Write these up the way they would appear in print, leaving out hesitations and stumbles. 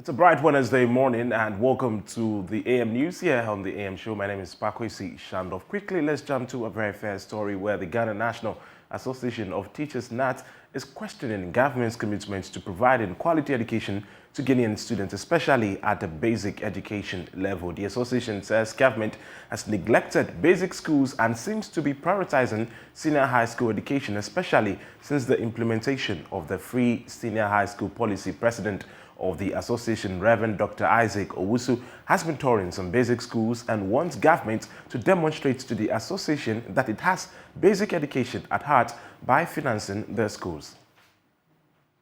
It's a bright Wednesday morning and welcome to the AM News here on the AM Show. My name is Pakwesi Shandov. Quickly, let's jump to a very fair story where the Ghana National Association of Teachers (NAT) is questioning government's commitment to providing quality education to Guinean students, especially at the basic education level. The association says government has neglected basic schools and seems to be prioritizing senior high school education, especially since the implementation of the free senior high school policy. President of the association, Reverend Dr. Isaac Owusu, has been touring some basic schools and wants government to demonstrate to the association that it has basic education at heart by financing the schools.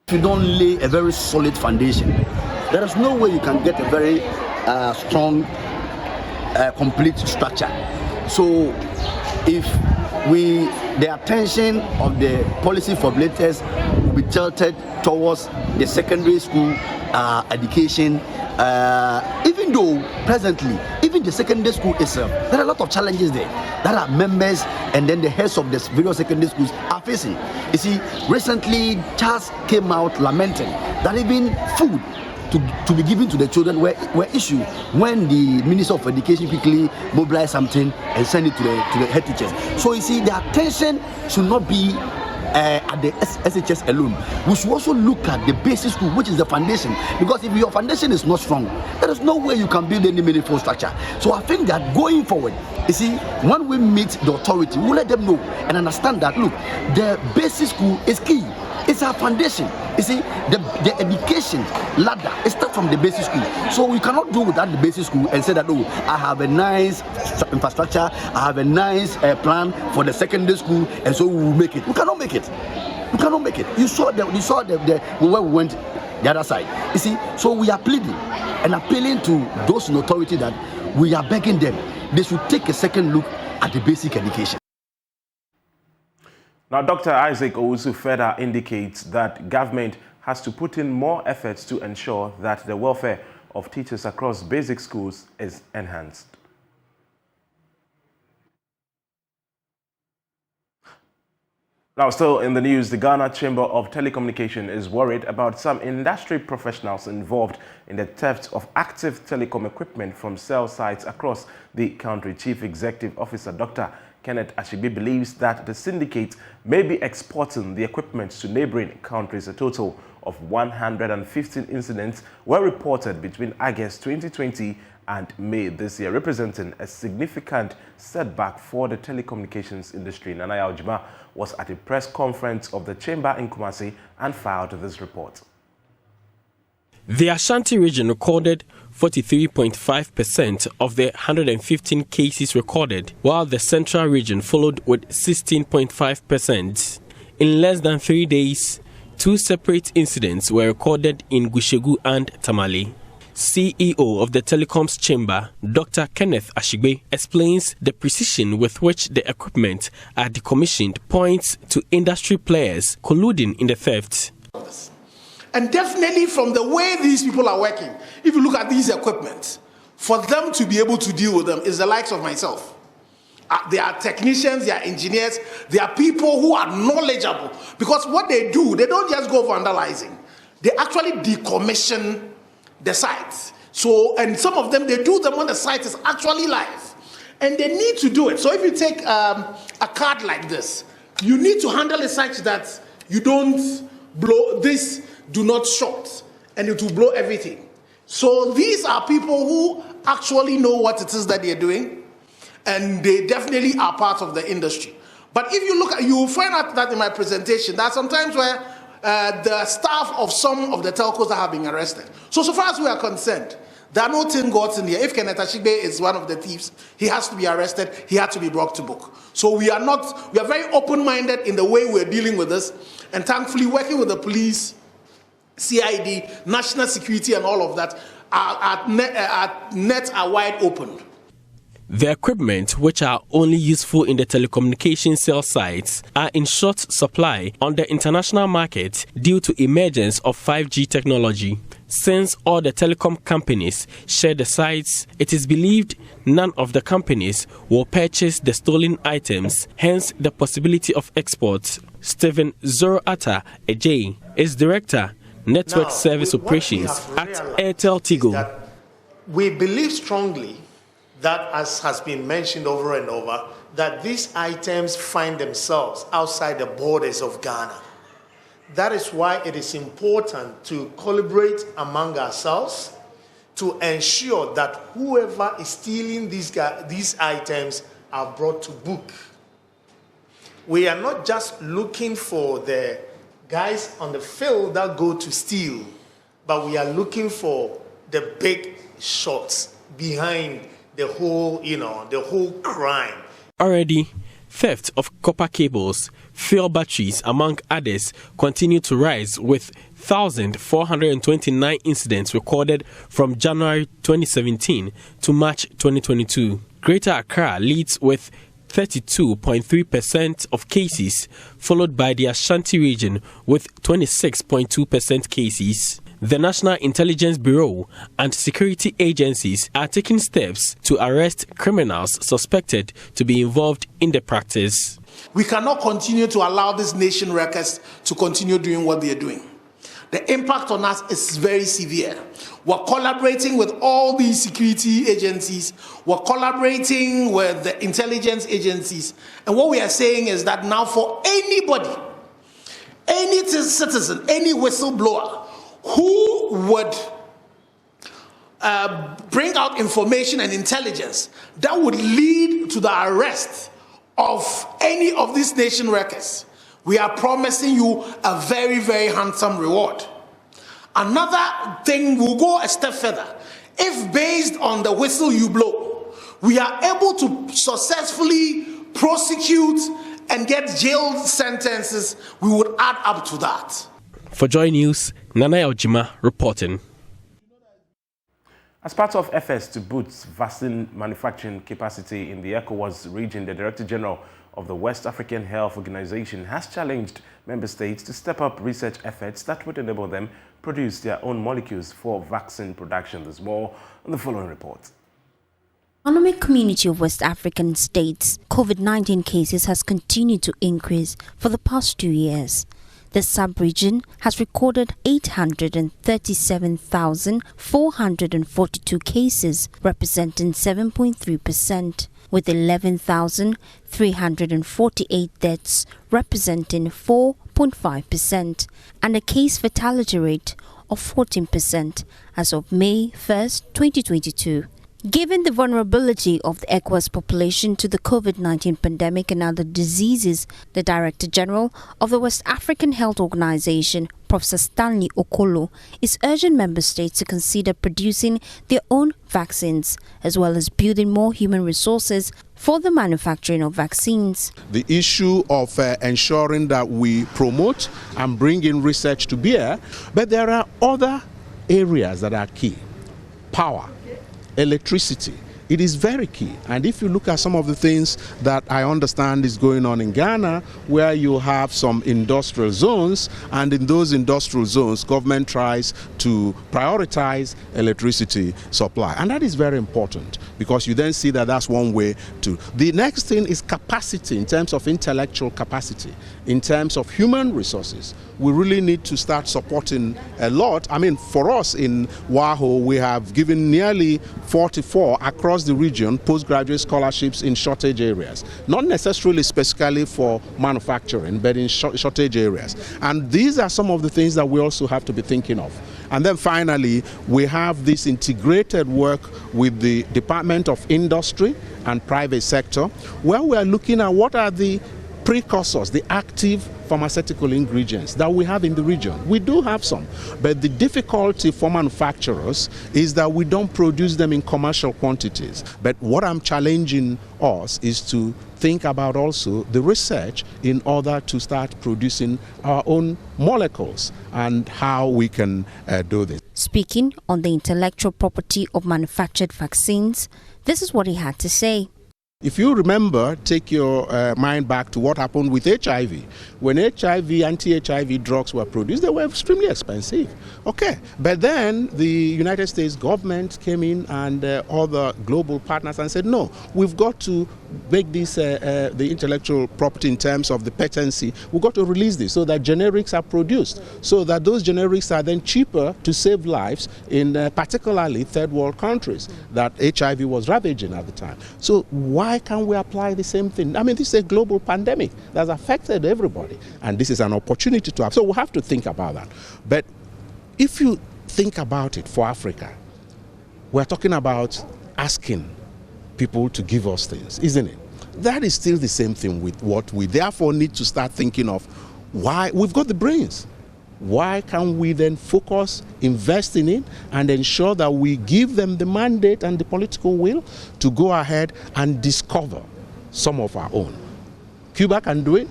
If you don't lay a very solid foundation, there is no way you can get a very strong, complete structure. So if the attention of the policy formulators will be tilted towards the secondary school education, even though presently, even the secondary school itself, there are a lot of challenges there that our members and then the heads of the various secondary schools are facing. You see, recently Charles came out lamenting that even food to be given to the children were issued when the Minister of Education quickly mobilized something and sent it to the head teachers. So you see, the attention should not be at the SHS alone. We should also look at the basic school, which is the foundation, because if your foundation is not strong, there is no way you can build any meaningful structure. So I think that going forward, you see, when we meet the authority, we'll let them know and understand that, look, the basic school is key. It's our foundation. You see, the education ladder starts from the basic school. So we cannot do without the basic school and say that, oh, I have a nice infrastructure, I have a nice plan for the secondary school, and so we will make it. We cannot make it. We cannot make it. You saw the where we went the other side. You see, so we are pleading and appealing to those in authority that we are begging them. They should take a second look at the basic education. Now, Dr. Isaac Owusu further indicates that government has to put in more efforts to ensure that the welfare of teachers across basic schools is enhanced. Now, still in the news, the Ghana Chamber of Telecommunication is worried about some industry professionals involved in the theft of active telecom equipment from cell sites across the country. Chief Executive Officer Dr. Kenneth Ashigbe believes that the syndicate may be exporting the equipment to neighboring countries. A total of 115 incidents were reported between August 2020 and May this year, representing a significant setback for the telecommunications industry. Nanaya Ojima was at a press conference of the chamber in Kumasi and filed this report. The Ashanti region recorded 43.5% of the 115 cases recorded, while the Central region followed with 16.5%. In less than 3 days, 2 separate incidents were recorded in Gushegu and Tamale. CEO of the Telecoms Chamber, Dr. Kenneth Ashigbe, explains the precision with which the equipment are decommissioned points to industry players colluding in the theft. And definitely from the way these people are working, if you look at these equipment, for them to be able to deal with them is the likes of myself. They are technicians, they are engineers, they are people who are knowledgeable. Because what they do, they don't just go vandalizing. They actually decommission the sites. So, and some of them, they do them when the site is actually live. And they need to do it. So if you take a card like this, you need to handle it such that you don't blow this, do not short, and it will blow everything. So these are people who actually know what it is that they're doing, and they definitely are part of the industry. But if you look at, you will find out that in my presentation, there are sometimes where the staff of some of the telcos have been arrested. So far as we are concerned, there are no tin gods in here. If Kenneth Ashigbe is one of the thieves, he has to be arrested, he had to be brought to book. So we are very open-minded in the way we're dealing with this, and thankfully working with the police, CID, national security and all of that, our nets are wide open. The equipment, which are only useful in the telecommunication cell sites, are in short supply on the international market due to emergence of 5G technology. Since all the telecom companies share the sites, it is believed none of the companies will purchase the stolen items, hence the possibility of export. Stephen Zoroata Ejay is director, network Now, service what we operations have at realized Airtel is Tigo. that we believe strongly that, as has been mentioned over and over, that these items find themselves outside the borders of Ghana. That is why it is important to collaborate among ourselves to ensure that whoever is stealing these items are brought to book. We are not just looking for the guys on the field that go to steal, but we are looking for the big shots behind the whole, the whole crime. Already, theft of copper cables, fuel batteries, among others, continue to rise, with 1,429 incidents recorded from January 2017 to March 2022. Greater Accra leads with 32.3% of cases, followed by the Ashanti region with 26.2% cases. The National Intelligence Bureau and security agencies are taking steps to arrest criminals suspected to be involved in the practice. We cannot continue to allow these nation wreckers to continue doing what they are doing. The impact on us is very severe. We're collaborating with all these security agencies. We're collaborating with the intelligence agencies. And what we are saying is that now for anybody, any citizen, any whistleblower who would bring out information and intelligence that would lead to the arrest of any of these nation wreckers, we are promising you a very, very handsome reward. Another thing, we'll go a step further. If based on the whistle you blow, we are able to successfully prosecute and get jail sentences, we would add up to that. For JoyNews, Nana Ojima reporting. As part of efforts to boost vaccine manufacturing capacity in the ECOWAS region, the Director General of the West African Health Organization has challenged member states to step up research efforts that would enable them produce their own molecules for vaccine production. There's more on the following report. Economic Community of West African States, COVID-19 cases has continued to increase for the past 2 years. The sub-region has recorded 837,442 cases, representing 7.3%, with 11,348 deaths, representing 4.5%, and a case fatality rate of 14% as of May 1st, 2022. Given the vulnerability of the ECOWAS population to the COVID-19 pandemic and other diseases, the Director General of the West African Health Organization, Professor Stanley Okolo, is urging member states to consider producing their own vaccines, as well as building more human resources for the manufacturing of vaccines. The issue of ensuring that we promote and bring in research to bear, but there are other areas that are key. Power. Electricity, it is very key. And if you look at some of the things that I understand is going on in Ghana, where you have some industrial zones, and in those industrial zones, government tries to prioritize electricity supply. And that is very important, because you then see that that's one way to. The next thing is capacity, in terms of intellectual capacity, in terms of human resources. We really need to start supporting a lot. I mean, for us in WAHO, we have given nearly 44 across the region postgraduate scholarships in shortage areas. Not necessarily specifically for manufacturing, but in shortage areas. And these are some of the things that we also have to be thinking of. And then finally, we have this integrated work with the Department of Industry and Private Sector, where we are looking at what are the precursors, the active pharmaceutical ingredients that we have in the region. We do have some, but the difficulty for manufacturers is that we don't produce them in commercial quantities. But what I'm challenging us is to think about also the research in order to start producing our own molecules and how we can do this. Speaking on the intellectual property of manufactured vaccines, this is what he had to say. If you remember, take your mind back to what happened with HIV. When HIV, anti-HIV drugs were produced, they were extremely expensive. Okay, but then the United States government came in and other global partners and said, no, we've got to make this the intellectual property in terms of the patency, we've got to release this so that generics are produced, so that those generics are then cheaper to save lives in particularly third world countries that HIV was ravaging at the time. So why can't we apply the same thing? I mean, this is a global pandemic that's affected everybody, and this is an opportunity to have. So we have to think about that. But if you think about it for Africa, we're talking about asking people to give us things, isn't it? That is still the same thing with what we therefore need to start thinking of. Why? We've got the brains. Why can't we then focus, invest in it, and ensure that we give them the mandate and the political will to go ahead and discover some of our own? Cuba can do it.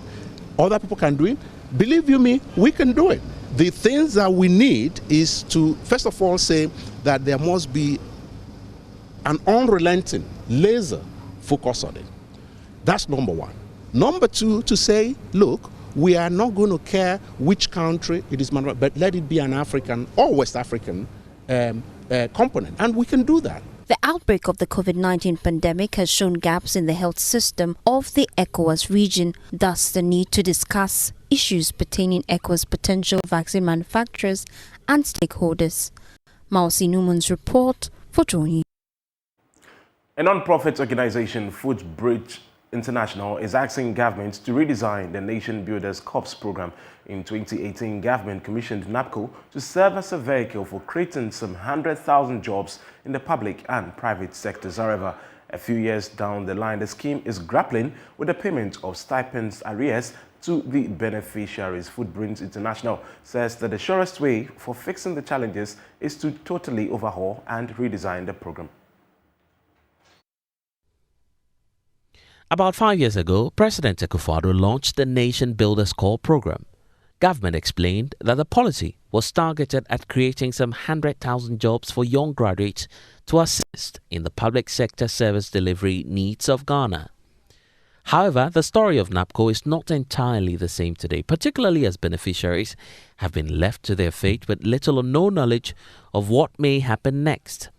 Other people can do it. Believe you me, we can do it. The things that we need is to, first of all, say that there must be an unrelenting laser focus on it. That's number one. Number two, to say, look, we are not going to care which country it is, but let it be an African or West African component, and we can do that. The outbreak of the COVID-19 pandemic has shown gaps in the health system of the ECOWAS region, thus the need to discuss issues pertaining ECOWAS potential vaccine manufacturers and stakeholders. Mausi Numan's report for JoyNews. A non-profit organization, Footbridge International, is asking government to redesign the Nation Builders Corps program. In 2018, government commissioned NAPCO to serve as a vehicle for creating some 100,000 jobs in the public and private sectors. However, a few years down the line, the scheme is grappling with the payment of stipends arrears to the beneficiaries. Footbridge International says that the surest way for fixing the challenges is to totally overhaul and redesign the program. About 5 years ago, President Akufo-Addo launched the Nation Builders Corps program. Government explained that the policy was targeted at creating some 100,000 jobs for young graduates to assist in the public sector service delivery needs of Ghana. However, the story of NAPCO is not entirely the same today, particularly as beneficiaries have been left to their fate with little or no knowledge of what may happen next.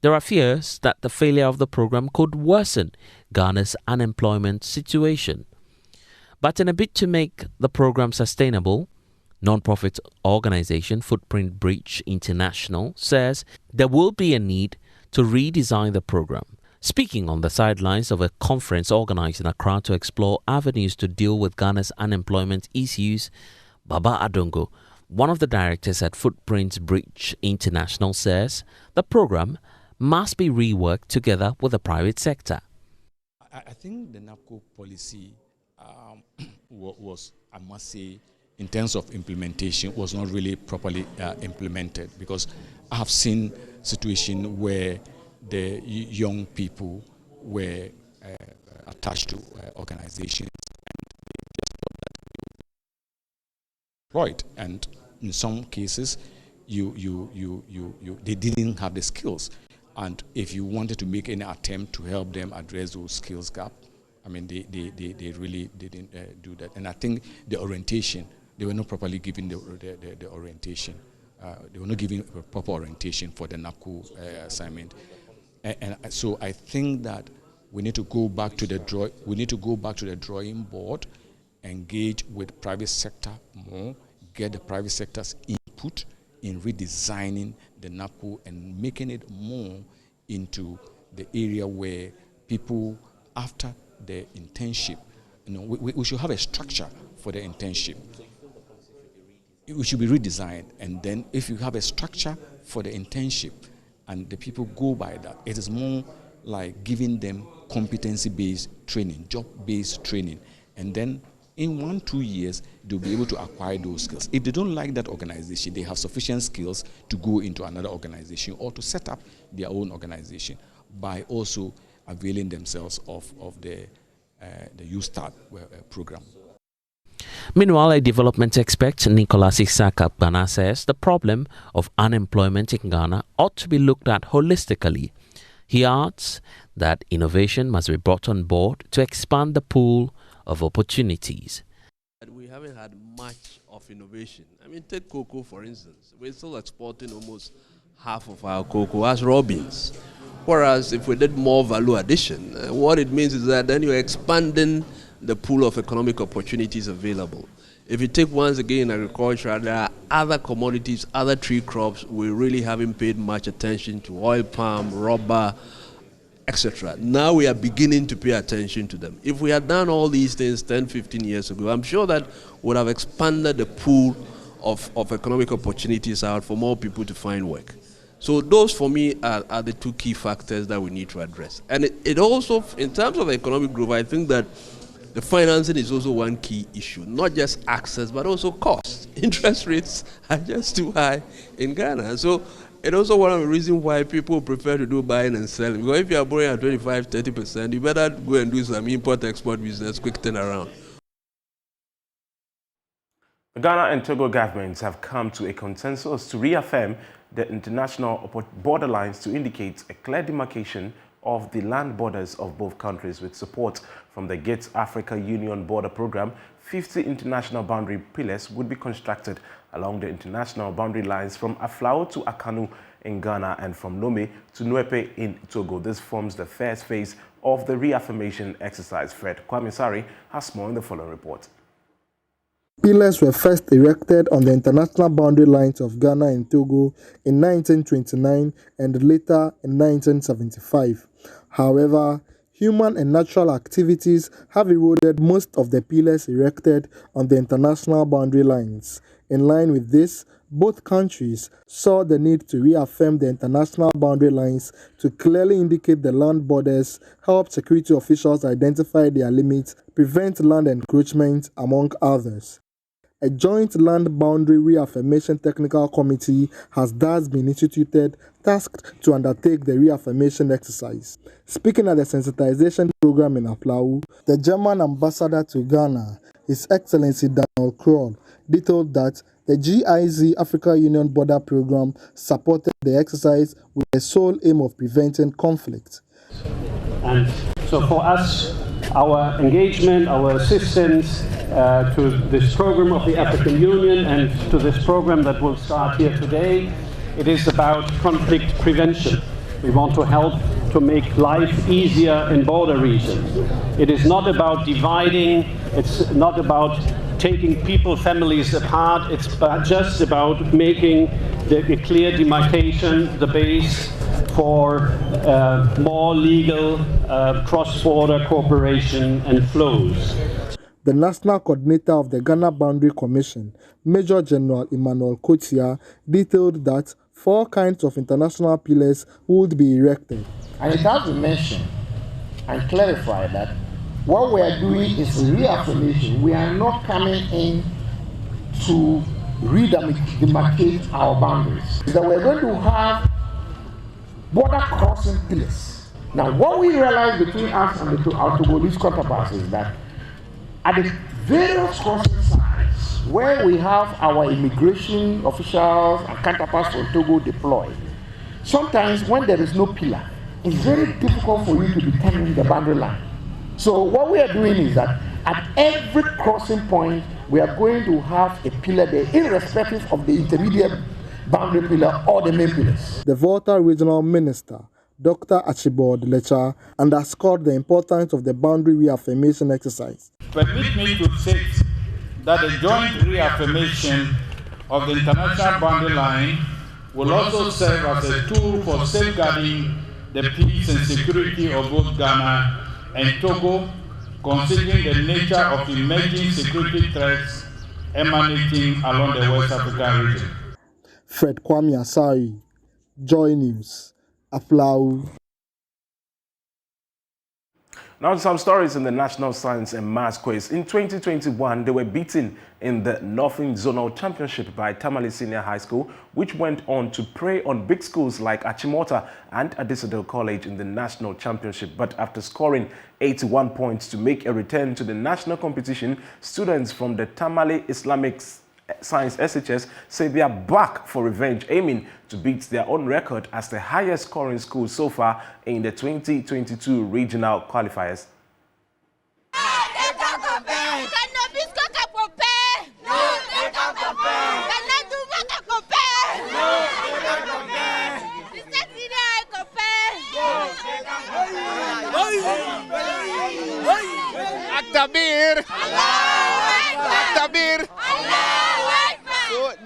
There are fears that the failure of the program could worsen Ghana's unemployment situation. But in a bid to make the program sustainable, non-profit organization Footbridge International says there will be a need to redesign the program. Speaking on the sidelines of a conference organized in Accra to explore avenues to deal with Ghana's issues, Baba Adongo, one of the directors at Footbridge International, says the program must be reworked together with the private sector. I think the NAPCO policy was, I must say, in terms of implementation, was not really properly implemented, because I have seen situations where the young people were attached to organizations and in some cases they didn't have the skills. And if you wanted to make any attempt to help them address those skills gap, I mean, they really didn't do that. And I think the orientation, they were not properly given the orientation. They were not given a proper orientation for the NAPCO assignment. And so I think that we need to go back to the drawing board, engage with private sector more, get the private sector's input in redesigning the NAPCO and making it more into the area where people, after their internship, we should have a structure for the internship. It should be redesigned, and then if you have a structure for the internship and the people go by that, it is more like giving them competency-based training, job-based training, and then in 1-2 years, they'll be able to acquire those skills. If they don't like that organization, they have sufficient skills to go into another organization or to set up their own organization by also availing themselves of the Youth Start program. Meanwhile, a development expert, Nicholas Isaac-Akbana, says the problem of unemployment in Ghana ought to be looked at holistically. He adds that innovation must be brought on board to expand the pool of opportunities. We haven't had much of innovation. I mean, take cocoa, for instance. We're still exporting almost half of our cocoa as raw beans. Whereas if we did more value addition, what it means is that then you're expanding the pool of economic opportunities available. If you take once again agriculture, there are other commodities, other tree crops we really haven't paid much attention to: oil palm, rubber, etc. Now we are beginning to pay attention to them. If we had done all these things 10, 15 years ago, I'm sure that would have expanded the pool of economic opportunities out for more people to find work. So those for me are the two key factors that we need to address. And it also, in terms of economic growth, I think that the financing is also one key issue, not just access, but also cost. Interest rates are just too high in Ghana. So it's also one of the reasons why people prefer to do buying and selling. Because if you are borrowing at 25, 30%, you better go and do some import-export business, quick turnaround. The Ghana and Togo governments have come to a consensus to reaffirm the international borderlines to indicate a clear demarcation of the land borders of both countries. With support from the Gates Africa Union Border Program, 50 international boundary pillars would be constructed along the international boundary lines from Aflao to Akanu in Ghana and from Lomé to Nuepe in Togo. This forms the first phase of the reaffirmation exercise. Fred Kwamisari has more in the following report. Pillars were first erected on the international boundary lines of Ghana and Togo in 1929 and later in 1975. However, human and natural activities have eroded most of the pillars erected on the international boundary lines. In line with this, both countries saw the need to reaffirm the international boundary lines to clearly indicate the land borders, help security officials identify their limits, prevent land encroachment, among others. A joint land boundary reaffirmation technical committee has thus been instituted, tasked to undertake the reaffirmation exercise. Speaking at the sensitization program in Aflao, the German ambassador to Ghana, His Excellency Daniel Kroll, detailed that the GIZ Africa Union Border Program supported the exercise with the sole aim of preventing conflict. And so for us, our engagement, our assistance to this program of the African Union and to this program that will start here today, it is about conflict prevention. We want to help to make life easier in border regions. It is not about dividing, it's not about taking people, families apart, it's just about making the clear demarcation, the base for more legal cross-border cooperation and flows. The National Coordinator of the Ghana Boundary Commission, Major General Emmanuel Kotia, detailed that 4 kinds of international pillars would be erected. And it has been mentioned and clarified that what we are doing is reaffirmation. We are not coming in to redemarcate our boundaries. That we're going to have border crossing pillars. Now, what we realize between us and our Togolese counterparts is that at the various crossing sites where we have our immigration officials and counterparts from Togo deployed, sometimes when there is no pillar, it's very difficult for you to determine the boundary line. So what we are doing is that at every crossing point, we are going to have a pillar there, irrespective of the intermediate boundary pillar or the main pillars. The Volta Regional Minister, Dr. Archibald Lecha, underscored the importance of the boundary reaffirmation exercise. Permit me to state that the joint reaffirmation of the international boundary line will also serve as a tool for safeguarding the peace and security of both Ghana and Togo, considering the nature of emerging security threats emanating along the West African region. Fred Kwamisari, JoyNews, Aflao. Now to some stories in the National Science and Maths Quiz. In 2021, they were beaten in the Northern Zonal Championship by Tamale Senior High School, which went on to prey on big schools like Achimota and Adisadel College in the National Championship. But after scoring 81 points to make a return to the national competition, students from the Tamale Islamic Science SHS say they are back for revenge, aiming to beat their own record as the highest scoring school so far in the 2022 regional qualifiers.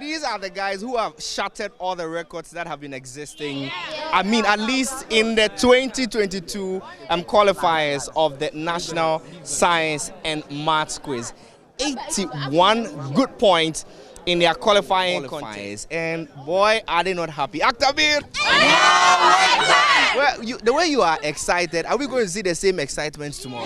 these are the guys who have shattered all the records that have been existing. I mean, at least in the 2022 qualifiers of the National Science and Maths Quiz. 81 good points in their qualifying qualifiers, and boy, are they not happy. Aktabir! Well, the way you are excited, are we going to see the same excitement tomorrow?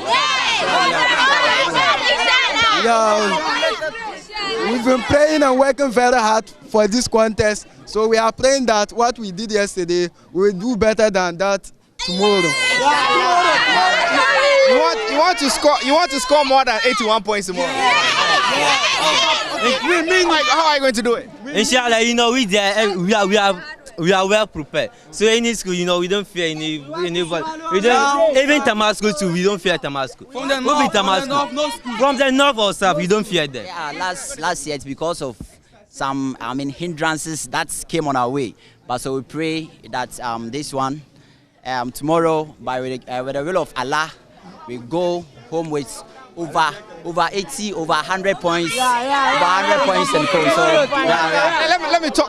We've been praying and working very hard for this contest, so we are praying that what we did yesterday, we will do better than that tomorrow. You want to score more than 81 points tomorrow. How are you going to do it? Inshallah, we are well prepared. So any school, we don't fear any even Damascus too, we don't fear Damascus. From the north or south, we don't fear them. Yeah, last year it's because of some hindrances that came on our way. But so we pray that this one tomorrow, with the will of Allah, we go home with over 80, over 100 points, over 100 points and so.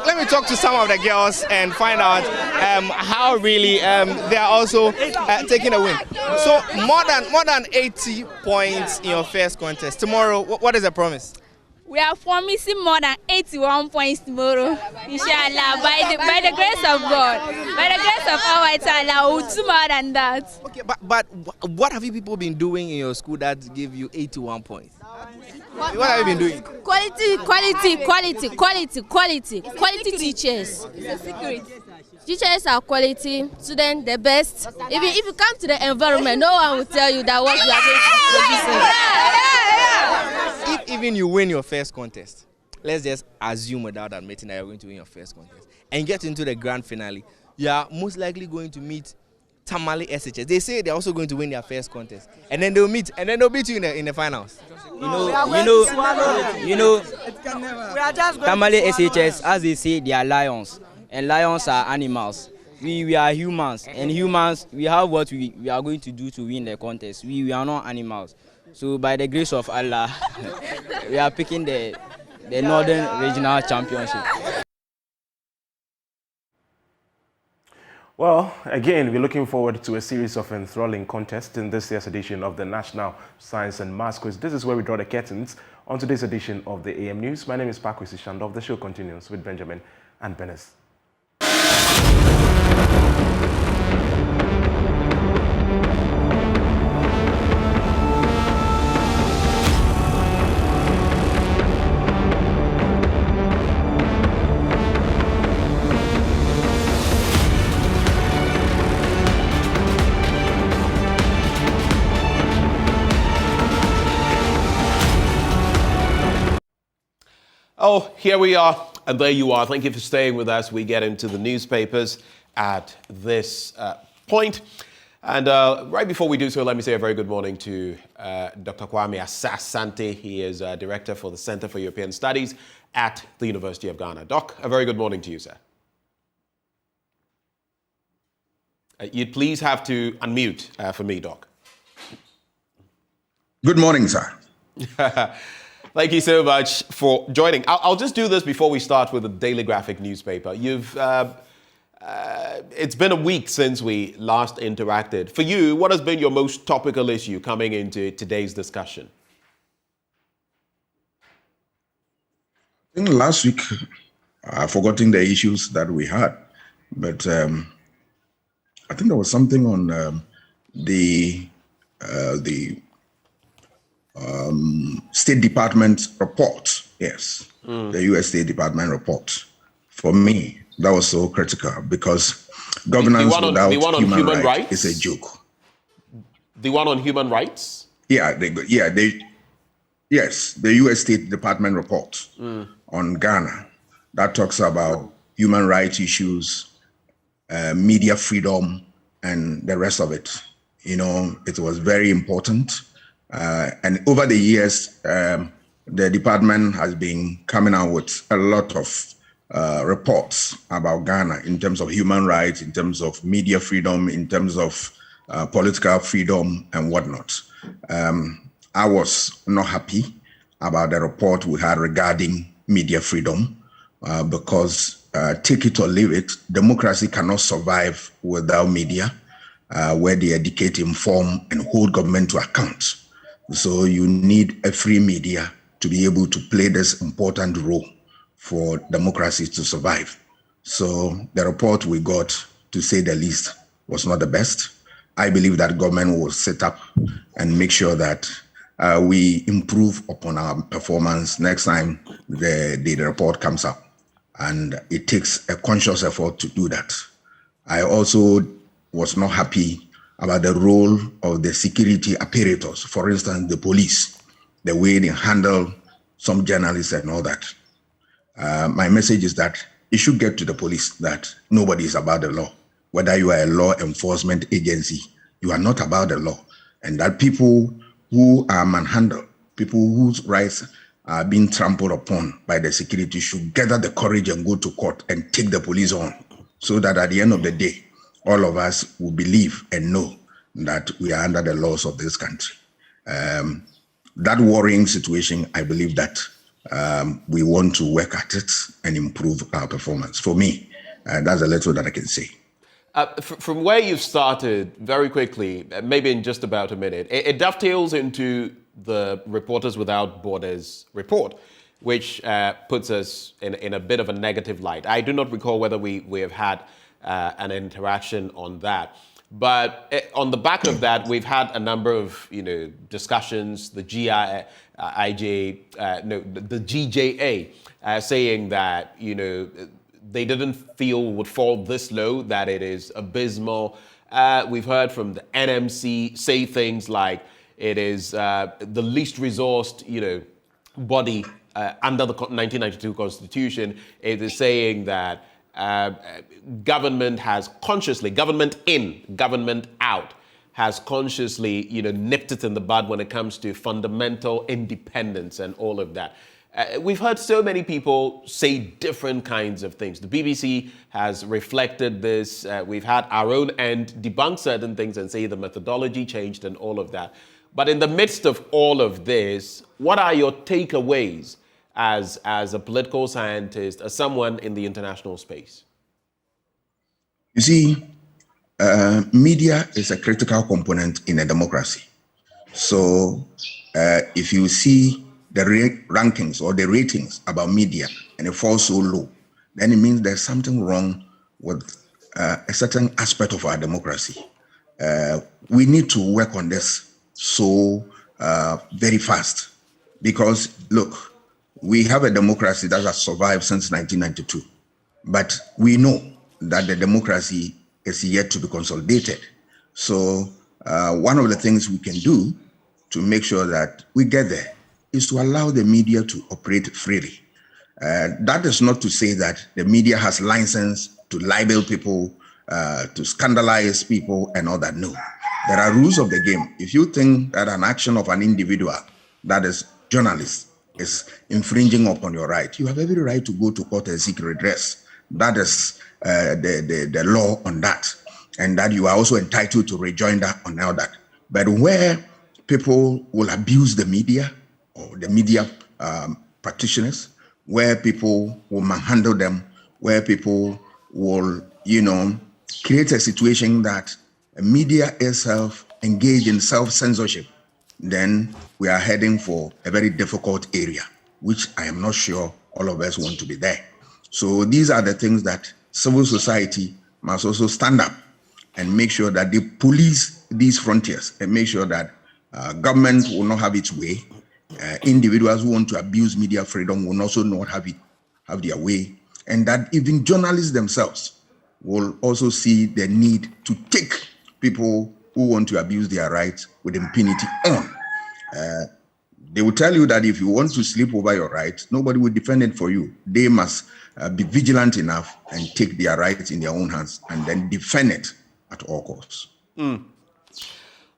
Let me talk to some of the girls and find out how really they are also taking a win. So more than 80 points in your first contest. Tomorrow, what is the promise? We are promising more than 81 points tomorrow, inshallah, by the grace of God. By the grace of Allah, Ta'ala, we'll do more than that. Okay, but what have you people been doing in your school that give you 81 points? What have you been doing? Quality teachers. It's a secret. Teachers are quality, students the best. If you come to the environment, no one will tell you that what you are going to If even you win your first contest, let's just assume without admitting that you're going to win your first contest and get into the grand finale, you are most likely going to meet Tamale SHS. They say they're also going to win their first contest, and then they'll beat you in the finals. Tamale SHS, as they say, they are lions, and lions are animals. We are humans, and humans, we have what we are going to do to win the contest. We are not animals. So by the grace of Allah, we are picking the Northern Regional Championship. Well, again, we're looking forward to a series of enthralling contests in this year's edition of the National Science and Maths Quiz. This is where we draw the curtains on today's edition of the AM News. My name is Pakwesi Shandov. The show continues with Benjamin and Benes. Oh, here we are, and there you are. Thank you for staying with us. We get into the newspapers at this point. And right before we do so, let me say a very good morning to Dr. Kwame Asasante. He is Director for the Center for European Studies at the University of Ghana. Doc, a very good morning to you, sir. You'd please have to unmute for me, Doc. Good morning, sir. Thank you so much for joining. I'll just do this before we start with the Daily Graphic newspaper. It's been a week since we last interacted. For you, what has been your most topical issue coming into today's discussion? I think last week, I've forgotten the issues that we had, but I think there was something on the State Department report. Yes, the U.S. State Department report. For me, that was so critical because governance without human rights is a joke. The one on human rights? Yes, the U.S. State Department report on Ghana that talks about human rights issues, media freedom, and the rest of it. You know, it was very important. And over the years, the department has been coming out with a lot of reports about Ghana in terms of human rights, in terms of media freedom, in terms of political freedom and whatnot. I was not happy about the report we had regarding media freedom because take it or leave it, democracy cannot survive without media, where they educate, inform, and hold government to account. So you need a free media to be able to play this important role for democracy to survive. So the report we got, to say the least, was not the best. I believe that government will sit up and make sure that we improve upon our performance next time the report comes up. And it takes a conscious effort to do that. I also was not happy about the role of the security apparatus, for instance, the police, the way they handle some journalists and all that. My message is that it should get to the police that nobody is above the law. Whether you are a law enforcement agency, you are not above the law. And that people who are manhandled, people whose rights are being trampled upon by the security should gather the courage and go to court and take the police on, so that at the end of the day, all of us will believe and know that we are under the laws of this country. That worrying situation, I believe that we want to work at it and improve our performance. For me, that's a little that I can say. From where you've started, very quickly, maybe in just about a minute, it dovetails into the Reporters Without Borders report, which puts us in a bit of a negative light. I do not recall whether we have had an interaction on that. But on the back of that, we've had a number of discussions, the GJA saying that they didn't feel would fall this low, that it is abysmal. We've heard from the NMC say things like it is the least resourced body under the 1992 Constitution. It is saying that government has consciously, government in, government out, has consciously, nipped it in the bud when it comes to fundamental independence and all of that. We've heard so many people say different kinds of things. The BBC has reflected this. We've had our own end debunk certain things and say the methodology changed and all of that. But in the midst of all of this, what are your takeaways as a political scientist, as someone in the international space? You see, media is a critical component in a democracy. So if you see the rankings or the ratings about media and it falls so low, then it means there's something wrong with a certain aspect of our democracy. We need to work on this so very fast, because look, we have a democracy that has survived since 1992, but we know that the democracy is yet to be consolidated. So one of the things we can do to make sure that we get there is to allow the media to operate freely. That is not to say that the media has license to libel people, to scandalize people and all that. No, there are rules of the game. If you think that an action of an individual, that is journalist, is infringing upon your right, you have every right to go to court and seek redress. That is the law on that, and that you are also entitled to rejoinder on all that. But where people will abuse the media or the media practitioners, where people will manhandle them, where people will, create a situation that media itself engage in self-censorship, then we are heading for a very difficult area, which I am not sure all of us want to be there. So these are the things that civil society must also stand up and make sure that they police these frontiers and make sure that government will not have its way. Individuals who want to abuse media freedom will also not have their way, and that even journalists themselves will also see the need to take people who want to abuse their rights with impunity on. They will tell you that if you want to sleep over your rights, nobody will defend it for you. They must be vigilant enough and take their rights in their own hands and then defend it at all costs.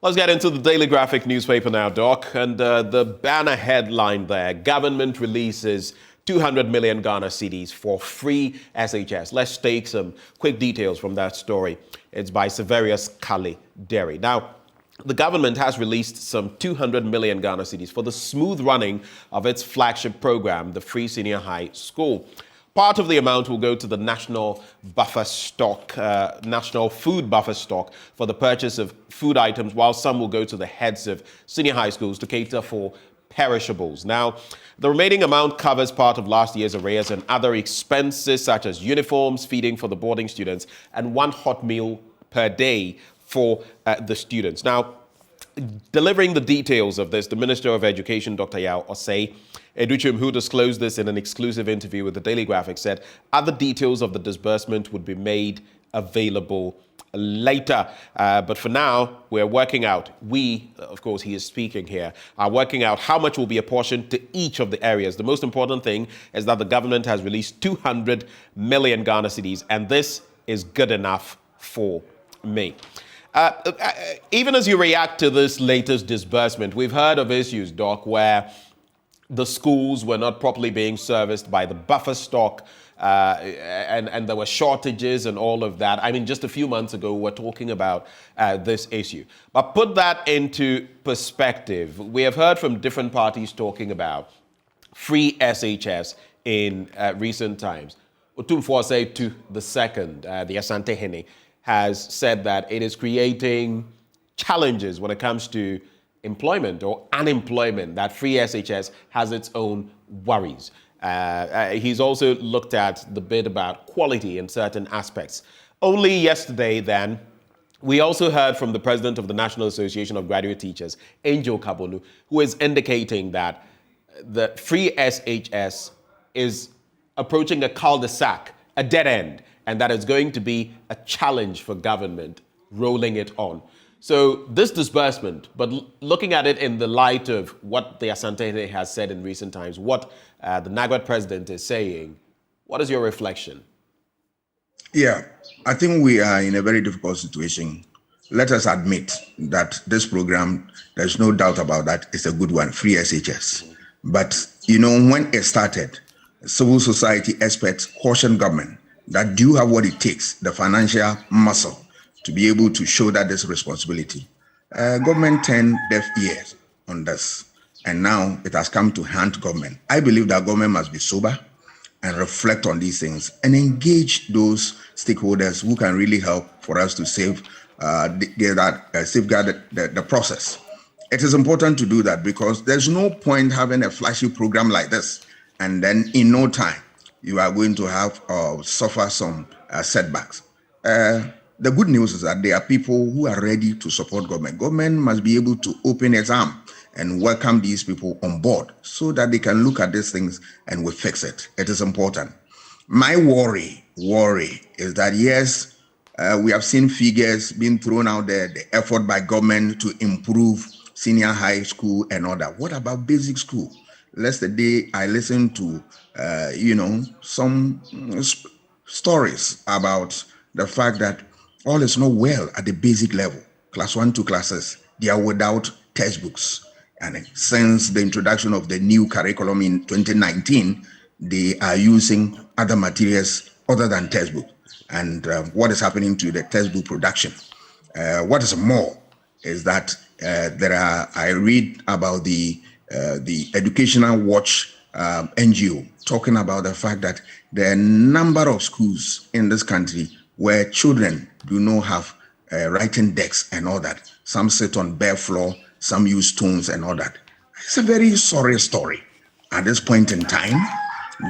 Let's get into the Daily Graphic newspaper now, Doc. And the banner headline there, government releases 200 million Ghana cedis for free SHS. Let's take some quick details from that story. It's by Severius Kali Derry. Now, the government has released some 200 million Ghana cedis for the smooth running of its flagship program, the Free Senior High School. Part of the amount will go to the national buffer stock, national food buffer stock for the purchase of food items, while some will go to the heads of senior high schools to cater for perishables. Now, the remaining amount covers part of last year's arrears and other expenses such as uniforms, feeding for the boarding students, and 1 hot meal per day for the students. Now, delivering the details of this, the Minister of Education, Dr. Yao Osei Educhum, who disclosed this in an exclusive interview with the Daily Graphic, said other details of the disbursement would be made available later. But for now, we're working out, of course, he is speaking here, are working out how much will be apportioned to each of the areas. The most important thing is that the government has released 200 million Ghana cedis, and this is good enough for me. Even as you react to this latest disbursement, we've heard of issues, Doc, where the schools were not properly being serviced by the buffer stock, and there were shortages and all of that. I mean, just a few months ago, we were talking about this issue. But put that into perspective. We have heard from different parties talking about free SHS in recent times. Otumfuose to the second, the Asante Hene, has said that it is creating challenges when it comes to employment or unemployment, that free SHS has its own worries. He's also looked at the bit about quality in certain aspects. Only yesterday, then, we also heard from the president of the National Association of Graduate Teachers, Angel Kabonu, who is indicating that the free SHS is approaching a cul-de-sac, a dead end, and that it's going to be a challenge for government rolling it on. So this disbursement, but looking at it in the light of what the Asante has said in recent times, what the NAGWAT president is saying, what is your reflection? Yeah, I think we are in a very difficult situation. Let us admit that this program, there's no doubt about that, it's a good one, free SHS. But, you know, when it started, civil society experts cautioned government that do you have what it takes, the financial muscle, to be able to show that this responsibility. Government turned deaf ears on this, and now it has come to hand government. I believe that government must be sober and reflect on these things and engage those stakeholders who can really help for us to safeguard the process. It is important to do that because there's no point having a flashy program like this, and then in no time you are going to have suffer some setbacks. The good news is that there are people who are ready to support government. Government must be able to open its arm and welcome these people on board so that they can look at these things and we fix it. It is important. My worry is that, yes, we have seen figures being thrown out there, the effort by government to improve senior high school and all that. What about basic school? Yesterday, I listened to, some stories about the fact that all is not well at the basic level. Class 1 to classes, they are without textbooks. And since the introduction of the new curriculum in 2019, they are using other materials other than textbook. And what is happening to the textbook production? What is more is that I read about the Educational Watch NGO talking about the fact that there are a number of schools in this country where children do not have writing desks and all that. Some sit on bare floor, some use stones and all that. It's a very sorry story. At this point in time,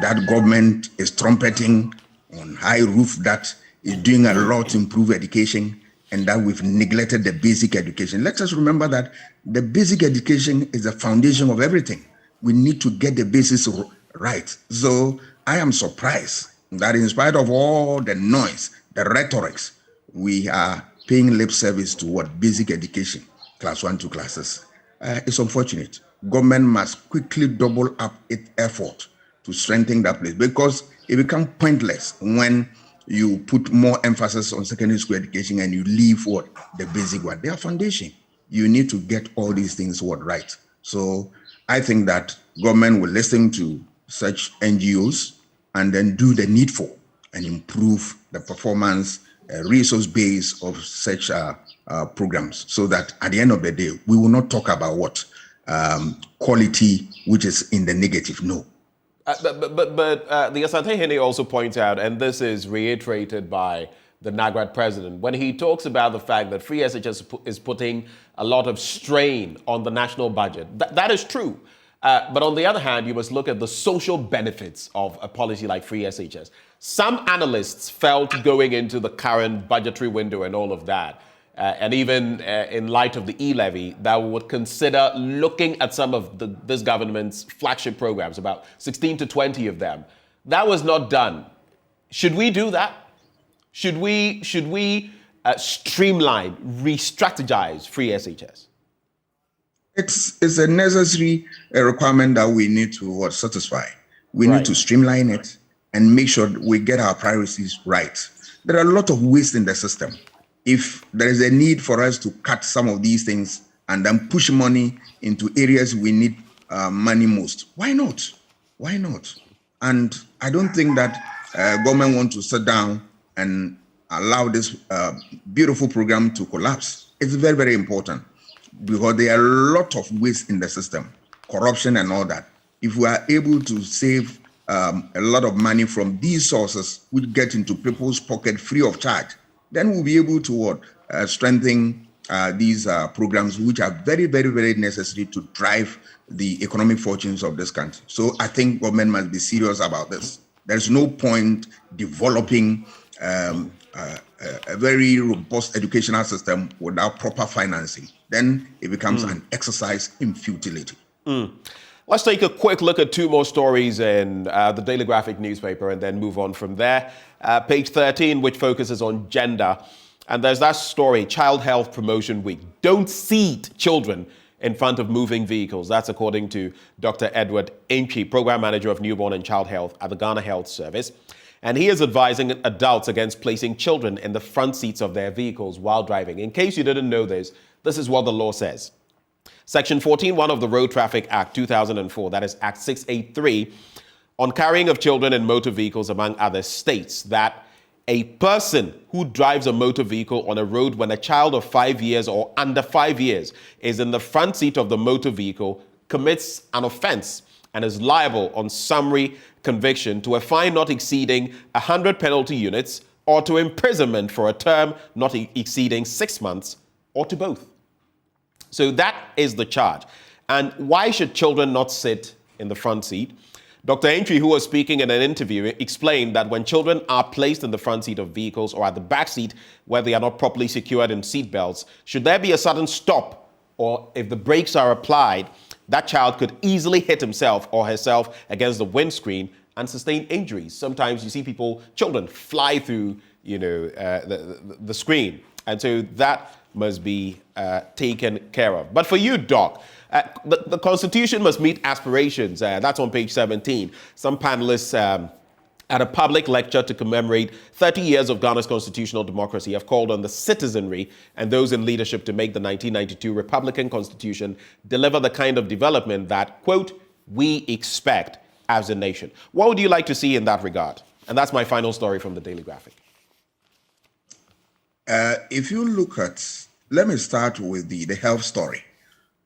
that government is trumpeting on high roof that is doing a lot to improve education and that we've neglected the basic education. Let us remember that the basic education is the foundation of everything. We need to get the basis right. So I am surprised that in spite of all the noise, the rhetorics, we are paying lip service to what? Basic education, class 1 to classes. It's unfortunate. Government must quickly double up its effort to strengthen that place because it becomes pointless when you put more emphasis on secondary school education and you leave what? The basic one. They are foundation. You need to get all these things right. So I think that government will listen to such NGOs and then do the needful and improve the performance resource base of such programs so that at the end of the day, we will not talk about what? Quality, which is in the negative. No. But the Asante Hene also points out, and this is reiterated by the NAGRAD president, when he talks about the fact that free SHS is putting a lot of strain on the national budget. That is true. But on the other hand, you must look at the social benefits of a policy like free SHS. Some analysts felt going into the current budgetary window and all of that, and even in light of the e-levy, that would consider looking at some of this government's flagship programs, about 16 to 20 of them. That was not done. Should we do that? Should we streamline, re-strategize free SHS? It's a necessary requirement that we need to satisfy. We need to streamline it and make sure we get our priorities right. There are a lot of waste in the system. If there is a need for us to cut some of these things and then push money into areas we need money most, why not? Why not? And I don't think that government wants to sit down and allow this beautiful program to collapse. It's very, very important because there are a lot of waste in the system, corruption and all that. If we are able to save a lot of money from these sources, which get into people's pocket free of charge, then we'll be able to strengthen these programs, which are very, very, very necessary to drive the economic fortunes of this country. So I think government must be serious about this. There's no point developing a very robust educational system without proper financing. Then it becomes an exercise in futility. Let's take a quick look at two more stories in the Daily Graphic newspaper and then move on from there. Page 13, which focuses on gender. And there's that story, Child Health Promotion Week. Don't seat children in front of moving vehicles. That's according to Dr. Edward Ainchi, Program Manager of Newborn and Child Health at the Ghana Health Service. And he is advising adults against placing children in the front seats of their vehicles while driving. In case you didn't know this is what the law says. Section 14.1 of the Road Traffic Act 2004, that is Act 683, on carrying of children in motor vehicles, among others, states that a person who drives a motor vehicle on a road when a child of 5 years or under 5 years is in the front seat of the motor vehicle commits an offense and is liable on summary conviction to a fine not exceeding 100 penalty units or to imprisonment for a term not exceeding 6 months or to both. So that is the charge. And why should children not sit in the front seat? Dr. Ainchi, who was speaking in an interview, explained that when children are placed in the front seat of vehicles or at the back seat where they are not properly secured in seat belts, should there be a sudden stop or if the brakes are applied, that child could easily hit himself or herself against the windscreen and sustain injuries. Sometimes you see children fly through, the screen. And so that must be taken care of. But for you, Doc, the Constitution must meet aspirations. That's on page 17. Some panelists at a public lecture to commemorate 30 years of Ghana's constitutional democracy have called on the citizenry and those in leadership to make the 1992 Republican Constitution deliver the kind of development that, quote, we expect as a nation. What would you like to see in that regard? And that's my final story from the Daily Graphic. If you look at, let me start with the health story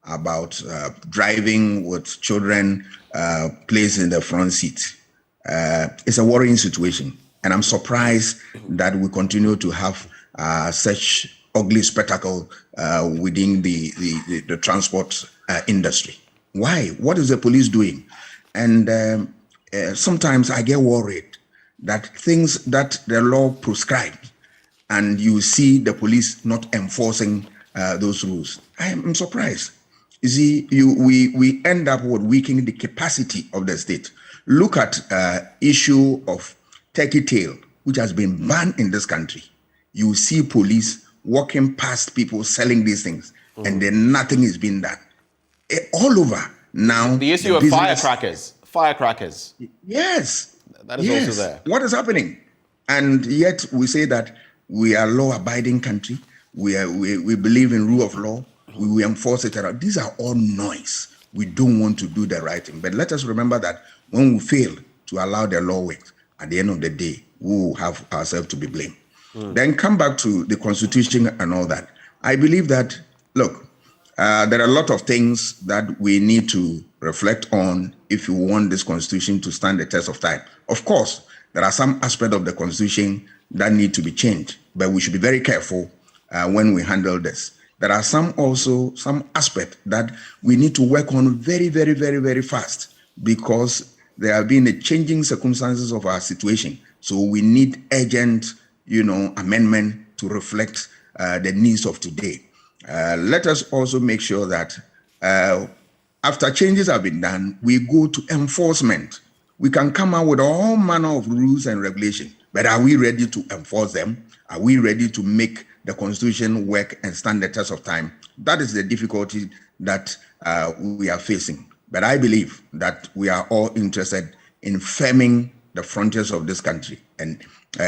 about driving with children placed in the front seat. It's a worrying situation, and I'm surprised that we continue to have such ugly spectacle within the transport industry. Why? What is the police doing? And sometimes I get worried that things that the law prescribes, and you see the police not enforcing those rules. I am surprised. You see, we end up with weakening the capacity of the state. Look at issue of turkey tail, which has been banned in this country. You see police walking past people selling these things, and then nothing is being done. All over now. The issue of firecrackers. Yes. That is also there. What is happening? And yet we say that we are a law-abiding country. We believe in rule of law. We enforce it. These are all noise. We don't want to do the right thing. But let us remember that when we fail to allow the law work, at the end of the day, we will have ourselves to be blamed. Then come back to the Constitution and all that. I believe that, look, there are a lot of things that we need to reflect on if you want this constitution to stand the test of time. Of course, there are some aspects of the constitution that need to be changed, but we should be very careful when we handle this. There are some aspects that we need to work on very, very, very, very fast, because there have been the changing circumstances of our situation. So we need urgent, amendment to reflect the needs of today. Let us also make sure that after changes have been done, we go to enforcement. We can come out with all manner of rules and regulations, but are we ready to enforce them? Are we ready to make the Constitution work and stand the test of time? That is the difficulty that we are facing. But I believe that we are all interested in firming the frontiers of this country and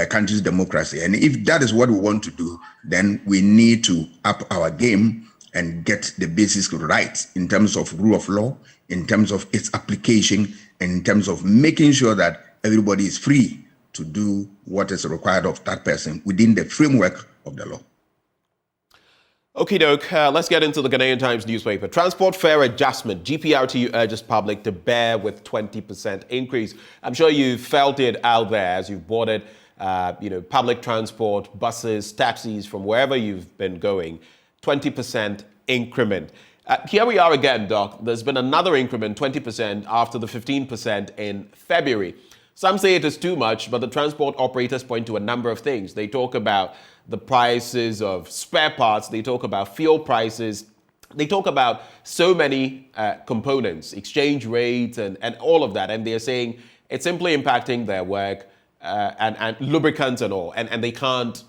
country's democracy. And if that is what we want to do, then we need to up our game and get the basics right in terms of rule of law, in terms of its application, and in terms of making sure that everybody is free to do what is required of that person within the framework of the law. Okie doke, let's get into the Ghanaian Times newspaper. Transport fare adjustment. GPRTU urges public to bear with 20% increase. I'm sure you felt it out there as you've boarded public transport, buses, taxis, from wherever you've been going. 20% increment. Here we are again, Doc. There's been another increment, 20%, after the 15% in February. Some say it is too much, but the transport operators point to a number of things. They talk about the prices of spare parts. They talk about fuel prices. They talk about so many components, exchange rates and all of that. And they're saying it's simply impacting their work and lubricants and all. And they can't,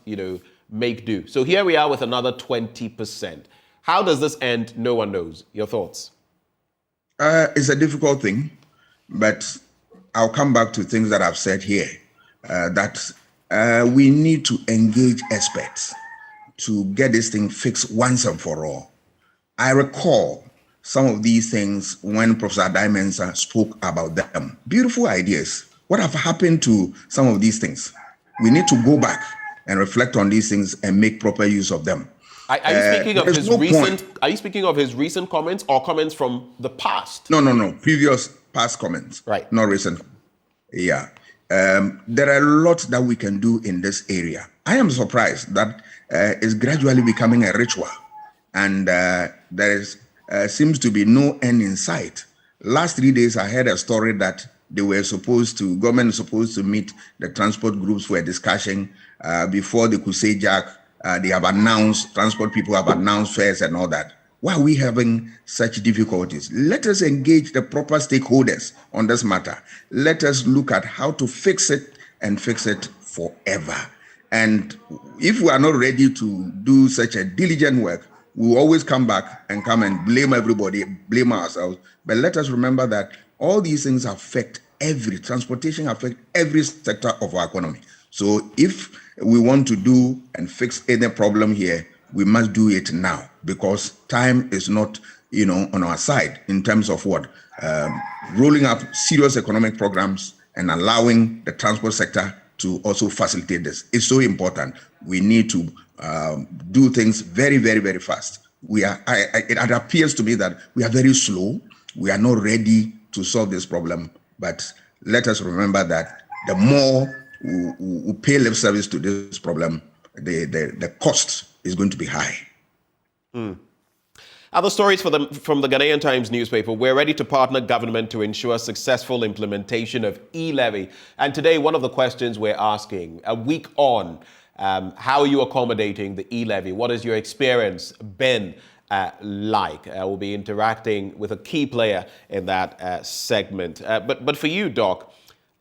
make do. So here we are with another 20%. How does this end? No one knows. Your thoughts? It's a difficult thing, but I'll come back to things that I've said here, that we need to engage experts to get this thing fixed once and for all. I recall some of these things when Professor Dimensa spoke about them. Beautiful ideas. What have happened to some of these things? We need to go back and reflect on these things and make proper use of them. Are you speaking of his recent comments or comments from the past? No. Past comments. Right. Not recent. Yeah. There are a lot that we can do in this area. I am surprised that it's gradually becoming a ritual, and there seems to be no end in sight. Last 3 days, I heard a story that government is supposed to meet the transport groups for a discussion before they could say jack. Transport people have announced fares and all that. Why are we having such difficulties? Let us engage the proper stakeholders on this matter. Let us look at how to fix it and fix it forever. And if we are not ready to do such a diligent work, we will always come back and blame everybody, blame ourselves. But let us remember that all these things affect transportation affect every sector of our economy. So if we want to do and fix any problem here, we must do it now, because time is not, on our side in terms of rolling up serious economic programs and allowing the transport sector to also facilitate this. It's so important. We need to do things very, very, very fast. It appears to me that we are very slow. We are not ready to solve this problem. But let us remember that the more we pay lip service to this problem, the cost is going to be high. Other stories from the Ghanaian Times newspaper. We're ready to partner government to ensure successful implementation of e-levy. And today, one of the questions we're asking, a week on, how are you accommodating the e-levy? What has your experience been like? We'll be interacting with a key player in that segment. But for you, Doc,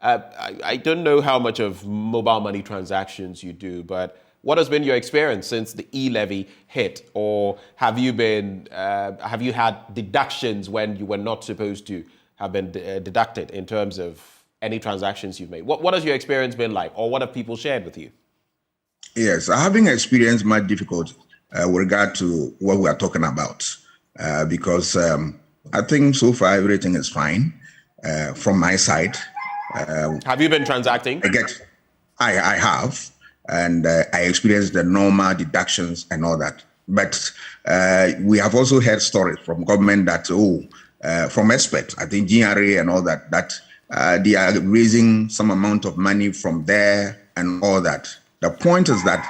I don't know how much of mobile money transactions you do, but what has been your experience since the e-levy hit? Or have you had deductions when you were not supposed to have been deducted in terms of any transactions you've made? What has your experience been like, or what have people shared with you? Yes, having experienced much difficulty with regard to what we are talking about, because I think so far everything is fine from my side. Have you been transacting? I have, and I experienced the normal deductions and all that. But we have also heard stories from government that, from experts, I think GRA and all that, that they are raising some amount of money from there and all that. The point is that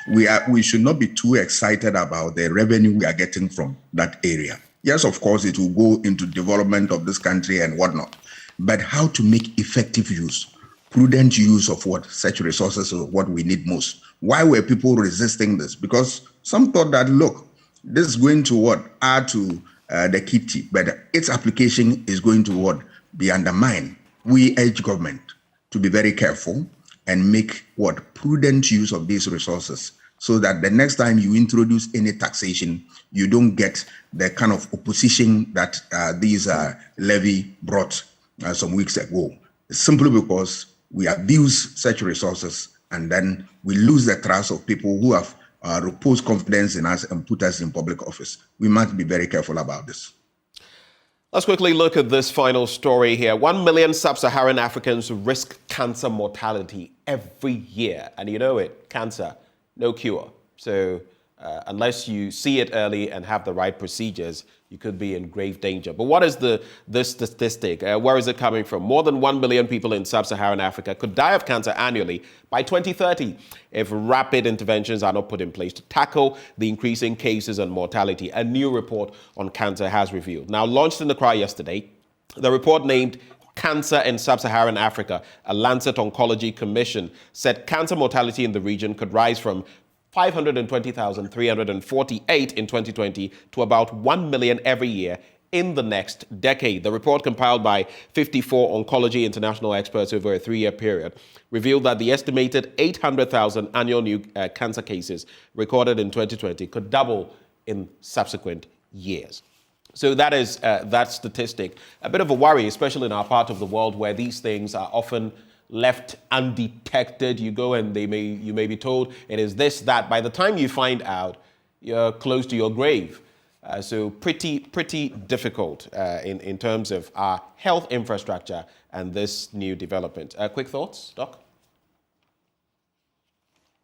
we should not be too excited about the revenue we are getting from that area. Yes, of course, it will go into development of this country and whatnot, but how to make effective use, prudent use of such resources is what we need most. Why were people resisting this? Because some thought that, look, this is going to add to the kitty, but its application is going to be undermined. We urge government to be very careful and make prudent use of these resources, so that the next time you introduce any taxation, you don't get the kind of opposition that these levy brought some weeks ago. Simply because we abuse such resources and then we lose the trust of people who have reposed confidence in us and put us in public office. We must be very careful about this. Let's quickly look at this final story here. 1 million sub-Saharan Africans risk cancer mortality every year. And you know it, cancer, no cure. So unless you see it early and have the right procedures, you could be in grave danger. But what is this statistic? Where is it coming from? More than 1 million people in sub-Saharan Africa could die of cancer annually by 2030 if rapid interventions are not put in place to tackle the increasing cases and mortality, a new report on cancer has revealed. Now, launched in Accra yesterday, the report named Cancer in Sub-Saharan Africa, a Lancet Oncology Commission, said cancer mortality in the region could rise from 520,348 in 2020 to about 1 million every year in the next decade. The report, compiled by 54 oncology international experts over a 3-year period, revealed that the estimated 800,000 annual new cancer cases recorded in 2020 could double in subsequent years. So that is that statistic. A bit of a worry, especially in our part of the world where these things are often left undetected. You go and you may be told it is this, that. By the time you find out, you're close to your grave. So pretty difficult in terms of our health infrastructure and this new development. Quick thoughts, Doc?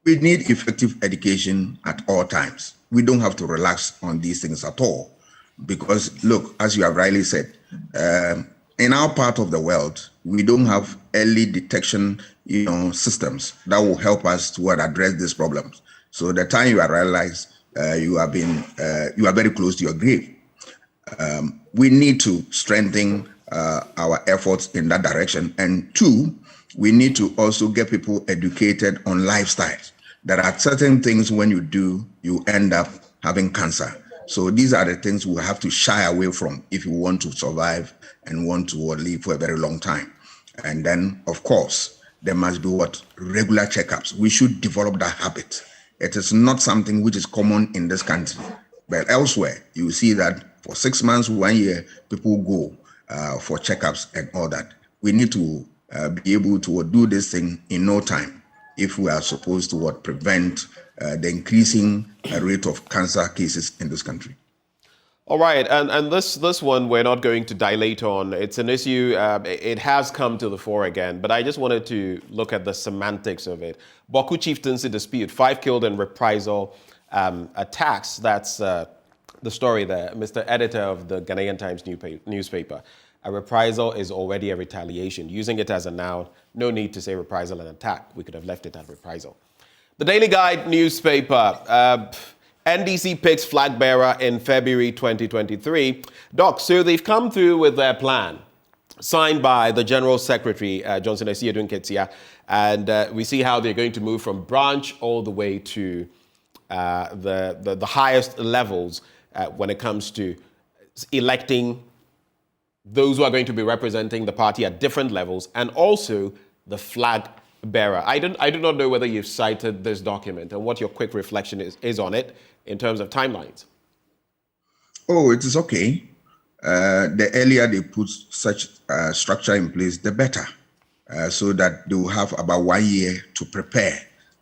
We need effective education at all times. We don't have to relax on these things at all. Because, look, as you have rightly said, in our part of the world, we don't have early detection, systems that will help us to address these problems. So the time you realize you are very close to your grave. We need to strengthen our efforts in that direction. And 2, we need to also get people educated on lifestyles. There are certain things when you do, you end up having cancer. So these are the things we have to shy away from if you want to survive and want to live for a very long time. And then, of course, there must be regular checkups. We should develop that habit. It is not something which is common in this country, but elsewhere you see that for 6 months, 1 year, people go for checkups and all that. We need to be able to do this thing in no time if we are supposed to prevent the increasing rate of cancer cases in this country. All right, and this one we're not going to dilate on. It's an issue, it has come to the fore again, but I just wanted to look at the semantics of it. Boku chieftaincy dispute, 5 killed in reprisal attacks. That's the story there, Mr. Editor of the Ghanaian Times newspaper. A reprisal is already a retaliation. Using it as a noun, no need to say reprisal and attack. We could have left it at reprisal. The Daily Guide newspaper, NDC picks flag bearer in February 2023. Doc, so they've come through with their plan, signed by the General Secretary, Johnson Asiedu Nketia, and we see how they're going to move from branch all the way to the highest levels when it comes to electing those who are going to be representing the party at different levels, and also the flag bearer. I do not know whether you've cited this document and what your quick reflection is on it in terms of timelines. Oh, it is okay. The earlier they put such structure in place, the better, so that they will have about 1 year to prepare,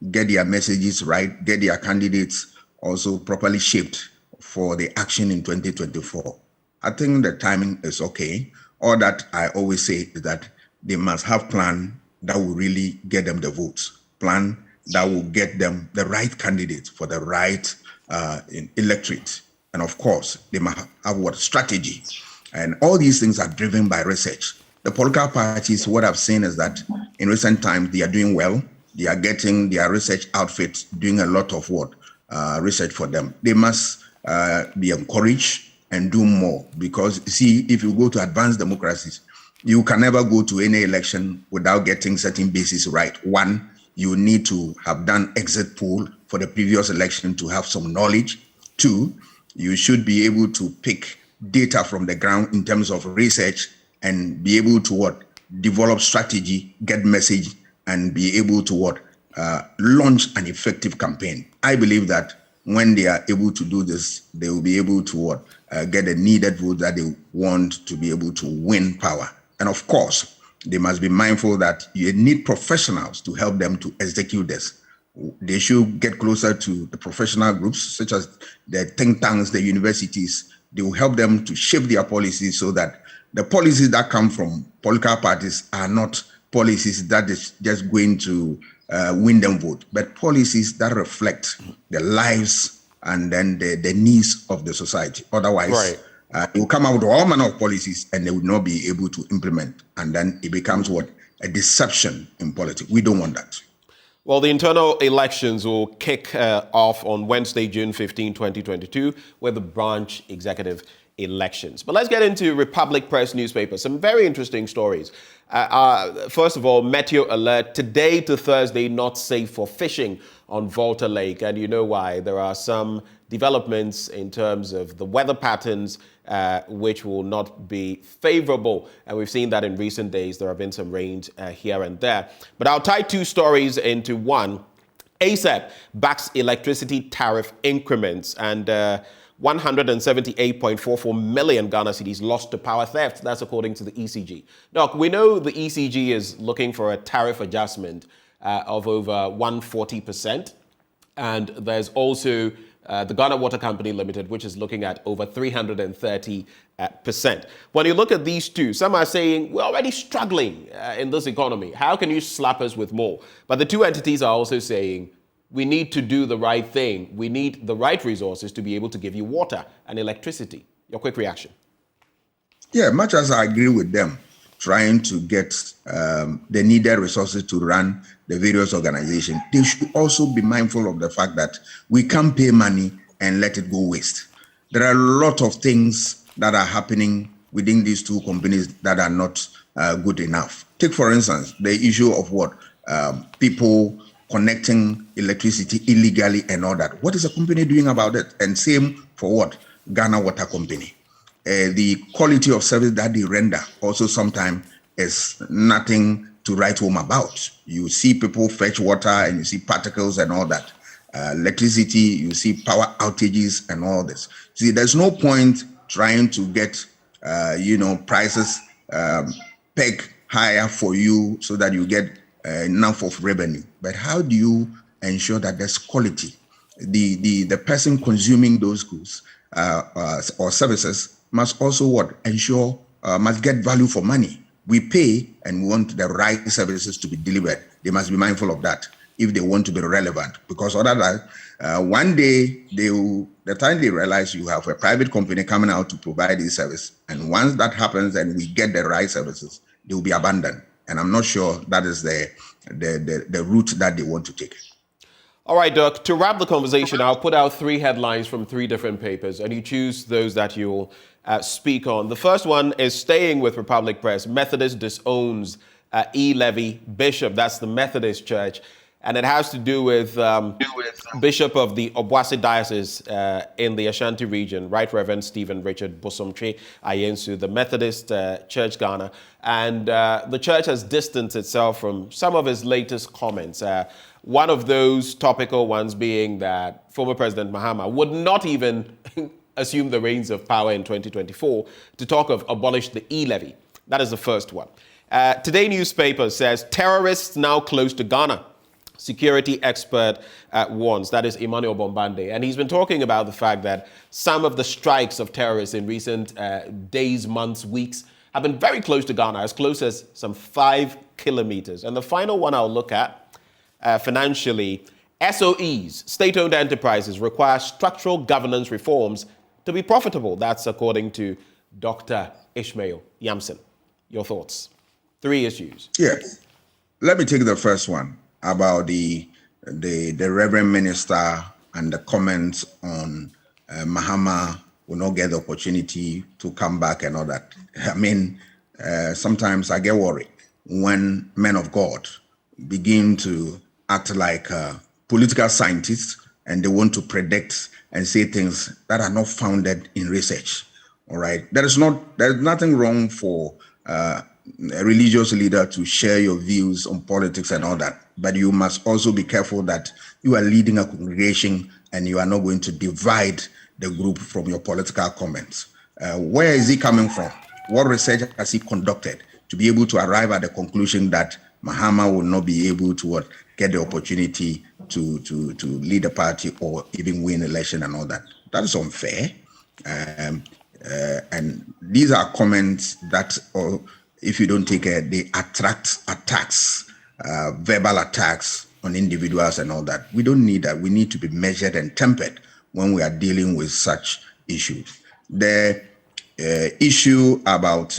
get their messages right, get their candidates also properly shaped for the action in 2024. I think the timing is okay. All that I always say is that they must have plan that will really get them the votes. Plan that will get them the right candidate for the right electorate. And of course, they must have what strategy. And all these things are driven by research. The political parties, what I've seen is that in recent times, they are doing well. They are getting their research outfits doing a lot of what? Research for them. They must be encouraged and do more, because see, if you go to advanced democracies, you can never go to any election without getting certain bases right. One, you need to have done exit poll for the previous election to have some knowledge. Two, you should be able to pick data from the ground in terms of research and be able to what? Develop strategy, get message, and be able to what? Launch an effective campaign. I believe that when they are able to do this, they will be able to what? Get the needed vote that they want to be able to win power. And of course, they must be mindful that you need professionals to help them to execute this. They should get closer to the professional groups, such as the think tanks, the universities. They will help them to shape their policies so that the policies that come from political parties are not policies that is just going to win them vote, but policies that reflect the lives and then the needs of the society. Otherwise, it will come out with all manner of policies and they will not be able to implement. And then it becomes what? A deception in politics. We don't want that. Well, the internal elections will kick off on Wednesday, June 15, 2022, with the branch executive elections. But let's get into Republic Press newspaper. Some very interesting stories. First of all, Meteo alert, today to Thursday, not safe for fishing on Volta Lake. And you know why. There are some developments in terms of the weather patterns which will not be favorable. And we've seen that in recent days. There have been some rains here and there. But I'll tie two stories into one. ASAP backs electricity tariff increments, and 178.44 million Ghana cedis lost to power theft. That's according to the ECG. Now, we know the ECG is looking for a tariff adjustment of over 140%. And there's also the Ghana Water Company Limited, which is looking at over 330%. When you look at these two, some are saying we're already struggling in this economy. How can you slap us with more? But the two entities are also saying we need to do the right thing. We need the right resources to be able to give you water and electricity. Your quick reaction. Yeah, much as I agree with them, trying to get the needed resources to run the various organizations, they should also be mindful of the fact that we can't pay money and let it go waste. There are a lot of things that are happening within these two companies that are not good enough. Take, for instance, the issue of what? People connecting electricity illegally and all that. What is the company doing about it? And same for what? Ghana Water Company. The quality of service that they render also sometimes is nothing to write home about. You see people fetch water and you see particles and all that. Electricity, you see power outages and all this. See, there's no point trying to get, prices peg higher for you so that you get enough of revenue. But how do you ensure that there's quality? The person consuming those goods or services must also ensure must get value for money. We pay and we want the right services to be delivered. They must be mindful of that if they want to be relevant, because otherwise, one day the time they realize you have a private company coming out to provide this service, and once that happens and we get the right services, they will be abandoned. And I'm not sure that is the route that they want to take. All right, Doc, to wrap the conversation, I'll put out three headlines from three different papers, and you choose those that you'll speak on. The first one is staying with Republic Press. Methodist disowns E-levy bishop. That's the Methodist Church. And it has to do with Bishop of the Obuasi Diocese in the Ashanti region, Right Reverend Stephen Richard Bosomtwe Ayensu, the Methodist Church Ghana. And the church has distanced itself from some of his latest comments. One of those topical ones being that former President Mahama would not even assume the reins of power in 2024 to talk of abolish the E-levy. That is the first one. Today newspaper says terrorists now close to Ghana. Security expert warns. That is Emmanuel Bombande. And he's been talking about the fact that some of the strikes of terrorists in recent days, months, weeks have been very close to Ghana, as close as some 5 kilometers. And the final one I'll look at, financially, SOEs, state-owned enterprises, require structural governance reforms to be profitable. That's according to Dr. Ishmael Yamson. Your thoughts? 3 issues. Yes. Let me take the first one about the Reverend Minister and the comments on Mahama will not get the opportunity to come back and all that. I mean, sometimes I get worried when men of God begin to act like political scientists and they want to predict and say things that are not founded in research. All right. There's nothing wrong for a religious leader to share your views on politics and all that. But you must also be careful that you are leading a congregation and you are not going to divide the group from your political comments. Where is he coming from? What research has he conducted to be able to arrive at the conclusion that Mahama will not be able to get the opportunity to lead a party or even win election and all that? That is unfair. And these are comments that, if you don't take care, they attract attacks, verbal attacks on individuals and all that. We don't need that. We need to be measured and tempered when we are dealing with such issues. The issue about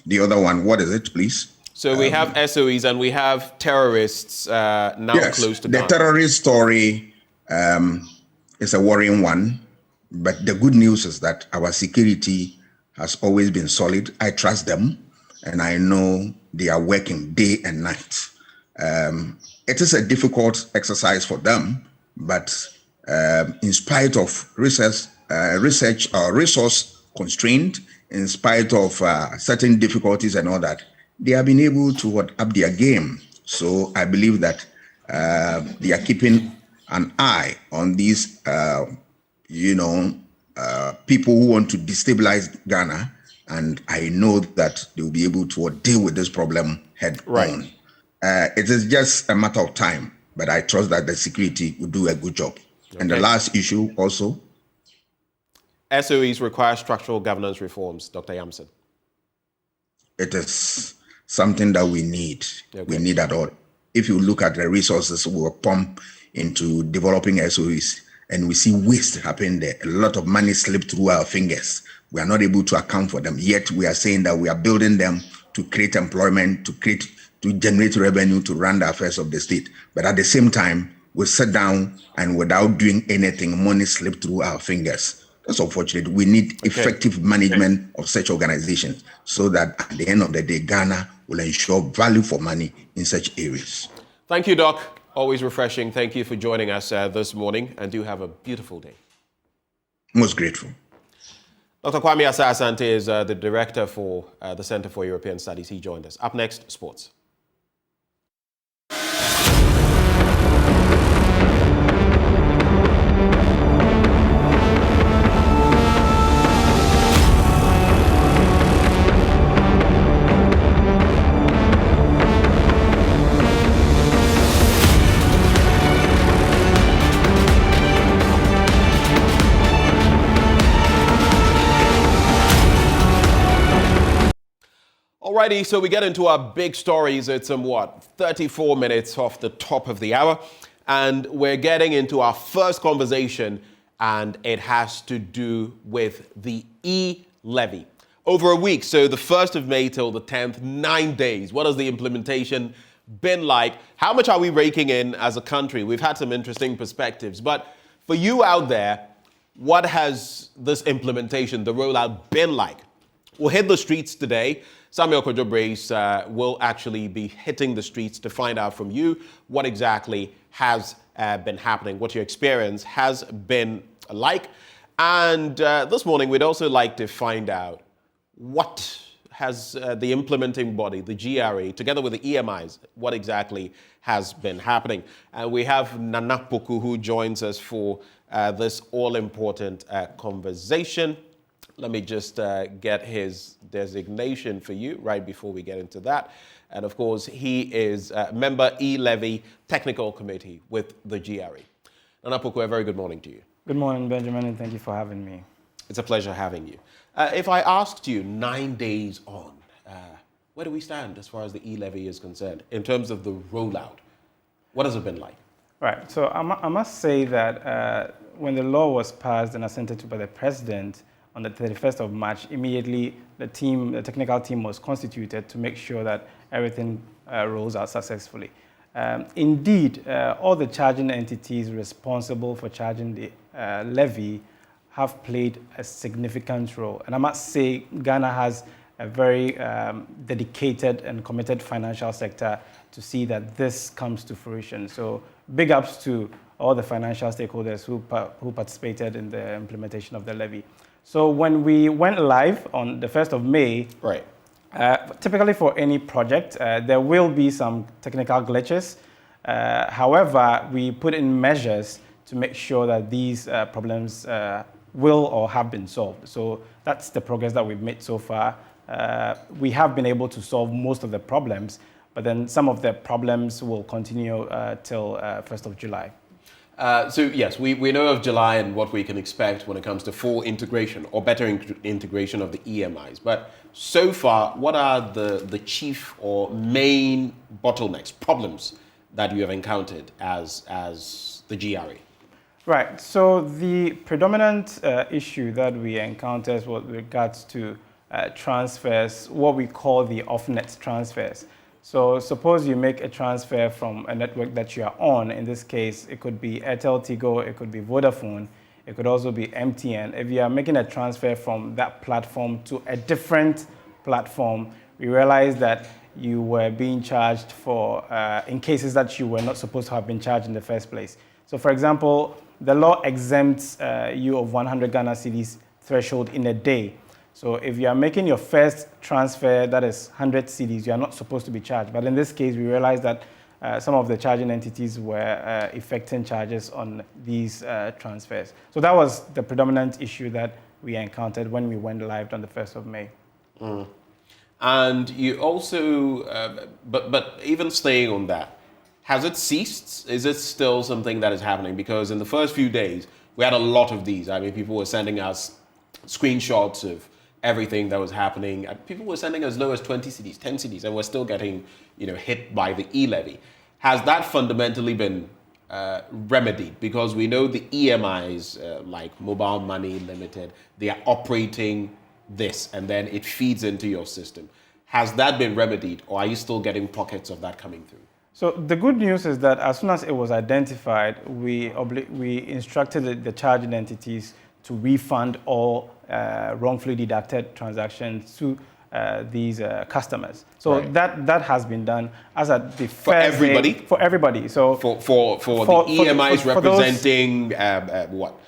the other one, what is it, please? So we have SOEs and we have terrorists now close to Ghana. The terrorist story is a worrying one, but the good news is that our security has always been solid. I trust them, and I know they are working day and night. It is a difficult exercise for them, but in spite of resource constraint, in spite of certain difficulties and all that, they have been able to up their game. So I believe that they are keeping an eye on these, people who want to destabilize Ghana, and I know that they will be able to deal with this problem head on. It is just a matter of time, but I trust that the security will do a good job. Okay. And the last issue also. SOEs require structural governance reforms, Dr. Yamson. It is something that we need. Okay. We need at all. If you look at the resources we will pump into developing SOEs, and we see waste happen there, a lot of money slipped through our fingers. We are not able to account for them. Yet we are saying that we are building them to create employment, to generate revenue, to run the affairs of the state. But at the same time, we sit down and without doing anything, money slipped through our fingers. That's unfortunate. We need effective management of such organizations so that at the end of the day, Ghana will ensure value for money in such areas. Thank you, Doc. Always refreshing. Thank you for joining us this morning, and do have a beautiful day. Most grateful. Dr. Kwame Asante is the director for the Center for European Studies. He joined us. Up next, sports. Alrighty, so we get into our big stories. It's 34 minutes off the top of the hour, and we're getting into our first conversation, and it has to do with the e-levy. Over a week, so the 1st of May till the 10th, 9 days. What has the implementation been like? How much are we raking in as a country? We've had some interesting perspectives, but for you out there, what has this implementation, the rollout, been like? We'll hit the streets today. Samuel Kojo Brace will actually be hitting the streets to find out from you what exactly has been happening, what your experience has been like. And this morning, we'd also like to find out what has the implementing body, the GRA, together with the EMIs, what exactly has been happening. And we have Nana Poku, who joins us for this all-important conversation. Let me just get his designation for you right before we get into that. And of course, he is member E-Levy Technical Committee with the GRA. Nana Poku, a very good morning to you. Good morning, Benjamin, and thank you for having me. It's a pleasure having you. If I asked you 9 days on, where do we stand as far as the E-Levy is concerned in terms of the rollout? What has it been like? Right. So I must say that when the law was passed and assented to by the president on the 31st of March, immediately the technical team was constituted to make sure that everything rolls out successfully. Indeed, all the charging entities responsible for charging the levy have played a significant role. And I must say, Ghana has a very dedicated and committed financial sector to see that this comes to fruition. So big ups to all the financial stakeholders who participated in the implementation of the levy. So when we went live on the 1st of May, right. Typically for any project, there will be some technical glitches. However, we put in measures to make sure that these problems will or have been solved. So that's the progress that we've made so far. We have been able to solve most of the problems, but then some of the problems will continue till 1st of July. So yes, we know of July and what we can expect when it comes to full integration or better integration of the EMIs. But so far, what are the chief or main bottlenecks, problems that you have encountered as the GRA? Right. So the predominant issue that we encounter is with regards to transfers, what we call the off-net transfers. So suppose you make a transfer from a network that you are on. In this case, it could be Airtel, Tigo, it could be Vodafone, it could also be MTN. If you are making a transfer from that platform to a different platform, we realize that you were being charged for, in cases that you were not supposed to have been charged in the first place. So for example, the law exempts you of 100 Ghana cedis threshold in a day. So if you are making your first transfer, that is 100 cedis, you are not supposed to be charged. But in this case, we realized that some of the charging entities were effecting charges on these transfers. So that was the predominant issue that we encountered when we went live on the 1st of May. Mm. And you also, but even staying on that, has it ceased? Is it still something that is happening? Because in the first few days, we had a lot of these. I mean, people were sending us screenshots of everything that was happening. People were sending as low as 20 cedis, 10 cedis, and we're still getting, hit by the e-levy. Has that fundamentally been remedied? Because we know the EMIs, like Mobile Money Limited, they are operating this, and then it feeds into your system. Has that been remedied, or are you still getting pockets of that coming through? So the good news is that as soon as it was identified, we instructed the charging entities to refund all wrongfully deducted transactions to these customers. So right. that has been done as at the first for everybody. Day, for everybody. So for the EMIs representing what?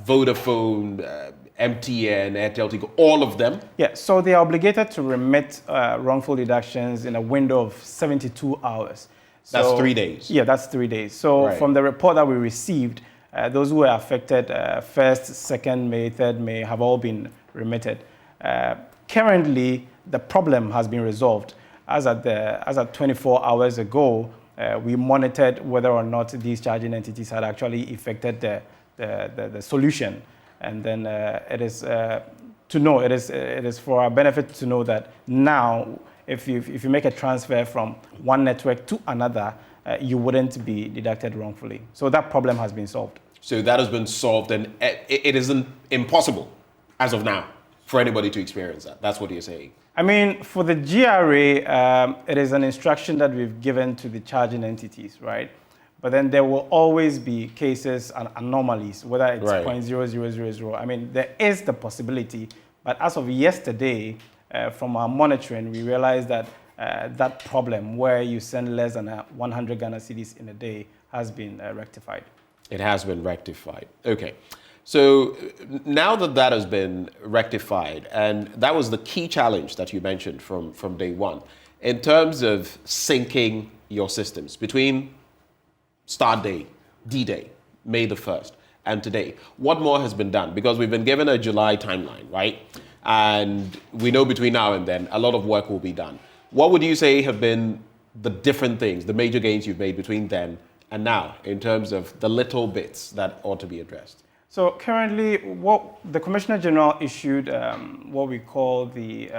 Vodafone, MTN, Airtel, Tigo, all of them? Yeah, so they are obligated to remit wrongful deductions in a window of 72 hours. So, that's 3 days? Yeah, that's 3 days. So right. From the report that we received, those who were affected 1st, 2nd May, 3rd May have all been remitted. Currently, the problem has been resolved. As at 24 hours ago, we monitored whether or not these charging entities had actually effected the solution. And then it is for our benefit to know that now, if you make a transfer from one network to another, you wouldn't be deducted wrongfully. So that problem has been solved. So that has been solved, and it isn't impossible as of now for anybody to experience that. That's what you're saying. I mean, for the GRA, it is an instruction that we've given to the charging entities, right? But then there will always be cases and anomalies, whether it's right. 0.0000. I mean, there is the possibility, but as of yesterday, from our monitoring, we realized that that problem where you send less than 100 Ghana cedis in a day has been rectified. It has been rectified. Okay. So now that has been rectified, and that was the key challenge that you mentioned from day one, in terms of syncing your systems between start day, D-Day, May the 1st, and today. What more has been done? Because we've been given a July timeline, right? And we know between now and then, a lot of work will be done. What would you say have been the different things, the major gains you've made between then and now, in terms of the little bits that ought to be addressed? So currently, what the Commissioner General issued what we call the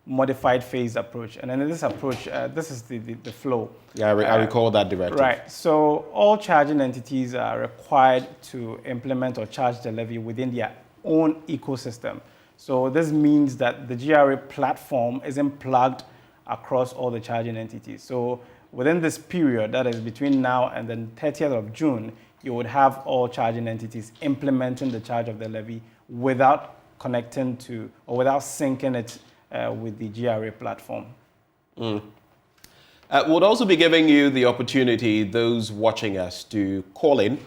modified phase approach. And in this approach, this is the flow. Yeah, I recall that directive. Right. So all charging entities are required to implement or charge the levy within their own ecosystem. So this means that the GRA platform isn't plugged across all the charging entities. So within this period, that is between now and the 30th of June, you would have all charging entities implementing the charge of the levy without connecting to or without syncing it with the GRA platform. We'll also be giving you the opportunity, those watching us, to call in,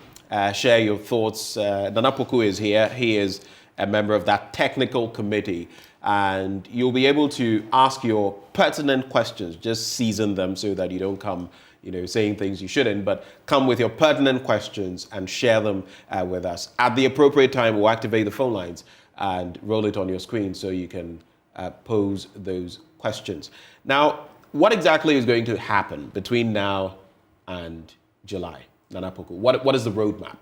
share your thoughts. Nana Poku is here. He is a member of that technical committee, and you'll be able to ask your pertinent questions. Just season them so that you don't come saying things you shouldn't, but come with your pertinent questions and share them with us. At the appropriate time, we'll activate the phone lines and roll it on your screen so you can pose those questions. Now, what exactly is going to happen between now and July, Nana Poku? What is the roadmap?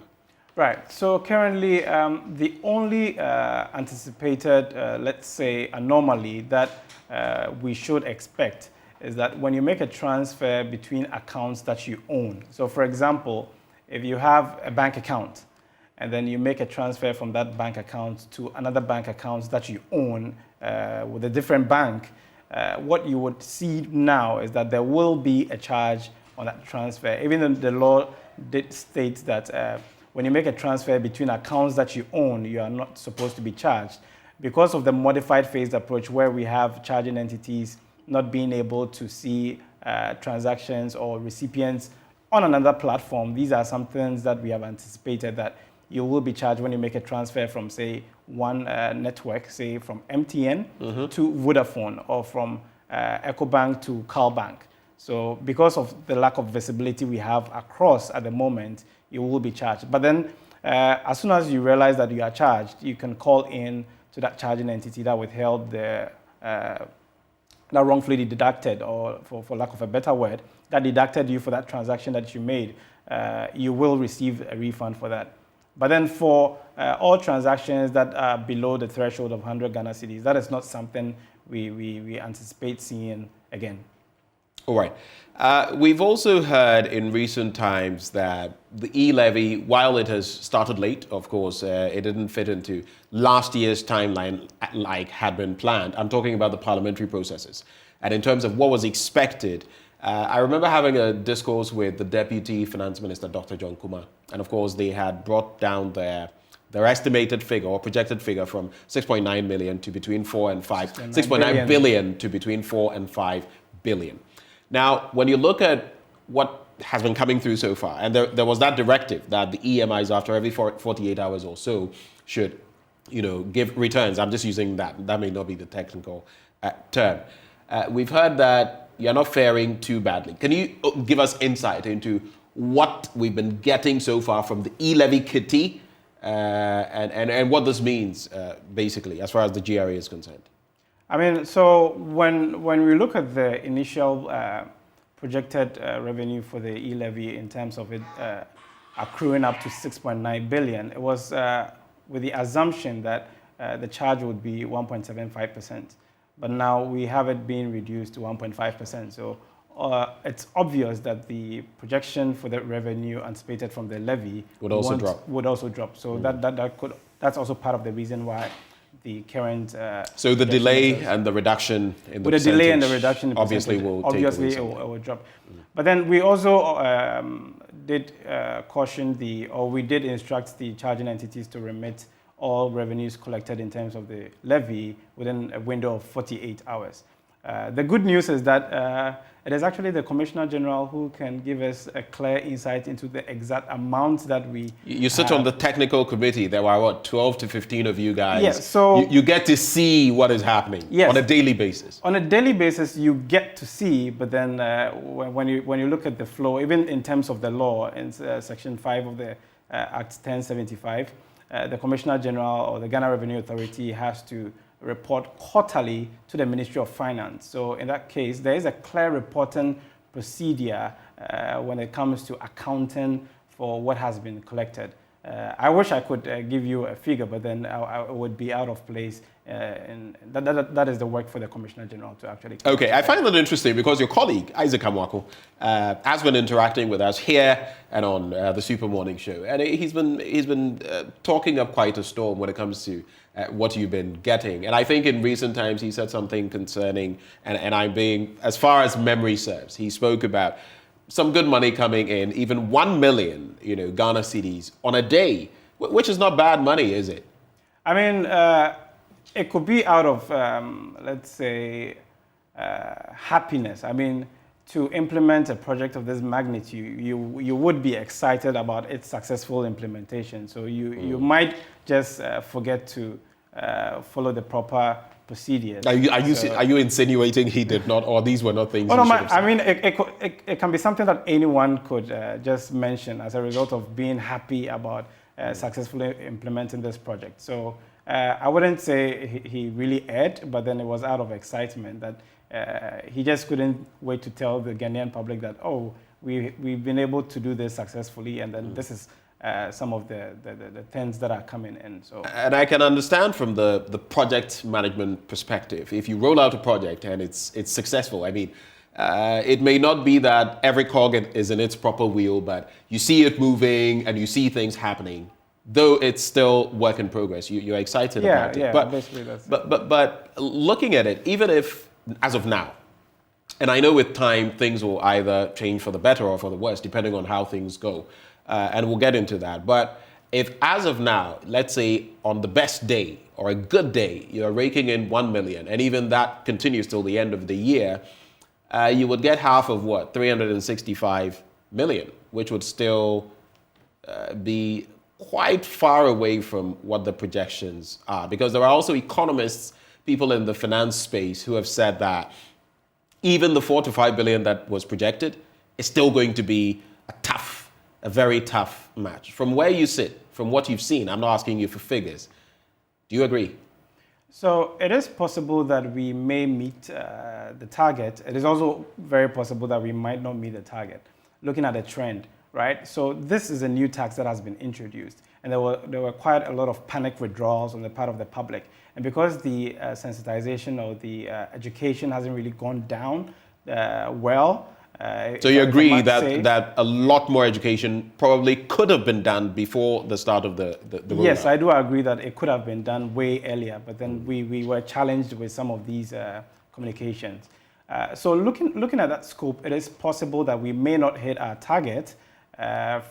Right. So currently, the only anticipated, let's say, anomaly that we should expect is that when you make a transfer between accounts that you own. So for example, if you have a bank account and then you make a transfer from that bank account to another bank account that you own with a different bank, what you would see now is that there will be a charge on that transfer. Even though the law did state that when you make a transfer between accounts that you own, you are not supposed to be charged. Because of the modified phased approach where we have charging entities not being able to see transactions or recipients on another platform, these are some things that we have anticipated that you will be charged when you make a transfer from, say, one network, say from MTN to Vodafone, or from EcoBank to CalBank. So because of the lack of visibility we have across at the moment, you will be charged. But then as soon as you realize that you are charged, you can call in to that charging entity that withheld the that wrongfully deducted, or for lack of a better word, that deducted you for that transaction that you made. You will receive a refund for that. But then for all transactions that are below the threshold of 100 Ghana cedis, that is not something we anticipate seeing again. All right. We've also heard in recent times that the e-levy, while it has started late, of course, it didn't fit into last year's timeline like had been planned. I'm talking about the parliamentary processes. And in terms of what was expected, I remember having a discourse with the Deputy Finance Minister, Dr. John Kuma. And of course, they had brought down their estimated figure or projected figure from 6.9 million to between 4 and 5, 6.9 billion to between 4 and 5 billion. Now, when you look at what has been coming through so far, and there was that directive that the EMIs after every 48 hours or so should, give returns. I'm just using that. That may not be the technical term. We've heard that you're not faring too badly. Can you give us insight into what we've been getting so far from the e-levy kitty and what this means, basically, as far as the GRA is concerned? I mean, so when we look at the initial projected revenue for the e-levy in terms of it accruing up to 6.9 billion, it was with the assumption that the charge would be 1.75%. But now we have it being reduced to 1.5%. So it's obvious that the projection for the revenue anticipated from the levy would also drop. So that's also part of the reason why the current... so the delay and the reduction in the percentage... With the delay and the reduction in the obviously will take away some. It will drop. But then we also did caution we did instruct the charging entities to remit all revenues collected in terms of the levy within a window of 48 hours. The good news is that it is actually the Commissioner General who can give us a clear insight into the exact amount that we... You sit on the technical committee. There were, 12 to 15 of you guys. Yes, so... You get to see what is happening on a daily basis. On a daily basis, you get to see, but then when you look at the flow, even in terms of the law, in Section 5 of the Act 1075, the Commissioner General or the Ghana Revenue Authority has to report quarterly to the Ministry of Finance. So in that case, there is a clear reporting procedure when it comes to accounting for what has been collected. I wish I could give you a figure, but then I would be out of place. And that is the work for the Commissioner General to actually. Okay, I find that interesting because your colleague, Isaac Amwako, has been interacting with us here and on the Super Morning Show. And he's been talking up quite a storm when it comes to what you've been getting. And I think in recent times he said something concerning, and I'm being, as far as memory serves, he spoke about some good money coming in, even 1 million, Ghana cedis on a day, which is not bad money, is it? I mean, it could be out of, let's say, happiness. I mean, to implement a project of this magnitude, you would be excited about its successful implementation. So you might just forget to follow the proper procedures. Are you insinuating he did not, or these were not things? Oh, no, I mean, it can be something that anyone could just mention as a result of being happy about successfully implementing this project. So I wouldn't say he really erred, but then it was out of excitement that he just couldn't wait to tell the Ghanaian public that, oh, we've been able to do this successfully, and then this is some of the things that are coming in. So, and I can understand from the project management perspective, if you roll out a project and it's successful, I mean, it may not be that every cog is in its proper wheel, but you see it moving and you see things happening, though it's still work in progress. You're excited about it. Yeah, basically that's it. But looking at it, even if, as of now, and I know with time things will either change for the better or for the worse, depending on how things go. And we'll get into that. But if, as of now, let's say on the best day or a good day, you're raking in 1 million, and even that continues till the end of the year, you would get half of what? 365 million, which would still be quite far away from what the projections are. Because there are also economists, people in the finance space, who have said that even the 4 to 5 billion that was projected is still going to be a very tough match. From where you sit, from what you've seen, I'm not asking you for figures. Do you agree? So it is possible that we may meet the target. It is also very possible that we might not meet the target, looking at the trend, right? So this is a new tax that has been introduced, and there were quite a lot of panic withdrawals on the part of the public. And because the sensitization or the education hasn't really gone down so you agree that a lot more education probably could have been done before the start of the rollout? Yes, I do agree that it could have been done way earlier, but then we were challenged with some of these communications. So looking at that scope, it is possible that we may not hit our target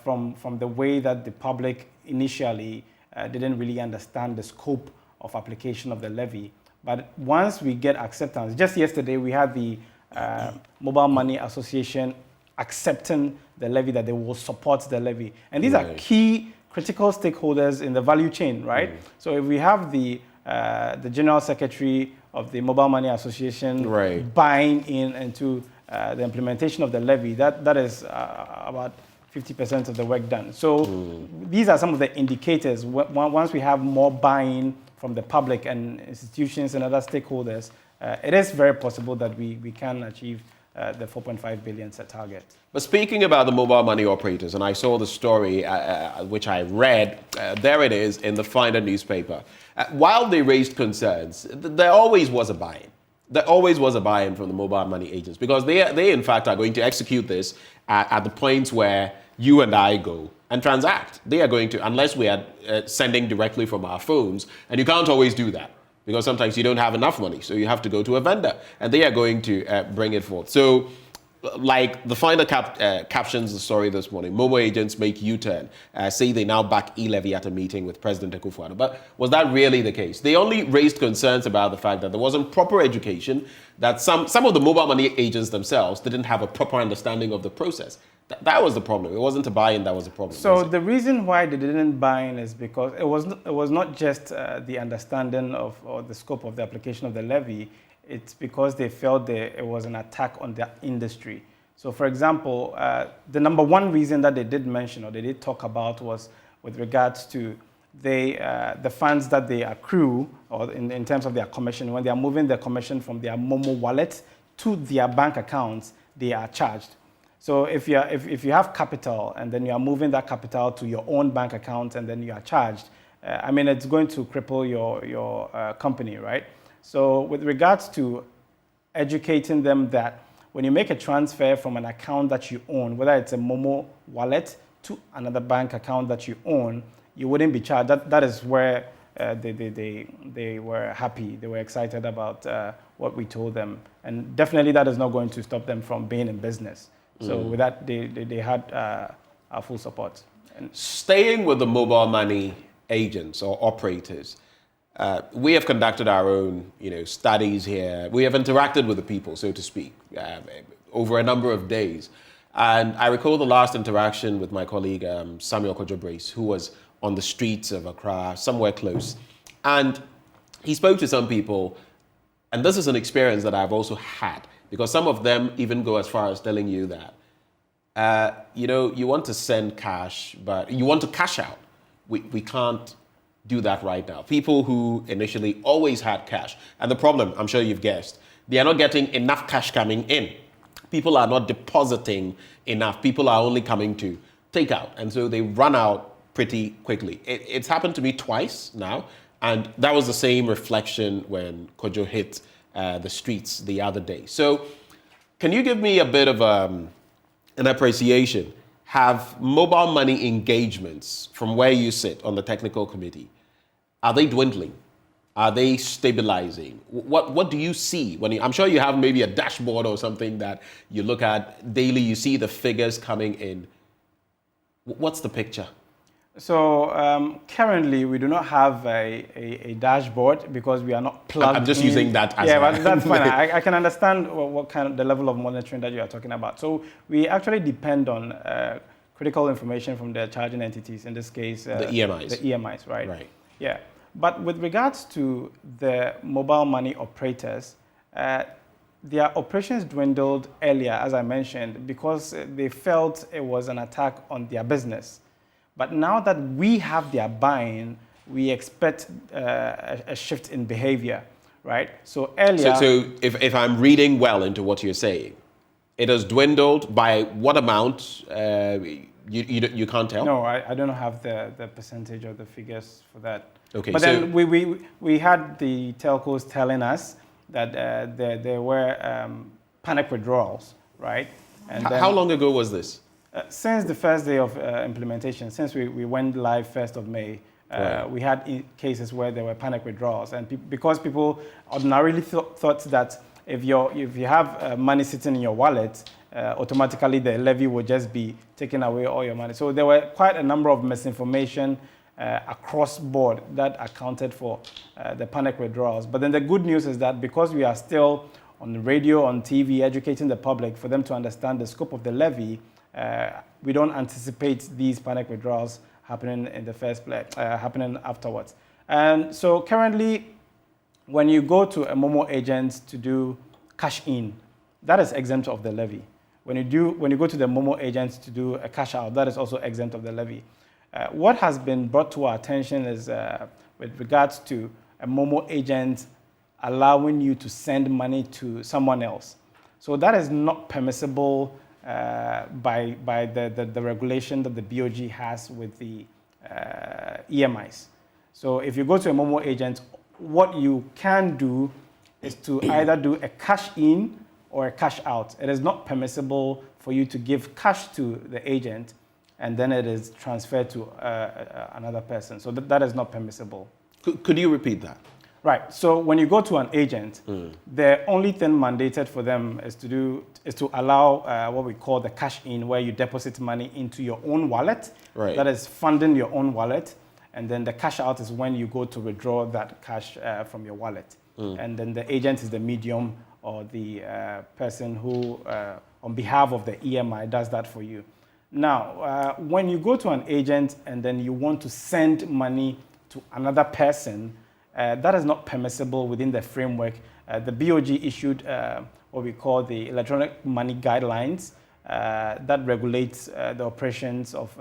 from the way that the public initially didn't really understand the scope of application of the levy. But once we get acceptance, just yesterday we had the Mobile Money Association accepting the levy, that they will support the levy. And these are key critical stakeholders in the value chain, right? So if we have the General Secretary of the Mobile Money Association buying into the implementation of the levy, that is about 50% of the work done. So these are some of the indicators. Once we have more buy-in from the public and institutions and other stakeholders, it is very possible that we can achieve the 4.5 billion set target. But speaking about the mobile money operators, and I saw the story which I read, there it is in the Finder newspaper. While they raised concerns, there always was a buy-in. There always was a buy-in from the mobile money agents, because they in fact are going to execute this at the points where you and I go and transact. They are going to, unless we are sending directly from our phones, and you can't always do that, because sometimes you don't have enough money, so you have to go to a vendor, and they are going to bring it forth. So, like the Finder captions the story this morning, Momo agents make U-turn, say they now back e-levy at a meeting with President Akufo-Addo. But was that really the case? They only raised concerns about the fact that there wasn't proper education, that some of the mobile money agents themselves didn't have a proper understanding of the process. That was the problem. It wasn't a buy-in that was the problem. So the reason why they didn't buy in is because it was not just the understanding of or the scope of the application of the levy. It's because they felt that it was an attack on their industry. So, for example, the number one reason that they did mention or they did talk about was with regards to the funds that they accrue, or in terms of their commission. When they are moving their commission from their Momo wallet to their bank accounts, they are charged. So if you have capital and then you are moving that capital to your own bank account and then you are charged, I mean, it's going to cripple your company, right? So with regards to educating them that when you make a transfer from an account that you own, whether it's a Momo wallet to another bank account that you own, you wouldn't be charged. That is where they were happy. They were excited about what we told them. And definitely that is not going to stop them from being in business. So with that, they had our full support. And staying with the mobile money agents or operators, we have conducted our own, studies here. We have interacted with the people, so to speak, over a number of days. And I recall the last interaction with my colleague, Samuel Kojo-Brace, who was on the streets of Accra, somewhere close. And he spoke to some people, and this is an experience that I've also had, because some of them even go as far as telling you that, you want to send cash, but you want to cash out. We can't do that right now. People who initially always had cash, and the problem, I'm sure you've guessed, they are not getting enough cash coming in. People are not depositing enough. People are only coming to take out, and so they run out pretty quickly. It's happened to me twice now, and that was the same reflection when Kojo hit the streets the other day. So can you give me a bit of an appreciation? Have mobile money engagements from where you sit on the technical committee, are they dwindling? Are they stabilizing? What do you see when I'm sure you have maybe a dashboard or something that you look at daily, you see the figures coming in. What's the picture? So currently we do not have a dashboard because we are not plugged in. I'm just using that as but that's fine. I can understand what kind of the level of monitoring that you are talking about. So we actually depend on critical information from the charging entities, in this case the EMIs. The EMIs, right? Right. Yeah. But with regards to the mobile money operators, their operations dwindled earlier, as I mentioned, because they felt it was an attack on their business. But now that we have their buy-in, we expect a shift in behavior, right? So earlier... So if I'm reading well into what you're saying, it has dwindled by what amount? You can't tell? No, I don't have the percentage or the figures for that. Okay, but then we had the telcos telling us that there were panic withdrawals, right? And how long ago was this? Since the first day of implementation, since we went live 1st of May, right. We had cases where there were panic withdrawals. And because people ordinarily thought that if you have money sitting in your wallet, automatically the levy would just be taking away all your money. So there were quite a number of misinformation across board that accounted for the panic withdrawals. But then the good news is that because we are still on the radio, on TV, educating the public for them to understand the scope of the levy, we don't anticipate these panic withdrawals happening in the first place, happening afterwards. And so currently, when you go to a Momo agent to do cash in, that is exempt of the levy. When you go to the Momo agent to do a cash out, that is also exempt of the levy. What has been brought to our attention is with regards to a Momo agent allowing you to send money to someone else. So that is not permissible by the regulation that the BOG has with the EMIs. So if you go to a Momo agent, what you can do is to either do a cash in or a cash out. It is not permissible for you to give cash to the agent and then it is transferred to another person. So that is not permissible. Could you repeat that? Right. So when you go to an agent, the only thing mandated for them is to allow what we call the cash in, where you deposit money into your own wallet. Right. That is funding your own wallet. And then the cash out is when you go to withdraw that cash from your wallet. And then the agent is the medium or the person who, on behalf of the EMI, does that for you. Now, when you go to an agent and then you want to send money to another person, that is not permissible within the framework. The BOG issued what we call the electronic money guidelines that regulates the operations of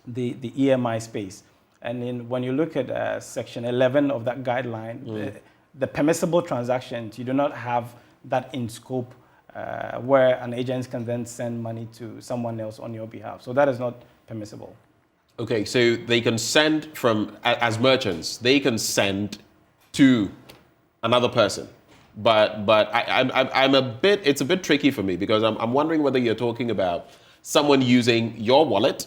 the EMI space. And then when you look at section 11 of that guideline, the permissible transactions, you do not have that in scope where an agent can then send money to someone else on your behalf. So that is not permissible. Okay, so they can send from, as merchants, they can send to another person. But I'm a bit, it's a bit tricky for me because I'm wondering whether you're talking about someone using your wallet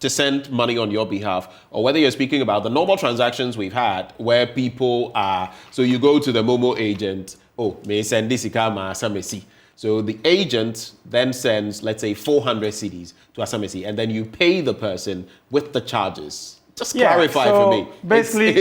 to send money on your behalf, or whether you're speaking about the normal transactions we've had where people are, so you go to the Momo agent, oh, may send this ikama Asamesi. So the agent then sends, let's say, 400 CDs to Asamesi, and then you pay the person with the charges. Just clarify for me. Basically,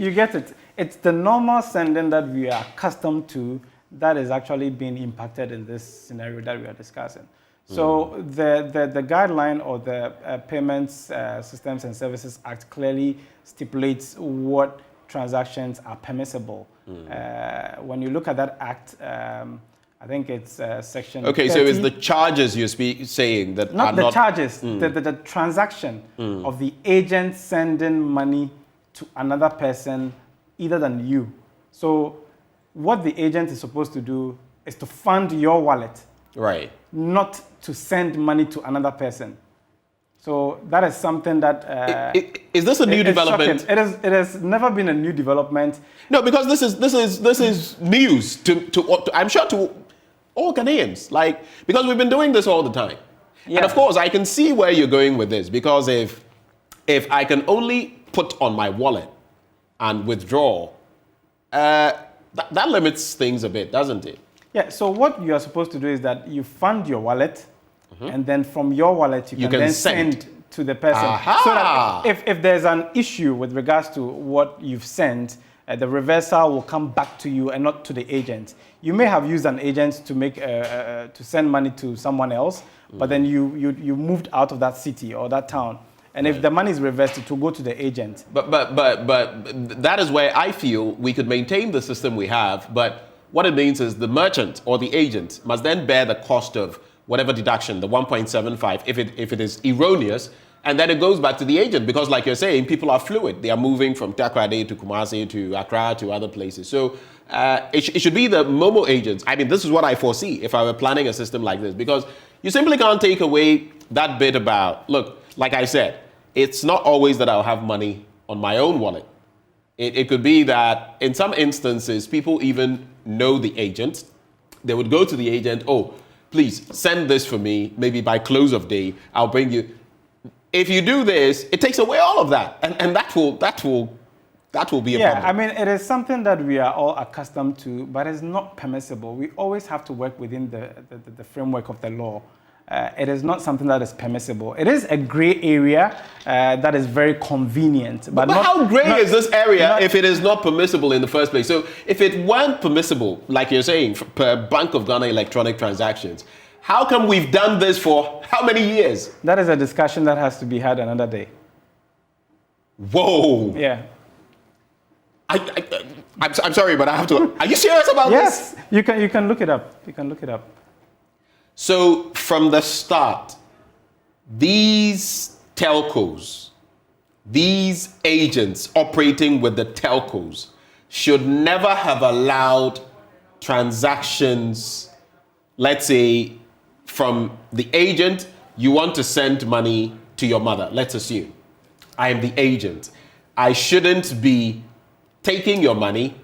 you get it. It's the normal sending that we are accustomed to that is actually being impacted in this scenario that we are discussing. So the guideline or the Payments Systems and Services Act clearly stipulates what transactions are permissible. When you look at that act, I think it's section Okay, 30. so it's the charges you're saying that Not are the not... charges, the transaction of the agent sending money to another person other than you. So what the agent is supposed to do is to fund your wallet. Right. Not to send money to another person. So that is something that... is this a new development? It has never been a new development. No, because this is news to I'm sure to all Ghanaians. Like, because we've been doing this all the time. Yeah. And of course, I can see where you're going with this, because if I can only put on my wallet and withdraw, that limits things a bit, doesn't it? Yeah, so what you are supposed to do is that you fund your wallet, and then from your wallet you can then send to the person. So that if there's an issue with regards to what you've sent, the reversal will come back to you and not to the agent. You may have used an agent to make to send money to someone else, but then you moved out of that city or that town. And if the money is reversed, it will go to the agent. But that is where I feel we could maintain the system we have, but what it means is the merchant or the agent must then bear the cost of whatever deduction, the 1.75, if it is erroneous, and then it goes back to the agent, because like you're saying, people are fluid. They are moving from Takoradi to Kumasi to Accra to other places. So it should be the Momo agents. I mean, this is what I foresee if I were planning a system like this, because you simply can't take away that bit about, look, like I said, it's not always that I'll have money on my own wallet. It could be that in some instances, people even know the agent. They would go to the agent, oh, please send this for me, maybe by close of day, I'll bring you. If you do this, it takes away all of that. And that will be a problem. Yeah, I mean, it is something that we are all accustomed to, but it's not permissible. We always have to work within the framework of the law. It is not something that is permissible. It is a gray area that is very convenient. But how gray is this area if it is not permissible in the first place? So if it weren't permissible, like you're saying, per Bank of Ghana electronic transactions, how come we've done this for how many years? That is a discussion that has to be had another day. Whoa. Yeah. I'm sorry, but I have to. Are you serious about this? Yes, you can look it up. You can look it up. So from the start, these telcos, these agents operating with the telcos should never have allowed transactions, let's say, from the agent, you want to send money to your mother, let's assume. I am the agent. I shouldn't be taking your money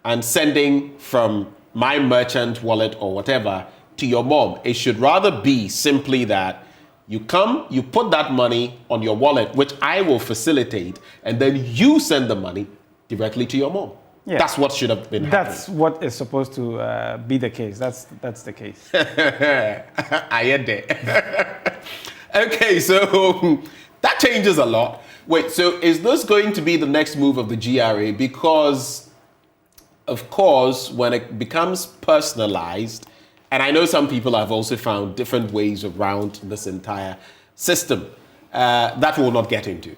and sending from my merchant wallet or whatever to your mom. It should rather be simply that you come, you put that money on your wallet, which I will facilitate, and then you send the money directly to your mom. Yeah. That's what should have been happening. That's what is supposed to be the case. That's the case. I heard that. Okay, so that changes a lot. Wait, so is this going to be the next move of the GRA? Because, of course, when it becomes personalized, and I know some people have also found different ways around this entire system that we'll not get into.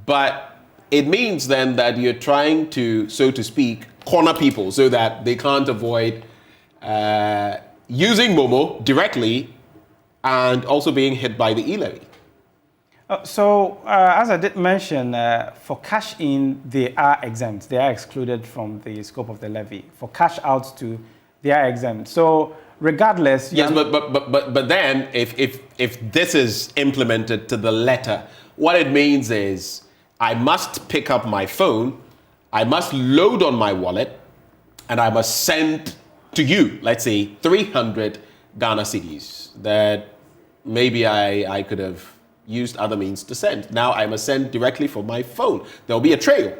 But it means then that you're trying to, so to speak, corner people so that they can't avoid using Momo directly and also being hit by the e-levy. As I did mention, for cash in, they are exempt. They are excluded from the scope of the levy. For cash out too, they are exempt. So regardless. Yes, but then if this is implemented to the letter, what it means is I must pick up my phone, I must load on my wallet, and I must send to you, let's say, 300 Ghana cedis that maybe I could have used other means to send. Now I must send directly from my phone. There'll be a trail.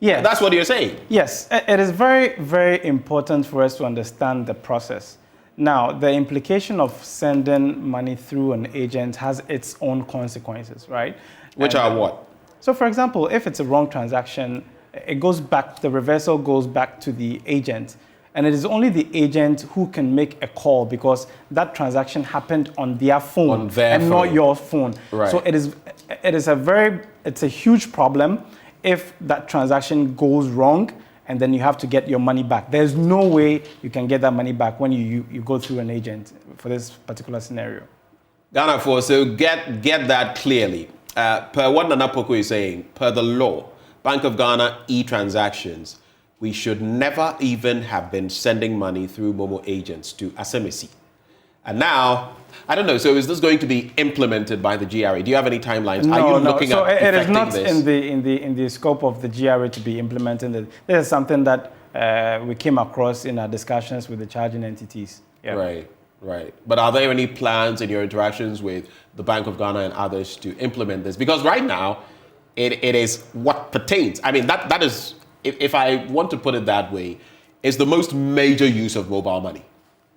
Yeah, that's what you're saying. Yes, it is very, very important for us to understand the process. Now, the implication of sending money through an agent has its own consequences, right? Which are what? So, for example, if it's a wrong transaction, it goes back, the reversal goes back to the agent. And it is only the agent who can make a call because that transaction happened on their phone not your phone. Right. So it's a huge problem if that transaction goes wrong and then you have to get your money back. There's no way you can get that money back when you go through an agent for this particular scenario. Ghana for so get that clearly. Per what Nana Poko is saying, per the law, Bank of Ghana e-transactions, we should never even have been sending money through Momo agents to Asemesi. And now, I don't know, so is this going to be implemented by the GRA? Do you have any timelines? No, Are you looking so at it is not this? in the scope of the GRA to be implemented. This is something that we came across in our discussions with the charging entities. Yeah. Right. But are there any plans in your interactions with the Bank of Ghana and others to implement this? Because right now, it is what pertains. I mean, that is, if I want to put it that way, is the most major use of mobile money.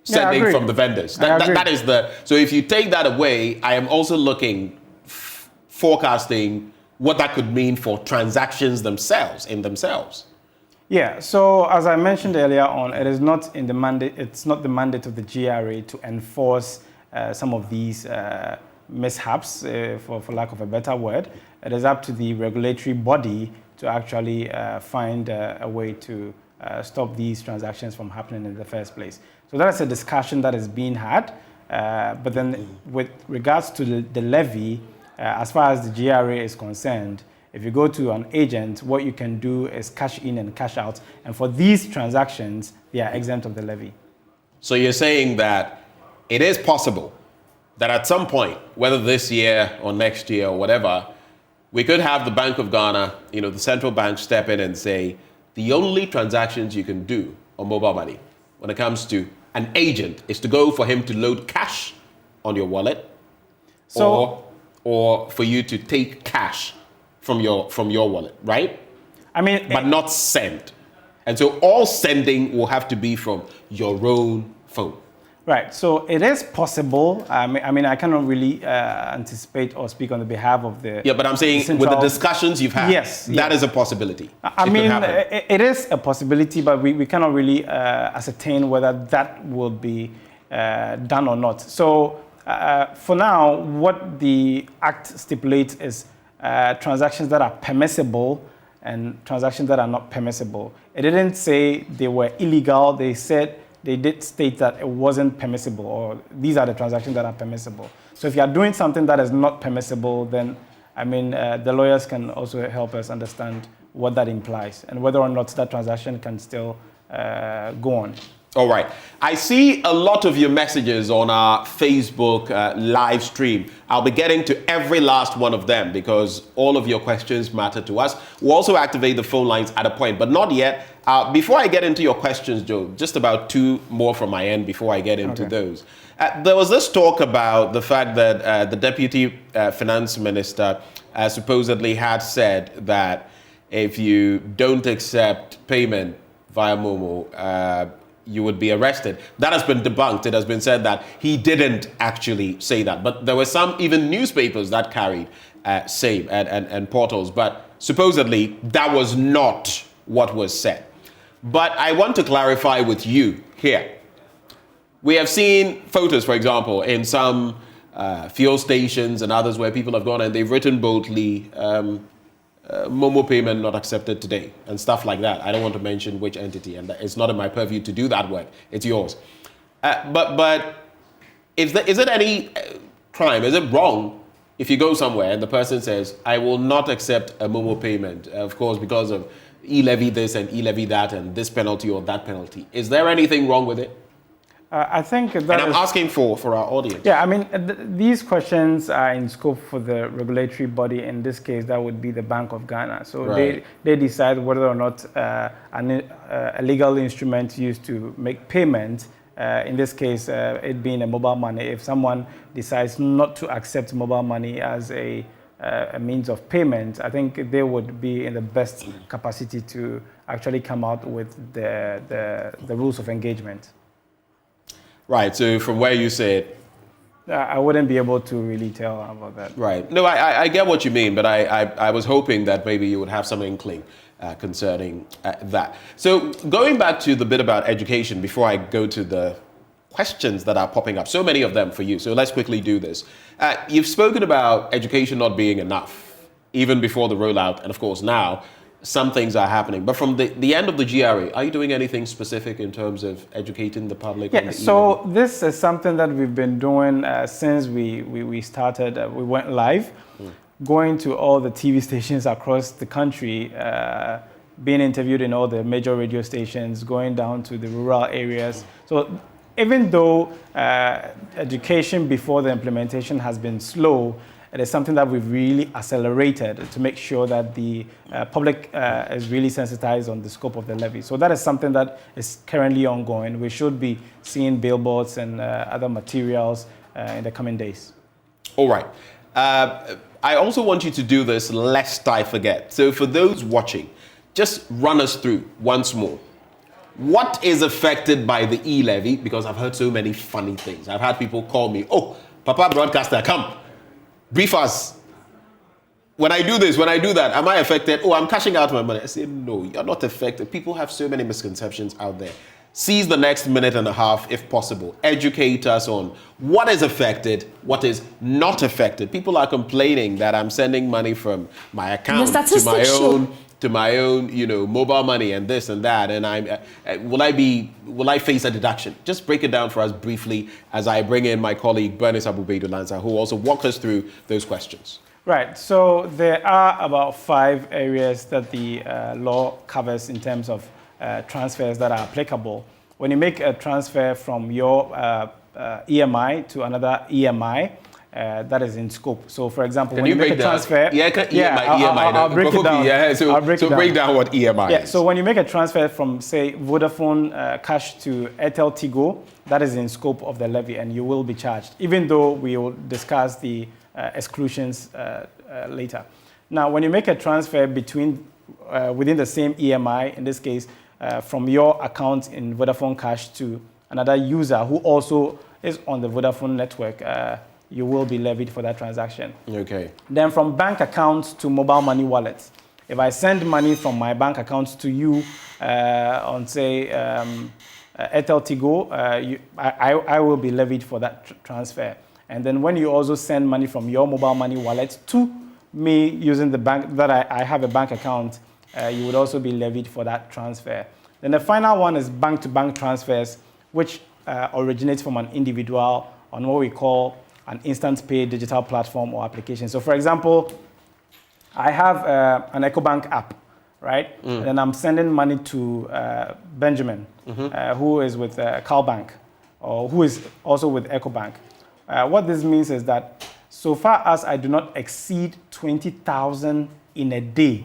Sending from the vendors. That is so if you take that away, I am also looking, forecasting what that could mean for transactions themselves, Yeah, so as I mentioned earlier on, it is not in the mandate, it's not the mandate of the GRA to enforce some of these mishaps, for lack of a better word. It is up to the regulatory body to actually find a way to stop these transactions from happening in the first place. So that is a discussion that is being had. But then with regards to the levy, as far as the GRA is concerned, if you go to an agent, what you can do is cash in and cash out. And for these transactions, they are exempt of the levy. So you're saying that it is possible that at some point, whether this year or next year or whatever, we could have the Bank of Ghana, the central bank step in and say, the only transactions you can do on mobile money when it comes to an agent is to go for him to load cash on your wallet, or for you to take cash from your wallet, right? But not send. And so all sending will have to be from your own phone. Right, so it is possible. I cannot really anticipate or speak on the behalf of the... Yeah, but I'm saying with the discussions you've had, that is a possibility. It is a possibility, but we cannot really ascertain whether that will be done or not. So for now, what the Act stipulates is transactions that are permissible and transactions that are not permissible. It didn't say they were illegal. They did state that it wasn't permissible, or these are the transactions that are permissible. So if you are doing something that is not permissible, then, the lawyers can also help us understand what that implies and whether or not that transaction can still go on. All right. I see a lot of your messages on our Facebook live stream. I'll be getting to every last one of them because all of your questions matter to us. We'll also activate the phone lines at a point, but not yet. Before I get into your questions, Joe, just about two more from my end before I get into those. There was this talk about the fact that the Deputy Finance Minister supposedly had said that if you don't accept payment via Momo, you would be arrested. That has been debunked. It has been said that he didn't actually say that. But there were some even newspapers that carried same and portals. But supposedly that was not what was said. But I want to clarify with you here. We have seen photos, for example, in some fuel stations and others where people have gone and they've written boldly, Momo payment not accepted today and stuff like that. I don't want to mention which entity, and it's not in my purview to do that work. It's yours. But is it any crime? Is it wrong if you go somewhere and the person says, I will not accept a Momo payment, of course, because of e-levy this and e-levy that and this penalty or that penalty? Is there anything wrong with it? I think that and I'm asking for our audience. Yeah, I mean, these questions are in scope for the regulatory body. In this case, that would be the Bank of Ghana. So Right. they decide whether or not a legal instrument used to make payment, in this case, it being a mobile money. If someone decides not to accept mobile money as a means of payment, I think they would be in the best capacity to actually come out with the rules of engagement. Right, so from where you said... I wouldn't be able to really tell about that. Right. No, I get what you mean, but I was hoping that maybe you would have some inkling concerning that. So going back to the bit about education, before I go to the questions that are popping up, so many of them for you, so let's quickly do this. You've spoken about education not being enough, even before the rollout, and of course now, some things are happening. But from the end of the GRA, are you doing anything specific in terms of educating the public? Yeah, so this is something that we've been doing since we started, we went live, going to all the TV stations across the country, being interviewed in all the major radio stations, going down to the rural areas. So even though education before the implementation has been slow, it is something that we've really accelerated to make sure that the public is really sensitized on the scope of the levy. So that is something that is currently ongoing. We should be seeing billboards and other materials in the coming days. All right. I also want you to do this lest I forget. So for those watching, just run us through once more. What is affected by the e-levy? Because I've heard so many funny things. I've had people call me, oh, Papa Broadcaster, come. Brief us. When I do this, when I do that, am I affected? Oh, I'm cashing out my money. I say, no, you're not affected. People have so many misconceptions out there. Seize the next minute and a half, if possible. Educate us on what is affected, what is not affected. People are complaining that I'm sending money from my account to my own, mobile money and this and that. And will I face a deduction? Just break it down for us briefly as I bring in my colleague Bernice Abubedu-Lanza, who will also walk us through those questions. Right. So there are about 5 areas that the law covers in terms of transfers that are applicable. When you make a transfer from your EMI to another EMI, that is in scope. So, for example, when you make a transfer, I'll break it down. So break down what EMI is. Yeah. So when you make a transfer from, say, Vodafone cash to Airtel Tigo, that is in scope of the levy, and you will be charged, even though we will discuss the exclusions later. Now, when you make a transfer between within the same EMI, in this case, from your account in Vodafone Cash to another user who also is on the Vodafone network, you will be levied for that transaction. Okay. Then from bank accounts to mobile money wallets. If I send money from my bank account to you on, say, Airtel Tigo, I will be levied for that transfer. And then when you also send money from your mobile money wallet to me using the bank that I have a bank account, you would also be levied for that transfer. Then the final one is bank-to-bank transfers, which originates from an individual on what we call an instant pay digital platform or application. So for example, I have an EcoBank app, right? And then I'm sending money to Benjamin, who is with CalBank, or who is also with EcoBank. What this means is that so far as I do not exceed 20,000 in a day,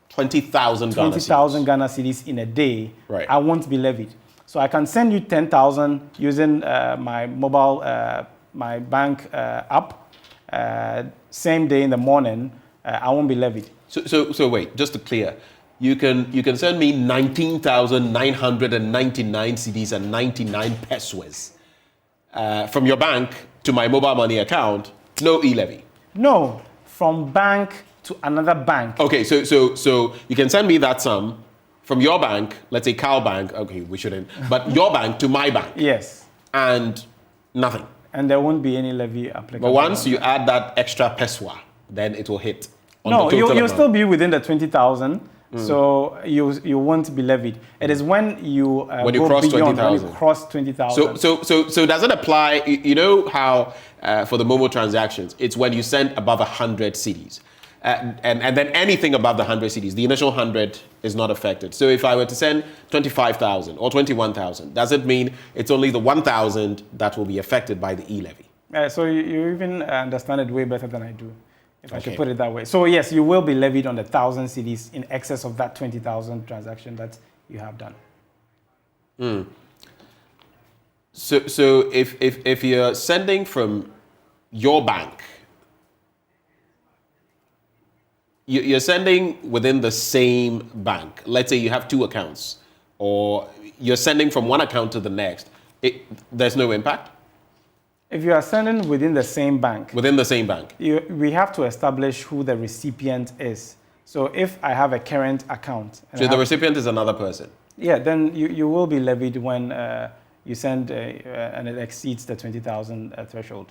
20,000 Ghana cedis in a day, I won't be levied. So I can send you 10,000 using my mobile, my bank app, same day in the morning, I won't be levied. So wait, just to clear, you can send me 19,999 cedis and 99 pesos from your bank to my mobile money account, no e-levy? No, from bank to another bank. Okay, so you can send me that sum from your bank, let's say CalBank, okay, we shouldn't, but your bank to my bank. Yes. And nothing. And there won't be any levy applicable. But once you add that extra peswa, then it will hit. No, you'll still be within the 20,000. So you won't be levied. It is when you go cross beyond, 20,000. when you cross 20,000. So does it apply? You know how for the Momo transactions, it's when you send above 100 cedis. and then anything above the 100 cedis, the initial 100 is not affected. So if I were to send 25,000 or 21,000, does it mean it's only the 1,000 that will be affected by the e-levy? So you even understand it way better than I do, if I Okay. should put it that way. So yes, you will be levied on the 1,000 cedis in excess of that 20,000 transaction that you have done. So if you're sending from your bank, you're sending within the same bank. Let's say you have two accounts, or you're sending from one account to the next. There's no impact? If you are sending within the same bank, Within the same bank. we have to establish who the recipient is. So if I have a current account, So the recipient is another person? Yeah, then you will be levied when you send and it exceeds the 20,000 threshold.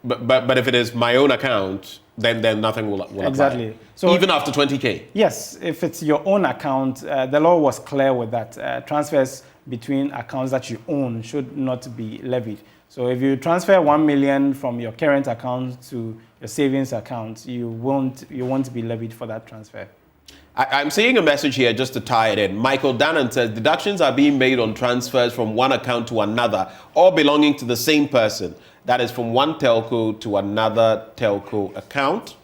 But if it is my own account, then nothing will apply. Exactly. So even after 20K? Yes, if it's your own account, the law was clear with that. Transfers between accounts that you own should not be levied. So if you transfer 1 million from your current account to your savings account, you won't be levied for that transfer. I'm seeing a message here just to tie it in. Michael Dannon says deductions are being made on transfers from one account to another, all belonging to the same person. That is from one telco to another telco account.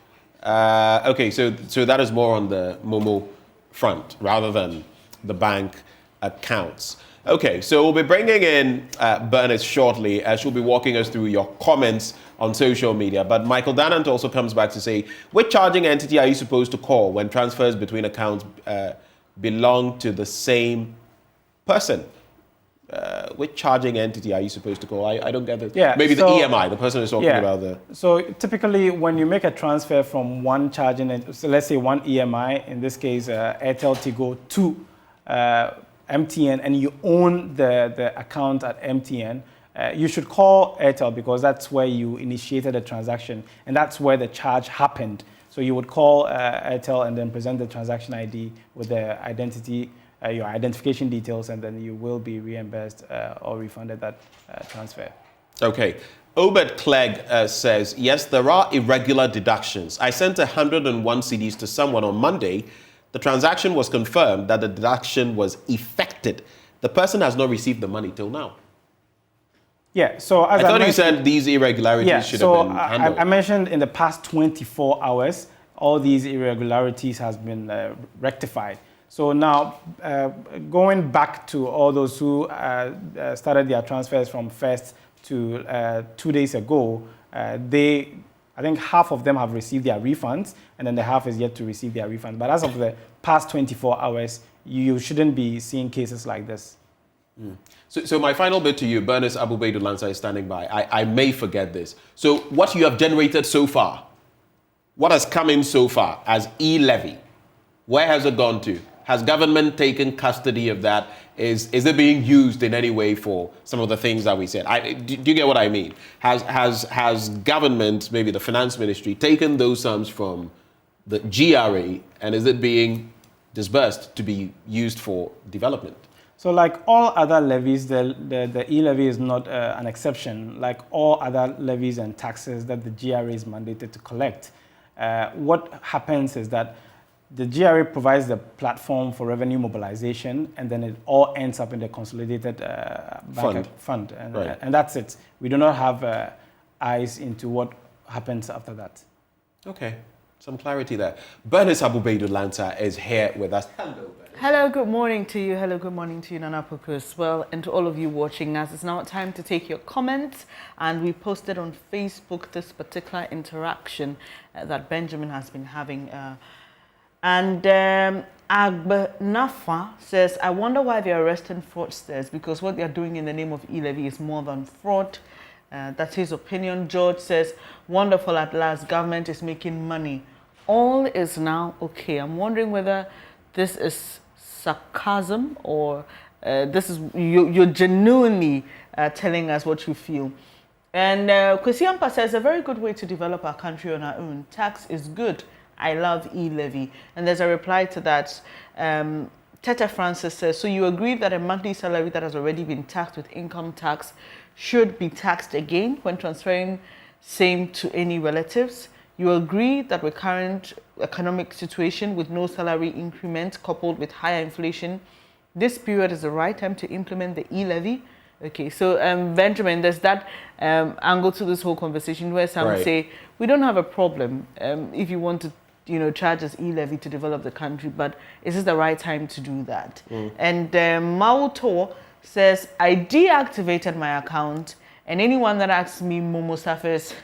Okay, so that is more on the Momo front rather than the bank accounts. Okay, so we'll be bringing in Bernice shortly as she'll be walking us through your comments on social media. But Michael Danant also comes back to say, which charging entity are you supposed to call when transfers between accounts belong to the same person? Which charging entity are you supposed to call? I don't get it. Yeah, maybe the EMI, the person is talking about the... So typically when you make a transfer from one charging, so let's say one EMI, in this case Airtel Tigo, to MTN, and you own the account at MTN, you should call Airtel because that's where you initiated the transaction and that's where the charge happened. So you would call Airtel and then present the transaction ID with the identity, your identification details, and then you will be reimbursed or refunded that transfer. Okay. Obed Clegg says, yes, there are irregular deductions. I sent 101 CDs to someone on Monday. The transaction was confirmed that the deduction was effected. The person has not received the money till now. Yeah, so as I thought you said these irregularities should have been handled. I mentioned in the past 24 hours, all these irregularities has been rectified. So now, going back to all those who started their transfers from first to 2 days ago, I think half of them have received their refunds, and then the half is yet to receive their refund. But as of the past 24 hours, you shouldn't be seeing cases like this. So my final bit to you, Bernice Abubeidou-Lansah is standing by. I may forget this. So what you have generated so far, what has come in so far as e-levy, where has it gone to? Has government taken custody of that? Is it being used in any way for some of the things that we said? Do you get what I mean? Has government, maybe the finance ministry, taken those sums from the GRA and is it being disbursed to be used for development? So like all other levies, the e-levy is not an exception. Like all other levies and taxes that the GRA is mandated to collect. What happens is that the GRA provides the platform for revenue mobilization, and then it all ends up in the consolidated fund. And that's it. We do not have eyes into what happens after that. Okay, some clarity there. Bernice Abubeidou-Lansah is here with us. Hello. Hello, good morning to you. Hello, good morning to you, Nana Poku as well, and to all of you watching us. It's now time to take your comments, and we posted on Facebook this particular interaction that Benjamin has been having. And Agbe Nafa says, I wonder why they are arresting fraudsters, because what they are doing in the name of e-levy is more than fraud. That's his opinion. George says, wonderful, at last, government is making money. All is now okay. I'm wondering whether this is sarcasm or this is you're genuinely telling us what you feel. And Kwesi Ampa says, a very good way to develop our country on our own. Tax is good. I love e-levy. And there's a reply to that. Teta Francis says, so you agree that a monthly salary that has already been taxed with income tax should be taxed again when transferring same to any relatives? You agree that with current economic situation with no salary increment coupled with higher inflation, this period is the right time to implement the e-levy? Okay, so Benjamin, there's that angle to this whole conversation where some say, we don't have a problem if you want to charge us e-levy to develop the country, but is this the right time to do that? And Mauto says, I deactivated my account, and anyone that asks me Momo suffers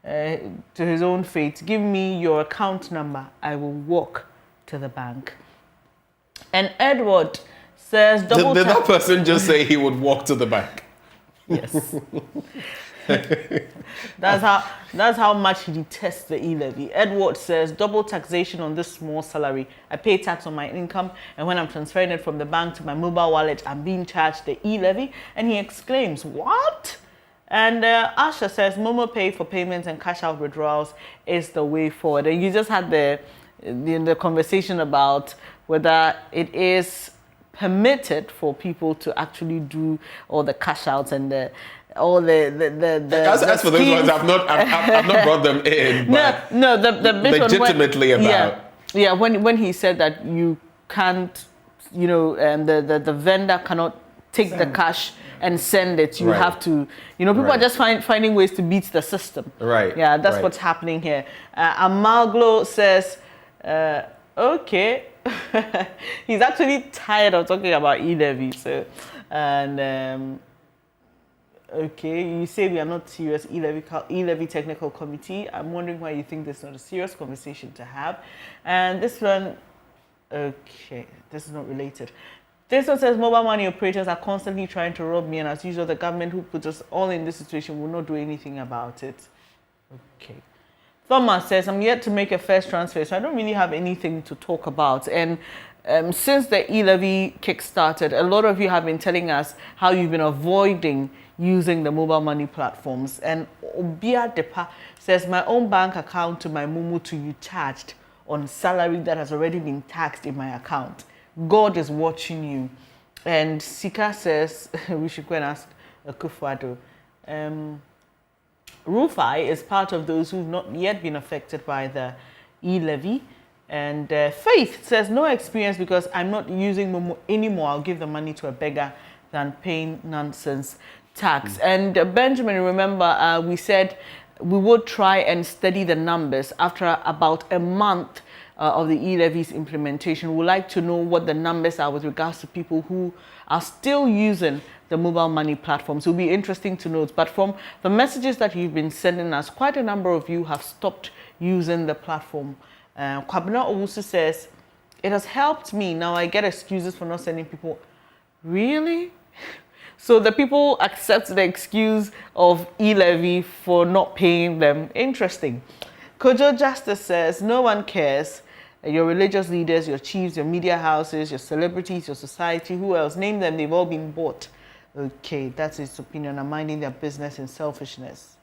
to his own fate, give me your account number, I will walk to the bank. And Edward says, did that person just say he would walk to the bank? Yes. That's how much he detests the e-levy. Edward says, double taxation on this small salary. I pay tax on my income, and when I'm transferring it from the bank to my mobile wallet, I'm being charged the e-levy. And he exclaims, what? And Asha says, Momo Pay for payments and cash out withdrawals is the way forward. And you just had the conversation about whether it is permitted for people to actually do all the cash outs and as for those ones, I've not brought them in. No, the bit legitimately when he said that you can't, and the vendor cannot take the cash and send it. You have to, people are just finding ways to beat the system. Right. Yeah, that's what's happening here. Amalglo says, okay. He's actually tired of talking about e-levy. So, and okay, you say we are not serious e-levy technical committee. I'm wondering why you think this is not a serious conversation to have. And this one, okay, this is not related. This one says mobile money operators are constantly trying to rob me, and as usual, the government who put us all in this situation will not do anything about it. Okay. Thomas says, I'm yet to make a first transfer, so I don't really have anything to talk about. And since the e-levy kick-started, a lot of you have been telling us how you've been avoiding using the mobile money platforms. And Obia Depa says, my own bank account to my Mumu to you charged on salary that has already been taxed in my account. God is watching you. And Sika says, we should go and ask Akufo-Addo. Rufai is part of those who've not yet been affected by the e-levy. And Faith says, no experience because I'm not using Momo anymore. I'll give the money to a beggar than paying nonsense tax. And Benjamin, remember, we said we would try and study the numbers after about a month of the e-levy's implementation. We'd like to know what the numbers are with regards to people who are still using the mobile money platforms. It will be interesting to note. But from the messages that you've been sending us, quite a number of you have stopped using the platform. Kwabena Owusu says, it has helped me. Now I get excuses for not sending people. Really? So the people accept the excuse of e-levy for not paying them. Interesting. Kojo Justice says, no one cares. Your religious leaders, your chiefs, your media houses, your celebrities, your society, who else? Name them, they've all been bought. Okay, that's his opinion. I'm minding their business and selfishness.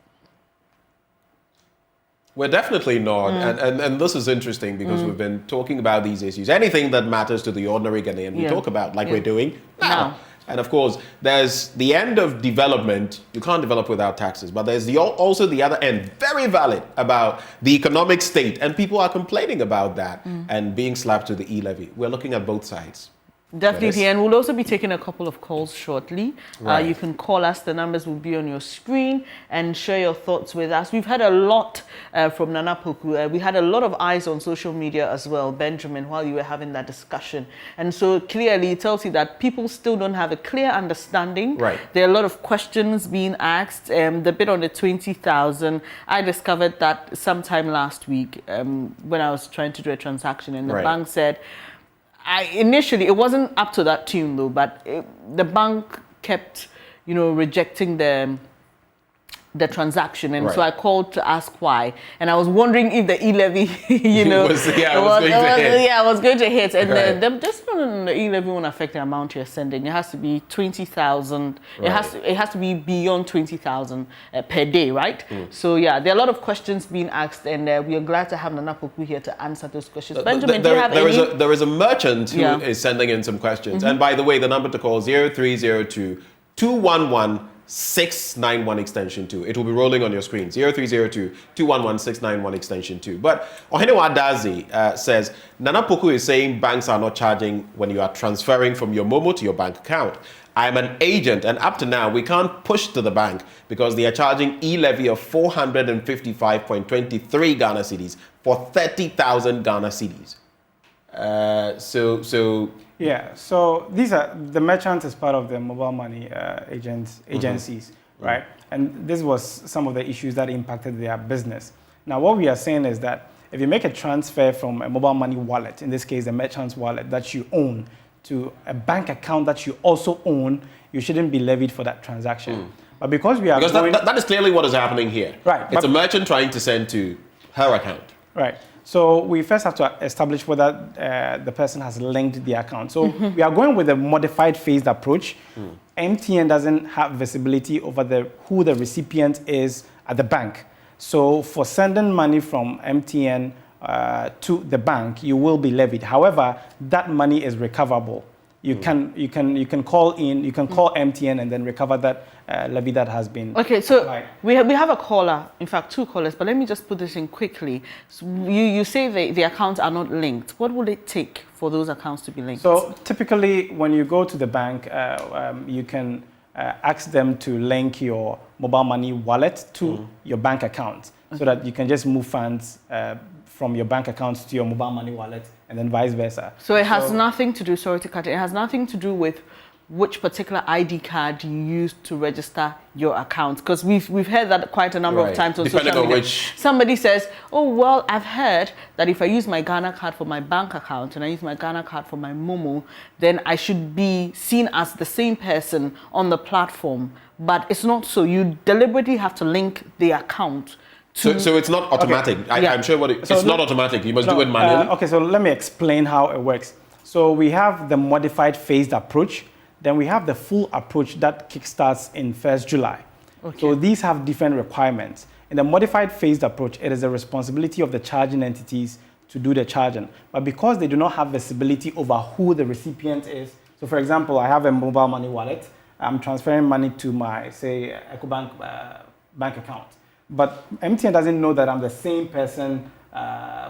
We're definitely not. And this is interesting because we've been talking about these issues. Anything that matters to the ordinary Ghanaian, we talk about, like we're doing now. And of course, there's the end of development. You can't develop without taxes. But there's also the other end, very valid, about the economic state. And people are complaining about that and being slapped to the e-levy. We're looking at both sides. Definitely, and we'll also be taking a couple of calls shortly. You can call us, the numbers will be on your screen, and share your thoughts with us. We've had a lot from Nana Poku. We had a lot of eyes on social media as well, Benjamin, while you were having that discussion. And so clearly it tells you that people still don't have a clear understanding. There are a lot of questions being asked. The bit on the 20,000, I discovered that sometime last week when I was trying to do a transaction, and the bank said, initially, it wasn't up to that tune though, but the bank kept, rejecting the transaction, and so I called to ask why, and I was wondering if the e-levy, I was going to hit, and this one, the e-levy won't affect the amount you're sending. It has to be 20,000. It has to be beyond 20,000 per day, right? So there are a lot of questions being asked, and we are glad to have Nana Poku here to answer those questions. Benjamin, do you have any? There is a merchant who is sending in some questions, and by the way, the number to call 0302 211 691 extension 2. It will be rolling on your screen. 0302-211-691 extension 2. But Ohenewa Dazi says, Nana Poku is saying banks are not charging when you are transferring from your Momo to your bank account. I am an agent, and up to now, we can't push to the bank because they are charging e-levy of 455.23 Ghana cedis for 30,000 Ghana cedis. Yeah, so these are the merchants as part of the mobile money agencies, right? And this was some of the issues that impacted their business. Now, what we are saying is that if you make a transfer from a mobile money wallet, in this case, a merchant's wallet that you own, to a bank account that you also own, you shouldn't be levied for that transaction. But because we are that is clearly what is happening here. Right. It's a merchant trying to send to her account. Right. So we first have to establish whether the person has linked the account. So we are going with a modified phased approach. MTN doesn't have visibility over who the recipient is at the bank. So for sending money from MTN to the bank, you will be levied. However, that money is recoverable. You can call MTN and then recover that levy that has been. Okay, so we have a caller, in fact 2 callers, but let me just put this in quickly. So you say the accounts are not linked. What will it take for those accounts to be linked? So typically, when you go to the bank, you can ask them to link your mobile money wallet to your bank account, so that you can just move funds from your bank account to your mobile money wallet, and then vice versa. So it has nothing to do, sorry to cut it, it has nothing to do with which particular ID card you use to register your account, because we've heard that quite a number of times on social media. Somebody says, oh well, I've heard that if I use my Ghana card for my bank account and I use my Ghana card for my Momo, then I should be seen as the same person on the platform. But it's not so. You deliberately have to link the account. So it's not automatic. Okay. I'm sure it's not automatic. You must do it manually. Okay, so let me explain how it works. So we have the modified phased approach. Then we have the full approach that kickstarts in 1st July. Okay. So these have different requirements. In the modified phased approach, it is the responsibility of the charging entities to do the charging. But because they do not have visibility over who the recipient is, so for example, I have a mobile money wallet. I'm transferring money to my, say, EcoBank bank account. But MTN doesn't know that I'm the same person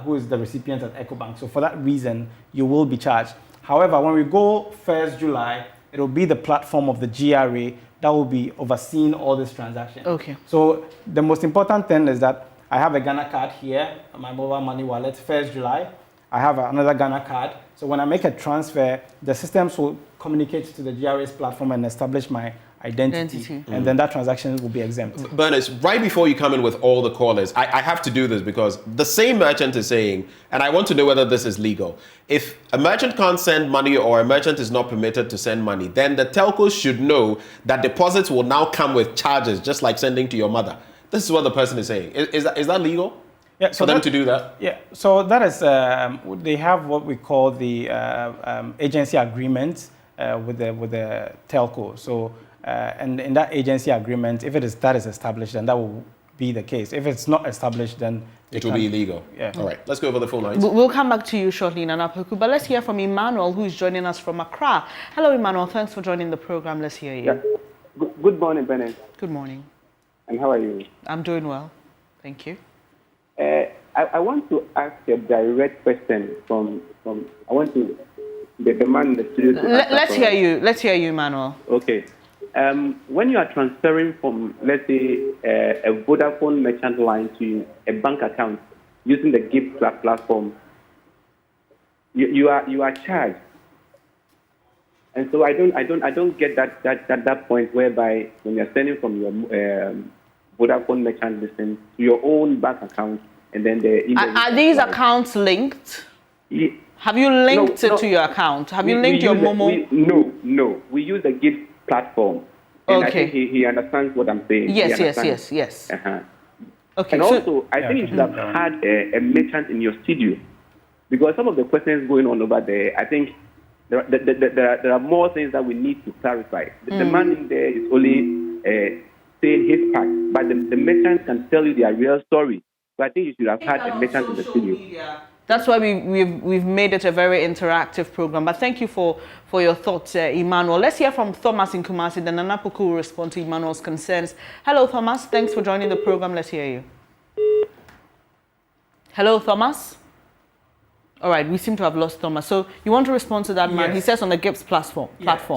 who is the recipient at EcoBank. So for that reason, you will be charged. However, when we go 1st July, it will be the platform of the GRA that will be overseeing all these transactions. Okay. So the most important thing is that I have a Ghana card here, my mobile money wallet, 1st July. I have another Ghana card. So when I make a transfer, the systems will communicate to the GRA's platform and establish my identity. And then that transaction will be exempt. Bernice, right before you come in with all the callers, I have to do this because the same merchant is saying, and I want to know whether this is legal. If a merchant can't send money or a merchant is not permitted to send money, then the telcos should know that deposits will now come with charges, just like sending to your mother. This is what the person is saying. Is that legal? Yeah, so for them to do that? Yeah, so that is, they have what we call the agency agreement with the telco. So, and in that agency agreement, if that is established, then that will be the case. If it's not established, then it will be illegal. Yeah. All right, let's go over the phone lines. We'll come back to you shortly, Nana Poku, but let's hear from Emmanuel, who is joining us from Accra. Hello, Emmanuel. Thanks for joining the program. Let's hear you. Yeah. Good morning, Bennett. Good morning. And how are you? I'm doing well. Thank you. I want to ask a direct question from I want to the man in the studio. Let's hear you. Let's hear you, Emmanuel. Okay. When you are transferring from, let's say, a Vodafone merchant line to a bank account using the Gift platform, you are charged, and so I don't get that point whereby when you are sending from your Vodafone merchant listing to your own bank account, and then are these accounts linked? Yeah. Have you linked it to your account? Have you linked your Momo? No. We use the Gift platform. And I think he understands what I'm saying. Yes. Uh-huh. Okay. And also, I think you should have had a merchant in your studio, because some of the questions going on over there, I think there are more things that we need to clarify. The man in there is only saying his part, but the merchant can tell you their real story. So I think you should have had a merchant in the studio. That's why we've made it a very interactive program. But thank you for your thoughts, Emmanuel. Let's hear from Thomas in Kumasi. Then Nana Poku will respond to Emmanuel's concerns. Hello, Thomas. Thanks for joining the program. Let's hear you. Hello, Thomas. All right, we seem to have lost Thomas. So you want to respond to that man? Yes. He says on the GIPS platform.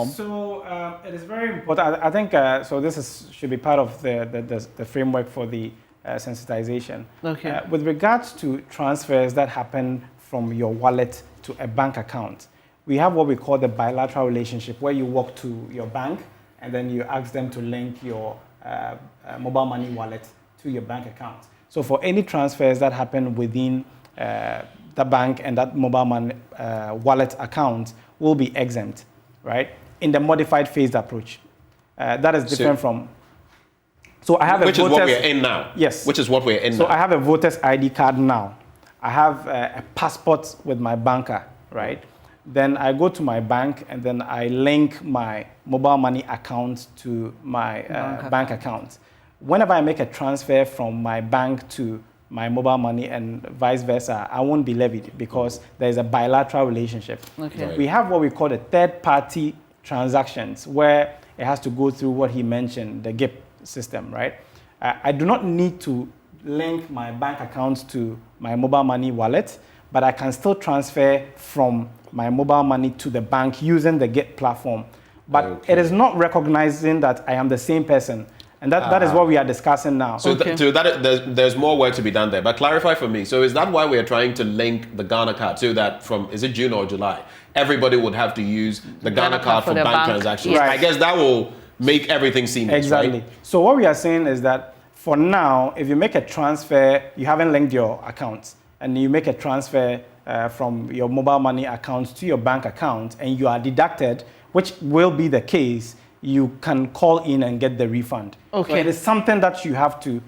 So it is very important. I think so. This should be part of the framework for the sensitization. Okay. With regards to transfers that happen from your wallet to a bank account, we have what we call the bilateral relationship, where you walk to your bank and then you ask them to link your mobile money wallet to your bank account. So for any transfers that happen within the bank and that mobile money wallet account will be exempt, right? In the modified phased approach. That is different from... So I have Which is what we're in now. Yes. Which is what we're in now. So I have a voter's ID card now. I have a passport with my banker, right? Then I go to my bank and then I link my mobile money account to my bank account. Whenever I make a transfer from my bank to my mobile money and vice versa, I won't be levied because there is a bilateral relationship. Okay. Right. We have what we call the third-party transactions, where it has to go through what he mentioned, the GIP system, right? I do not need to link my bank account to my mobile money wallet, but I can still transfer from my mobile money to the bank using the GIP platform. But it is not recognizing that I am the same person. And that is what we are discussing now. So, there's more work to be done there. But clarify for me. So is that why we are trying to link the Ghana card so that from, is it June or July, everybody would have to use the Ghana card for bank transactions? Yes. I guess that will make everything seamless, exactly. Right? So what we are saying is that for now, if you make a transfer, you haven't linked your account, and you make a transfer from your mobile money account to your bank account, and you are deducted, which will be the case, you can call in and get the refund. Okay. So it is something that you have to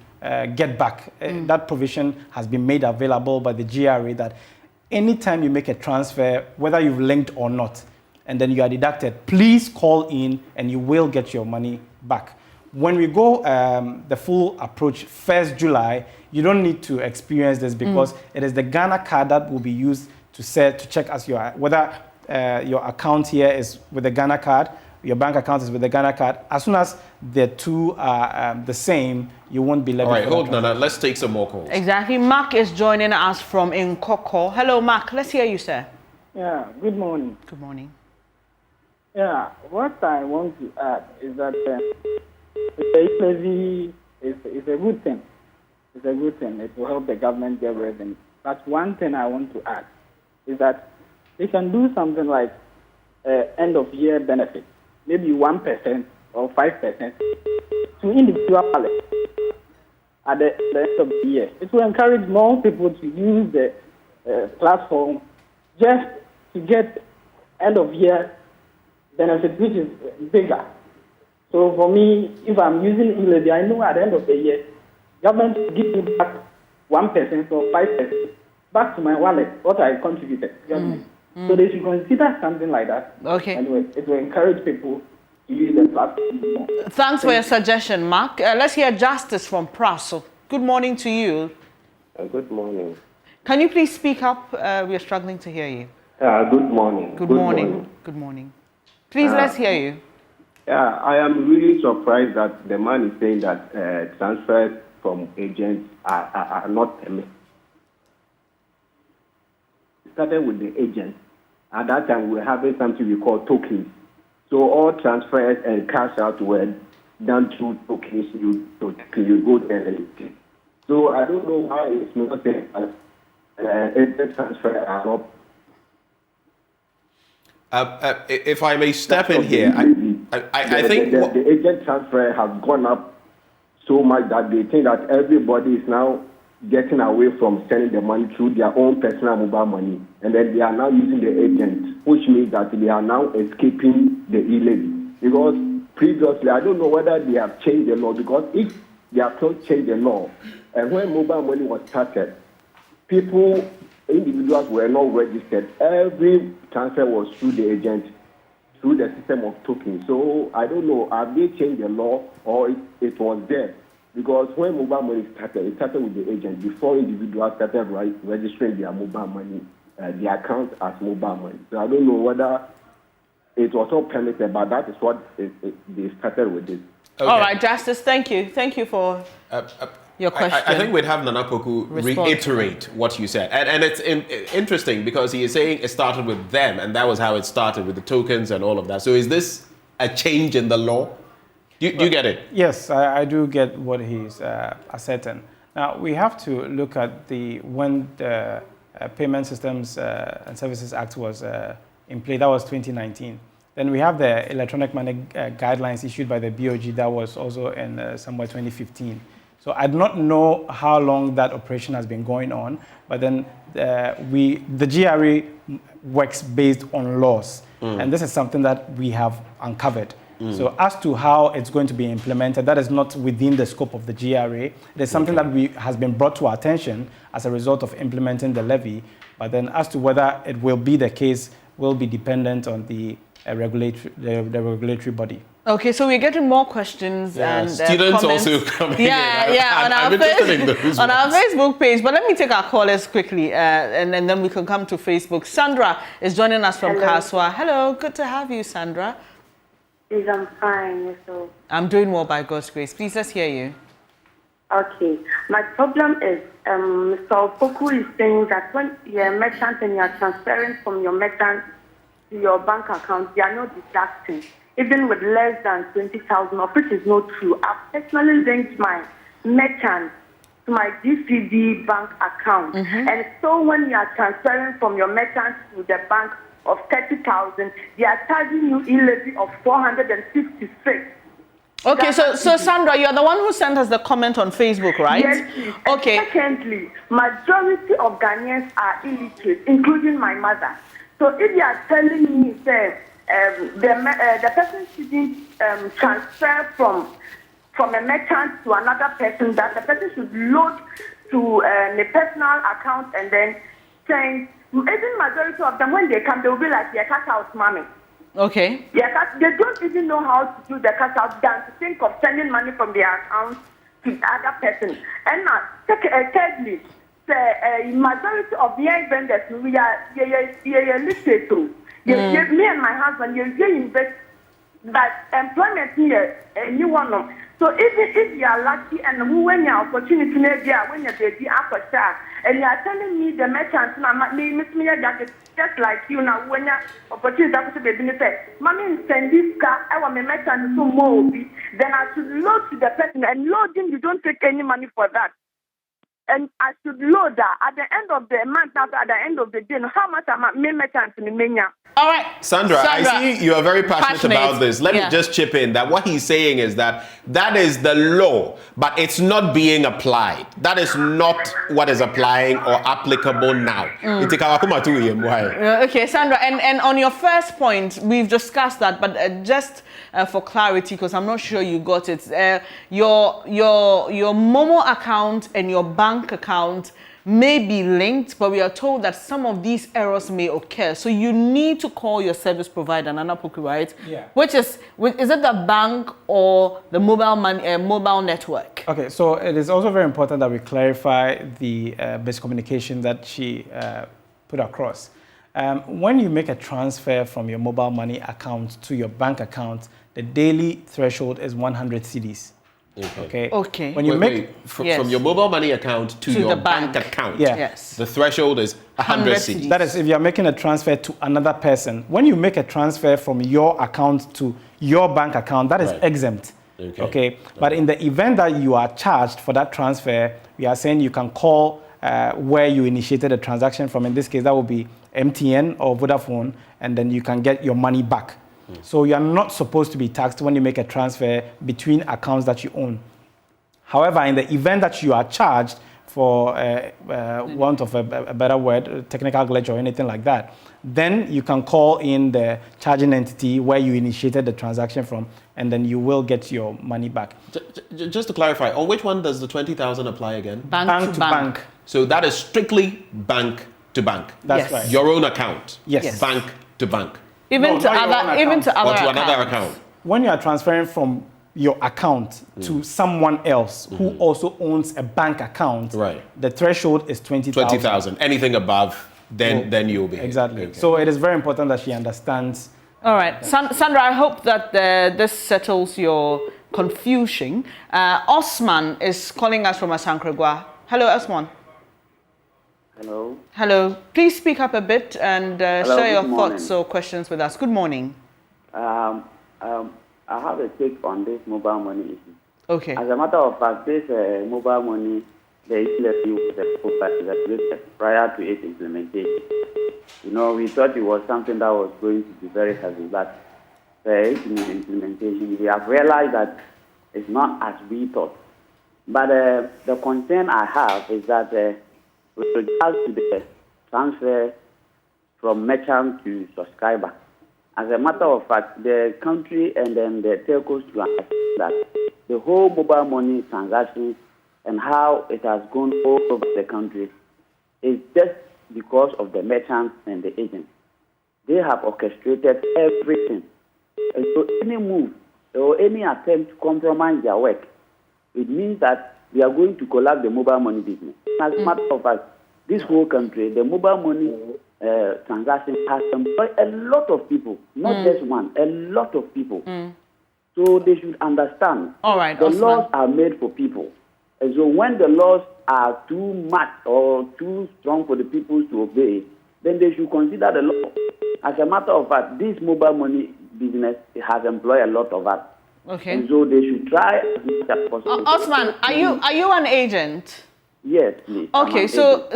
get back. That provision has been made available by the GRA that anytime you make a transfer, whether you've linked or not, and then you are deducted, please call in and you will get your money back. When we go the full approach, 1st July, you don't need to experience this because it is the Ghana card that will be used to check as whether your account here is with the Ghana card, your bank account is with the Ghana card. As soon as the two are the same, you won't be levied. All right, hold on. Let's take some more calls. Exactly. Mark is joining us from Nkoko. Hello, Mark. Let's hear you, sir. Yeah, good morning. Good morning. Yeah, what I want to add is that the levy is a good thing. It's a good thing. It will help the government get revenue. But one thing I want to add is that they can do something like end of year benefit, maybe 1% or 5% to individual wallets at the end of the year. It will encourage more people to use the platform just to get end of year benefit, which is bigger. So for me, if I'm using e-levy, I know at the end of the year, government will give me back 1% or 5% back to my wallet, what I contributed. So they should consider something like that. Okay. Anyway, it will encourage people to use the platform more. Thanks for your suggestion, Mark. Let's hear Justice from Praso. Good morning to you. Good morning. Can you please speak up? We are struggling to hear you. Good morning. Good morning. Good morning. Please, let's hear you. Yeah, I am really surprised that the man is saying that transfers from agents are not permitted. It started with the agents. At that time, we were having something we call tokens. So all transfers and cash out were done through tokens. You go there and you. So I don't know why it's not saying that agent transfer are not. If I may step in here, I think the agent transfer has gone up so much that they think that everybody is now getting away from sending the money through their own personal mobile money, and then they are now using the agent, which means that they are now escaping the e-levy. Because previously, I don't know whether they have changed the law, because if they have not changed the law, and when mobile money was started, individuals were not registered. Every transfer was through the agent, through the system of tokens. So I don't know, have they changed the law or it was there? Because when mobile money started, it started with the agent. Before individuals started registering their mobile money, their account as mobile money. So I don't know whether it was all permitted, but that is what they started with this. Okay. All right, Justice, thank you. Thank you for your question. I think we'd have Nana Poku reiterate what you said. And it's interesting because he is saying it started with them, and that was how it started with the tokens and all of that. So is this a change in the law? Do you get it? Yes, I do get what he's asserting. Now, we have to look at when the Payment Systems and Services Act was in play. That was 2019. Then we have the electronic money guidelines issued by the BOG. That was also in somewhere 2015. So I do not know how long that operation has been going on, but then the GRA works based on laws. And this is something that we have uncovered. So as to how it's going to be implemented, that is not within the scope of the GRA. It is something that has been brought to our attention as a result of implementing the levy. But then as to whether it will be the case will be dependent on the regulatory body. Okay, so we're getting more questions and students comments. Also coming in. On our Facebook page. But let me take our callers quickly, and then we can come to Facebook. Sandra is joining us from Kaswa. Hello, good to have you, Sandra. Yes, I'm fine. So I'm doing well by God's grace. Please, let's hear you. Okay. My problem is, Mr. Opoku is saying that when you're a merchant and you're transferring from your merchant to your bank account, they are not deducting, even with less than 20,000, of which is not true. I've personally linked my merchant to my GCB bank account. And so when you are transferring from your merchant to the bank of 30,000, they are charging you a levy of 456. Okay, so Sandra, you're the one who sent us the comment on Facebook, right? Yes, please. Okay. And secondly, majority of Ghanaians are illiterate, including my mother. So if you are telling me that the person shouldn't transfer from a merchant to another person, that the person should load to a personal account and then send. Even majority of them, when they come, they will be like, yeah, cut out, mommy. Okay. Yeah, they don't even know how to do the cut out than to think of sending money from their account to the other person. And now, thirdly, the majority of young vendors, we are literate too. Me and my husband, you invest, but employment here, you want them. So if you are lucky and when your opportunity when you're baby after child, and you are telling me the merchant, just like you now, when your opportunity to be mommy send this car, I want my merchant to more, then I should load to the person and loading, you don't take any money for that. And I should load that at the end of the month, at the end of the day, how much am I merchant in the All right. Sandra, I see you are very passionate about this. Let me just chip in that what he's saying is that is the law, but it's not being applied. That is not what is applying or applicable now. Okay, Sandra, and on your first point, we've discussed that, but just for clarity, because I'm not sure you got it, your Momo account and your bank account may be linked, but we are told that some of these errors may occur. So you need to call your service provider, Nana Poku, right? Yeah. Which is it the bank or the mobile network? Okay, so it is also very important that we clarify the miscommunication that she put across. When you make a transfer from your mobile money account to your bank account, the daily threshold is 100 cedis. Okay. When you from your mobile money account to your bank account, the threshold is 100 cedis. That is if you're making a transfer to another person. When you make a transfer from your account to your bank account, that is exempt. Okay. But in the event that you are charged for that transfer, we are saying you can call where you initiated a transaction from. In this case, that will be MTN or Vodafone, and then you can get your money back. So you are not supposed to be taxed when you make a transfer between accounts that you own. However, in the event that you are charged for want of a better word, technical glitch or anything like that, then you can call in the charging entity where you initiated the transaction from, and then you will get your money back. Just to clarify, on which one does the 20,000 apply again? Bank to bank. So that is strictly bank to bank. That's right. Your own account. Yes. Bank to bank. Even to other another account. When you are transferring from your account to someone else who also owns a bank account, the threshold is 20,000. 20,000. Anything above, then you'll be exactly. Okay. So it is very important that she understands. All right, Sandra, I hope that this settles your confusion. Osman is calling us from Asankregwa. Hello, Osman. Hello. Hello. Please speak up a bit and share your thoughts morning. or questions with us. Good morning. I have a take on this mobile money issue. Okay. As a matter of fact, this mobile money, the issue was prior to its implementation. You know, we thought it was something that was going to be very heavy, but the implementation, we have realized that it's not as we thought. But the concern I have is that with regards to the transfer from merchant to subscriber, as a matter of fact, the country and then the telcos to understand that the whole mobile money transactions and how it has gone all over the country is just because of the merchants and the agents. They have orchestrated everything. And so any move or any attempt to compromise their work, it means that they are going to collapse the mobile money business. As a matter of fact, this whole country, the mobile money transaction has employed a lot of people, not just one, a lot of people. So they should understand the laws are made for people. And so when the laws are too much or too strong for the people to obey, then they should consider the law. As a matter of fact, this mobile money business has employed a lot of us. Okay. And so they should try as much as possible. Osman, are you an agent? Yes, please. Okay, so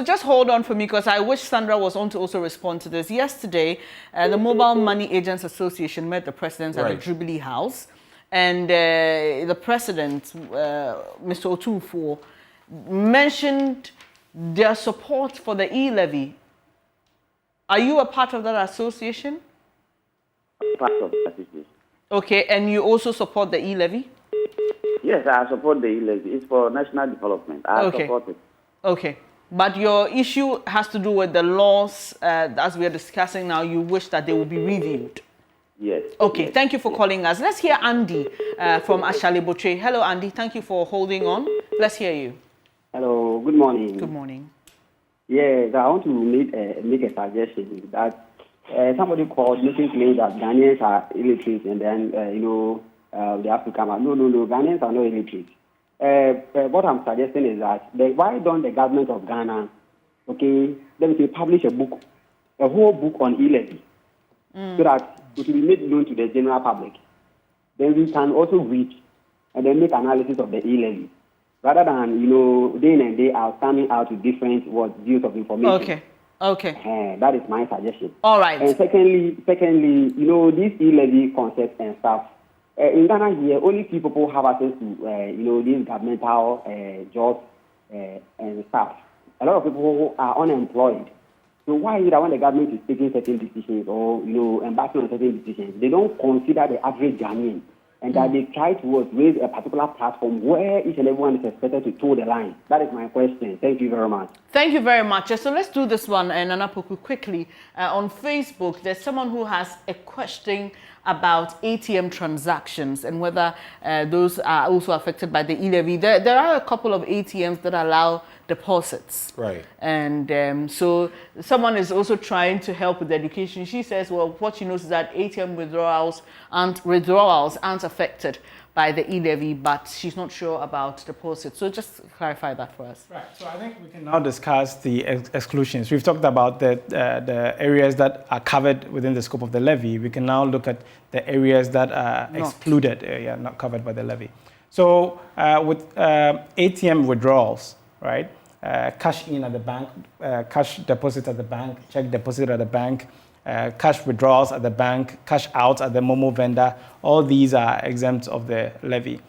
just hold on for me because I wish Sandra was on to also respond to this. Yesterday, the Mobile Money Agents Association met the president at the Jubilee House, and the president, Mr. Otunfuo, mentioned their support for the e-levy. Are you a part of that association? Part of the association. Okay, and you also support the e-levy? Yes, I support the e-levy. It's for national development. I support it. Okay. But your issue has to do with the laws, as we are discussing now. You wish that they will be reviewed. Yes. Okay, yes, thank you for calling us. Let's hear Andy from Ashaliboche. Hello, Andy. Thank you for holding on. Let's hear you. Hello, good morning. Good morning. Yes, I want to make a suggestion that somebody called making claims that Ghanaians are illiterate and then, they have to come out. No, Ghanaians are not illiterate. What I'm suggesting is that why don't the government of Ghana, let me say, publish a book, a whole book on e-levy, so that it will be made known to the general public. Then we can also read and then make analysis of the e-levy, rather than, day in and day out, standing out with different views of information. Okay. That is my suggestion. All right. And secondly, this e-levy concept and stuff, in Ghana here, only few people have access to, these governmental jobs and stuff. A lot of people are unemployed. So why is it that when the government is taking certain decisions or, embarking on certain decisions, they don't consider the average Ghanaian and that they try to raise a particular platform where each and everyone is expected to toe the line? That is my question. Thank you very much. Thank you very much. So let's do this one, Nana Poku, quickly. On Facebook, there's someone who has a question about ATM transactions and whether those are also affected by the e-levy. There are a couple of ATMs that allow deposits. Right. And so someone is also trying to help with education. She says, well, what she knows is that ATM withdrawals aren't affected by the e-levy, but she's not sure about deposits. So just clarify that for us. Right. So I think we can now discuss the exclusions. We've talked about the areas that are covered within the scope of the levy. We can now look at the areas that are excluded, not covered by the levy. So with ATM withdrawals, right? Cash in at the bank, cash deposit at the bank, check deposit at the bank, cash withdrawals at the bank, cash out at the Momo vendor, all these are exempt of the levy.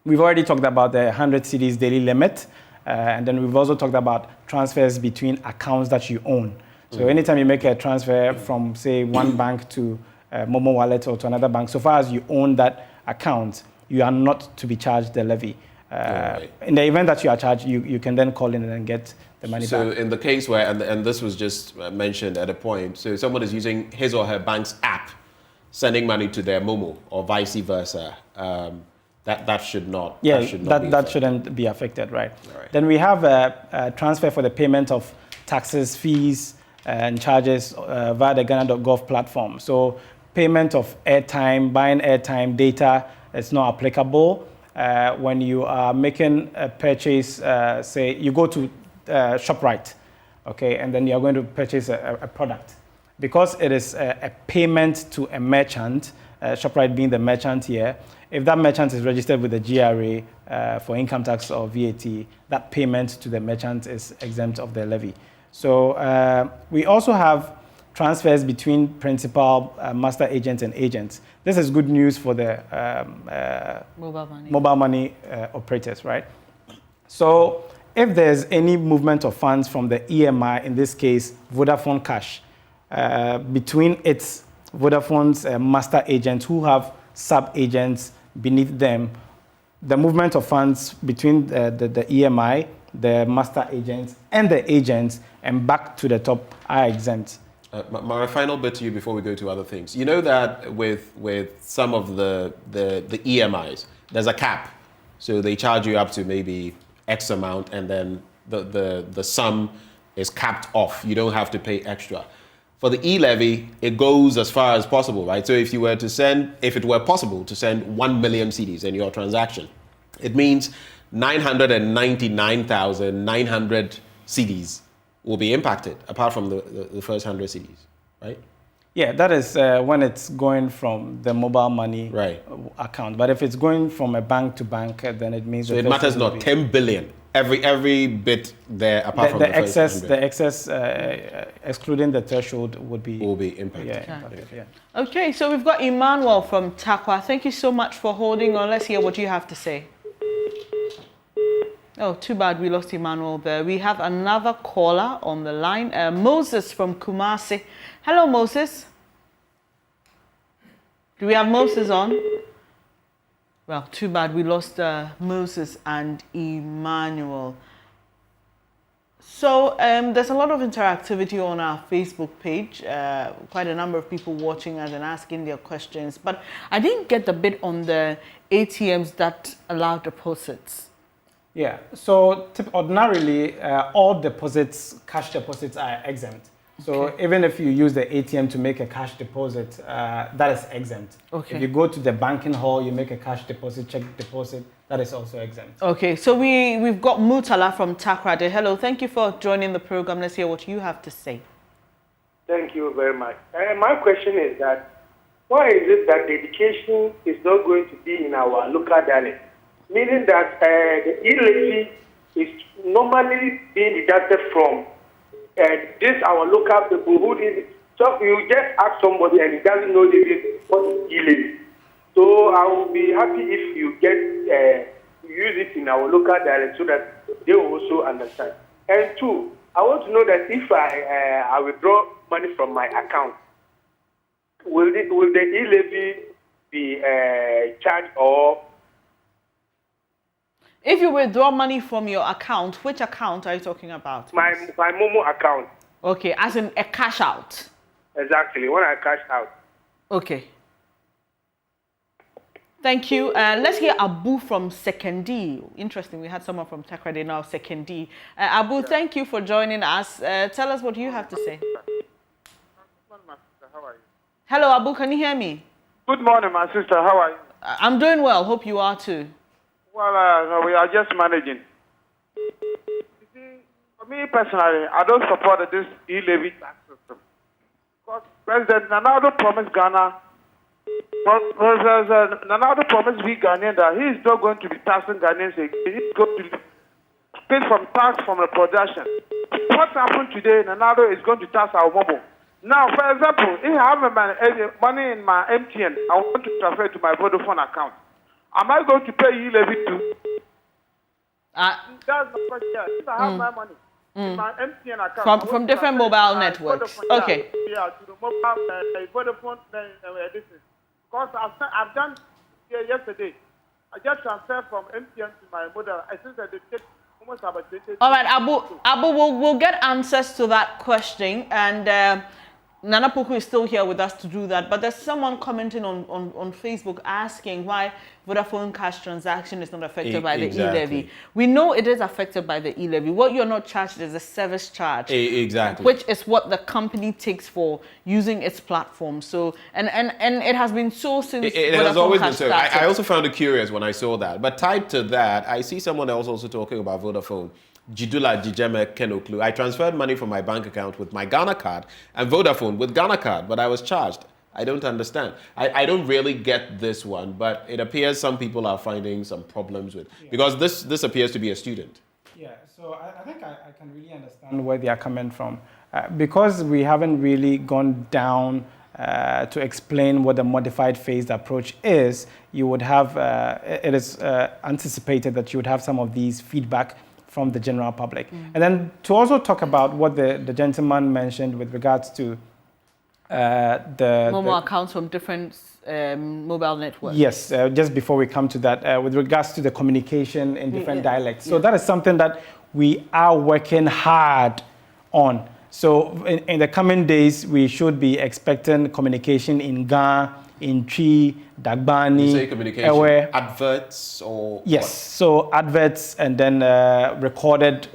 We've already talked about the 100 cedis daily limit, and then we've also talked about transfers between accounts that you own. So anytime you make a transfer from, say, one bank to Momo wallet or to another bank, so far as you own that account, you are not to be charged the levy. In the event that you are charged, you can then call in and then get the money back. So in the case where, and this was just mentioned at a point, so someone is using his or her bank's app, sending money to their Momo or vice versa, that should not. Yeah, that shouldn't be affected, right? Then we have a transfer for the payment of taxes, fees, and charges via the Ghana.gov platform. So payment of airtime, buying airtime, data, it's not applicable. When you are making a purchase, say you go to ShopRite, okay, and then you're going to purchase a product. Because it is a payment to a merchant, ShopRite being the merchant here, if that merchant is registered with the GRA for income tax or VAT, that payment to the merchant is exempt of the levy. So we also have transfers between principal, master agents, and agents. This is good news for the mobile money operators, right? So if there's any movement of funds from the EMI, in this case, Vodafone Cash, between its Vodafone's master agents who have sub-agents beneath them, the movement of funds between the EMI, the master agents, and the agents, and back to the top are exempt. My final bit to you before we go to other things. You know that with some of the EMIs, there's a cap. So they charge you up to maybe X amount, and then the sum is capped off. You don't have to pay extra. For the e-levy, it goes as far as possible, right? So if it were possible to send 1 million CDs in your transaction, it means 999,900 CDs will be impacted, apart from the first 100 CDs, right? Yeah, that is when it's going from the mobile money account. But if it's going from a bank to bank, then it means... So it matters not, 10 billion. Every bit there, apart from the excess, the excess, excluding the threshold, would be impacted. Yeah, impacted, yeah. Okay, so we've got Emmanuel from Takwa. Thank you so much for holding on. Let's hear what you have to say. Oh, too bad we lost Emmanuel there. We have another caller on the line, Moses from Kumasi. Hello, Moses. Do we have Moses on? Well, too bad we lost Moses and Emmanuel. So there's a lot of interactivity on our Facebook page. Quite a number of people watching us and asking their questions. But I didn't get the bit on the ATMs that allow deposits. Yeah, so ordinarily, all deposits, cash deposits are exempt. So even if you use the ATM to make a cash deposit, that is exempt. Okay. If you go to the banking hall, you make a cash deposit, check deposit, that is also exempt. Okay, so we've got Mutala from Takrade. Hello, thank you for joining the program. Let's hear what you have to say. Thank you very much. My question is that, why is it that the education is not going to be in our local dialect? Meaning that the e-levy is normally being deducted from this our local people who did it. So you just ask somebody and he doesn't know what is e-levy. So I will be happy if you use it in our local dialect so that they will also understand. And two, I want to know that if I withdraw money from my account, will the e-levy be charged or? If you withdraw money from your account, which account are you talking about? My Momo account. Okay, as in a cash out. Exactly, when I cash out. Okay. Thank you. Let's hear Abu from Sekendi. Interesting, we had someone from Takrade now, Sekendi. Abu, thank you for joining us. Tell us what you have to say. How are you? Hello, Abu, can you hear me? Good morning, my sister. How are you? I'm doing well. Hope you are too. Well, no, we are just managing. You see, for me personally, I don't support this e-levy tax system. Because President Nanado promised Ghana, Nanado promised we Ghanaians that he is not going to be taxing Ghanaians. He is going to pay from tax from the production. What happened today, Nanado is going to tax our mobile. Now, for example, if I have money in my MTN, I want to transfer it to my Vodafone account. Am I going to pay e-levy too? That's the question. If I have my money in my MTN account from different mobile networks. Okay. Yeah, to the mobile Vodafone because I've done yesterday. I just transferred from MTN to my mobile. I think that they take almost about 20. All right, Abu, we'll get answers to that question, and Nana Poku is still here with us to do that, but there's someone commenting on Facebook asking why Vodafone cash transaction is not affected by the e-levy. We know it is affected by the e-levy. What you're not charged is a service charge. Exactly. Which is what the company takes for using its platform. So, and it has been so since it Vodafone has always been cash so. started. I also found it curious when I saw that. But tied to that, I see someone else also talking about Vodafone. Jidula Jijeme Kenoklu. I transferred money from my bank account with my Ghana card and Vodafone with Ghana card, but I was charged. I don't understand. I don't really get this one, but it appears some people are finding some problems with, because this appears to be a student. Yeah, so I think I can really understand where they are coming from. Because we haven't really gone down to explain what the modified phased approach is, you would have, it is anticipated that you would have some of these feedback from the general public. And then to also talk about what the gentleman mentioned with regards to the accounts from different mobile networks. Yes, just before we come to that, with regards to the communication in different dialects. So that is something that we are working hard on. So in the coming days, we should be expecting communication in Ga, in Chi, Dagbani. You say communication, Ewe. Adverts or yes, what? so adverts and then recorded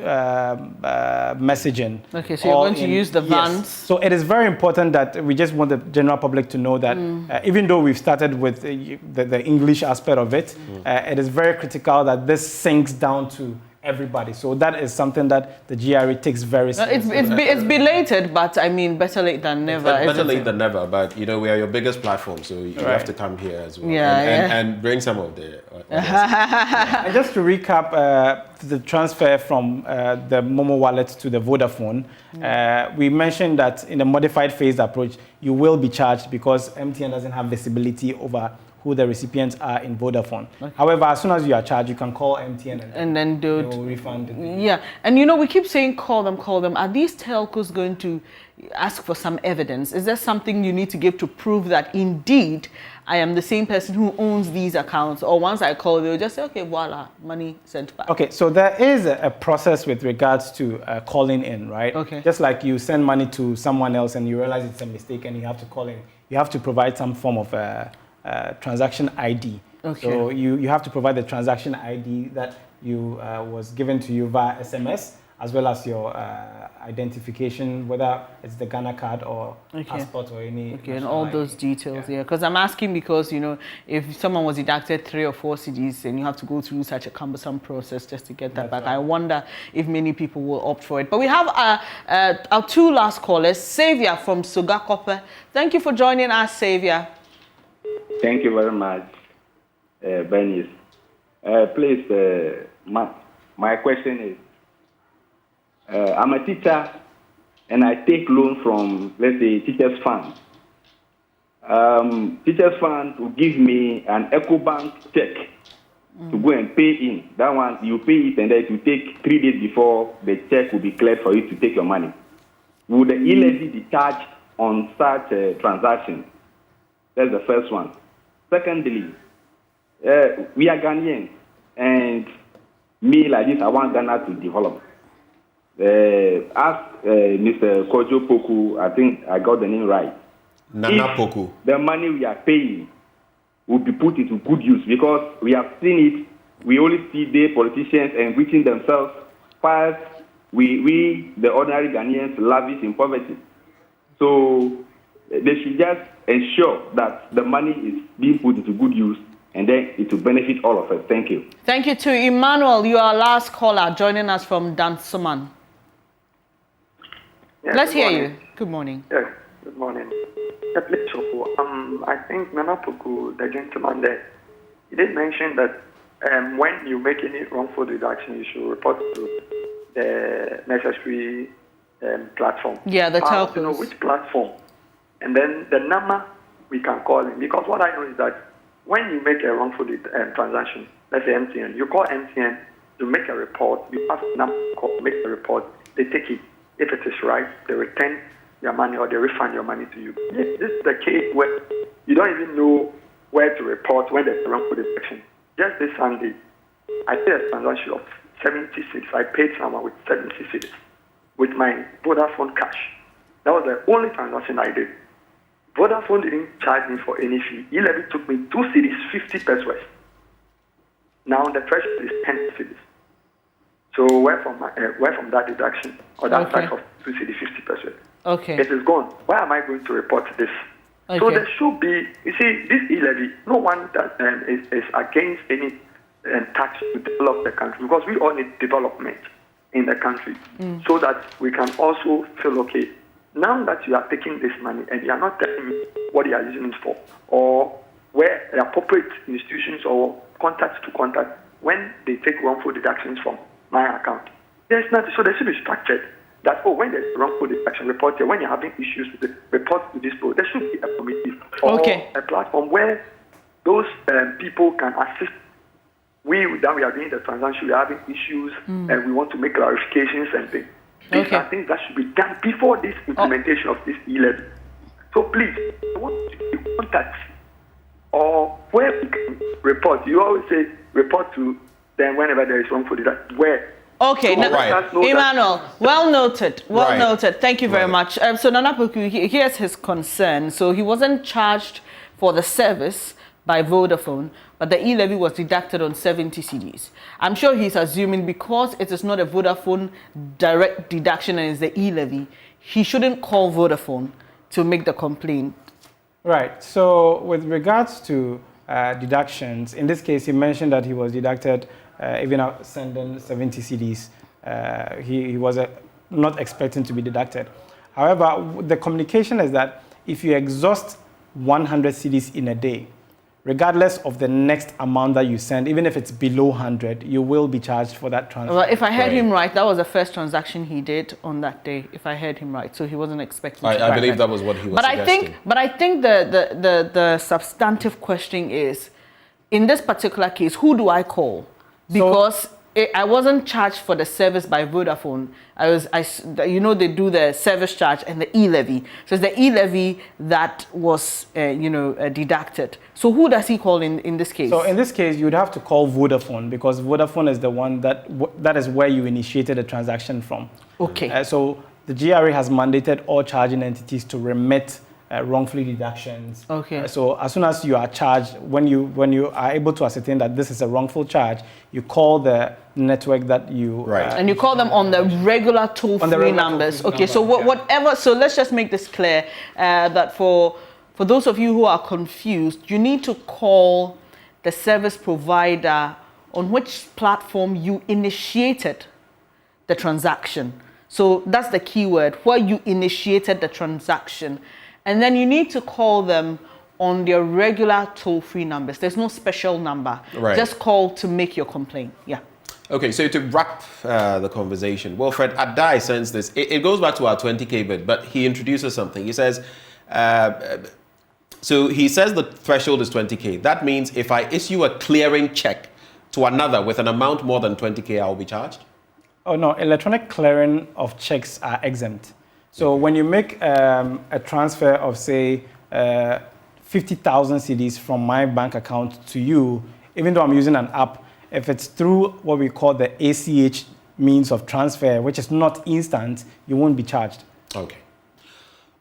messaging. Okay, so you're going to use the vans. Yes. So it is very important that we just want the general public to know that even though we've started with the English aspect of it, it is very critical that this sinks down to everybody. So that is something that the GRE takes very seriously. It's belated, but I mean, better late than never. Better late than never, but you know, we are your biggest platform, so you have to come here as well. And bring some of the... And just to recap, the transfer from the Momo wallet to the Vodafone, we mentioned that in a modified phased approach, you will be charged because MTN doesn't have visibility over who the recipients are in Vodafone. Okay. However, as soon as you are charged, you can call MTN and then they will refund it. Yeah, and you know, we keep saying call them. Are these telcos going to ask for some evidence? Is there something you need to give to prove that indeed I am the same person who owns these accounts? Or once I call, they'll just say, okay, voila, money sent back. Okay, so there is a process with regards to calling in, right? Okay. Just like you send money to someone else and you realize it's a mistake and you have to call in. You have to provide some form of transaction ID. Okay. So you have to provide the transaction ID that was given to you via SMS, as well as your identification, whether it's the Ghana card or passport or any. Okay, and all those details, because I'm asking because, you know, if someone was deducted 3 or 4 CDs and you have to go through such a cumbersome process just to get that back, I wonder if many people will opt for it. But we have our 2 last callers, Xavier from Sugakope. Thank you for joining us, Xavier. Thank you very much, Bernice. Please, my question is, I'm a teacher and I take loan from, let's say, Teachers Fund. Teachers Fund will give me an EcoBank check to go and pay in. That one, you pay it and then it will take 3 days before the check will be cleared for you to take your money. Would the e-levy be charged on such a transaction? That's the first one. Secondly, we are Ghanaians, and me like this, I want Ghana to develop. As Mr. Kojo Poku, I think I got the name right. Nana Poku. The money we are paying will be put into good use, because we have seen it. We only see the politicians enriching themselves, whilst we the ordinary Ghanaians, lavish in poverty. So they should just ensure that the money is being put into good use, and then it will benefit all of us. Thank you. Thank you to Emmanuel. You are our last caller, joining us from Dansoman. Yes, let's hear morning. you. Good morning. Yes, good morning. I think Nana Poku, the gentleman there, he did mention that when you make any wrongful deduction, you should report to the necessary platform. Yeah, the telcos. You know which platform, and then the number we can call in. Because what I know is that when you make a wrongful transaction, let's say MTN, you call MTN to make a report. You pass the number, make a report. They take it. If it is right, they return your money or they refund your money to you. This is the case where you don't even know where to report when there's a wrongful deduction. Just this Sunday, I did a transaction of 76. I paid someone with 76 with my Vodafone cash. That was the only transaction I did. Vodafone didn't charge me for any fee. E-levy took me 2 cedis, 50 pesos. Now the threshold is 10 cedis. So where from that deduction or that tax of 2 cedis, 50 pesos? Okay. It is gone. Why am I going to report this? Okay. So there should be, you see, this e-levy, no one that is against any tax to develop the country, because we all need development in the country so that we can also feel okay. Now that you are taking this money and you are not telling me what you are using it for, or where the appropriate institutions or contacts to contact when they take wrongful deductions from my account, there's nothing. So there should be structured that, oh, when there's wrongful deduction, report here. When you're having issues with the report to this board, there should be a committee or a platform where those people can assist. We are doing the transaction, we are having issues, and we want to make clarifications and things. These are things that should be done before this implementation of this e-levy. So please, I want to contact or where we can report. You always say report to them whenever there is wrongful deduction. Where? Okay, so Emmanuel, well noted, Right. noted. Thank you very much. So Nana Poku, here's his concern. So he wasn't charged for the service by Vodafone, but the e-levy was deducted on 70 cedis. I'm sure he's assuming because it is not a Vodafone direct deduction and it's the e-levy, he shouldn't call Vodafone to make the complaint. Right. So with regards to deductions, in this case, he mentioned that he was deducted even out sending 70 cedis. He was not expecting to be deducted. However, the communication is that if you exhaust 100 cedis in a day, regardless of the next amount that you send, even if it's below 100, you will be charged for that transfer. Well, if I heard him right, that was the first transaction he did on that day, if I heard him right. So he wasn't expecting to. I believe that was what he was suggesting. But I think the substantive question is, in this particular case, who do I call? Because I wasn't charged for the service by Vodafone. They do the service charge and the e-levy. So it's the e-levy that was, deducted. So who does he call in this case? So in this case, you'd have to call Vodafone because Vodafone is the one that is where you initiated the transaction from. Okay. So the GRA has mandated all charging entities to remit wrongfully deductions. Okay. So as soon as you are charged, when you are able to ascertain that this is a wrongful charge, you call the network that you and you call them on the regular toll-free numbers. Okay. So whatever. So let's just make this clear that for those of you who are confused, you need to call the service provider on which platform you initiated the transaction. So that's the key word, where you initiated the transaction. And then you need to call them on their regular toll-free numbers. There's no special number. Right. Just call to make your complaint. Yeah. Okay, so to wrap the conversation, Wilfred Adai sends this. It goes back to our 20K bid, but he introduces something. He says, so he says the threshold is 20K. That means if I issue a clearing check to another with an amount more than 20K, I will be charged? Oh, no. Electronic clearing of checks are exempt. So when you make a transfer of, say, 50,000 cedis from my bank account to you, even though I'm using an app, if it's through what we call the ACH means of transfer, which is not instant, you won't be charged. Okay.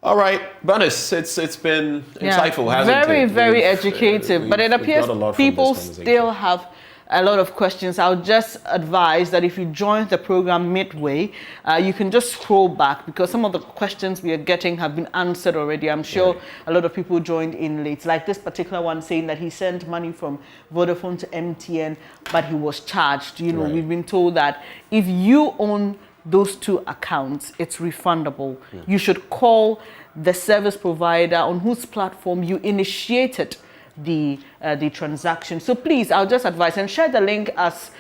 All right, Bernice, it's been insightful, hasn't it? Very, very educative. But it appears people still have a lot of questions. I'll just advise that if you join the program midway, you can just scroll back because some of the questions we are getting have been answered already. I'm sure a lot of people joined in late. Like this particular one saying that he sent money from Vodafone to MTN, but he was charged. We've been told that if you own those two accounts, it's refundable. You should call the service provider on whose platform you initiated the transaction. So please, I'll just advise and share the link as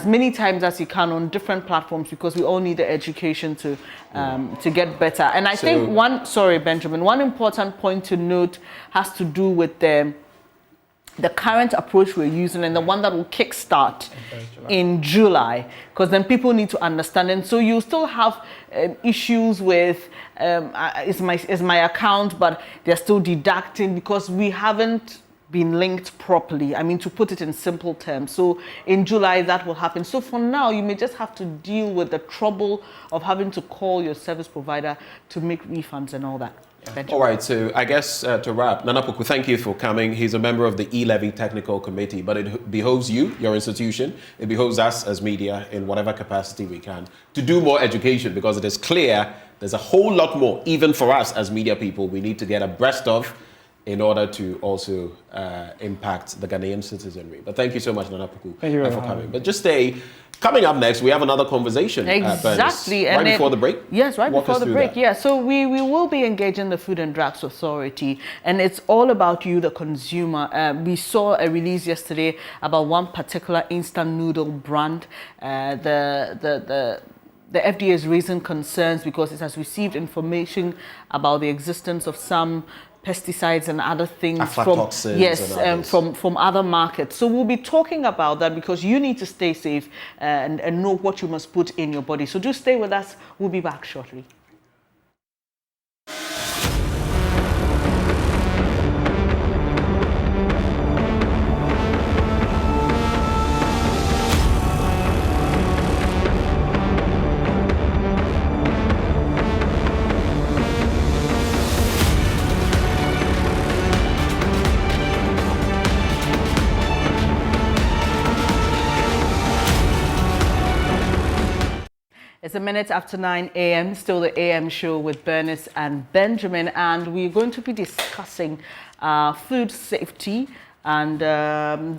many times as you can on different platforms because we all need the education to get better. And I think Benjamin, one important point to note has to do with the current approach we're using and the one that will kickstart in July, because then people need to understand. And so you still have issues with is my account, but they're still deducting because we haven't been linked properly. I mean, to put it in simple terms. So in July, that will happen. So for now, you may just have to deal with the trouble of having to call your service provider to make refunds and all that. All right, so I guess to wrap, Nana Poku, thank you for coming. He's a member of the E-Levy Technical Committee, but it behoves you, your institution, it behoves us as media in whatever capacity we can to do more education, because it is clear there's a whole lot more, even for us as media people, we need to get abreast of in order to also impact the Ghanaian citizenry. But thank you so much, Nana Poku, for coming. But just stay. Coming up next, we have another conversation. Exactly. Right before the break? Yes, right before the break. Yeah. So we will be engaging the Food and Drugs Authority, and it's all about you, the consumer. We saw a release yesterday about one particular instant noodle brand. The FDA is raising concerns because it has received information about the existence of some pesticides and other things from other markets. So we'll be talking about that because you need to stay safe and know what you must put in your body. So do stay with us. We'll be back shortly. It's a minute after 9 a.m., still the AM show with Bernice and Benjamin, and we're going to be discussing food safety, and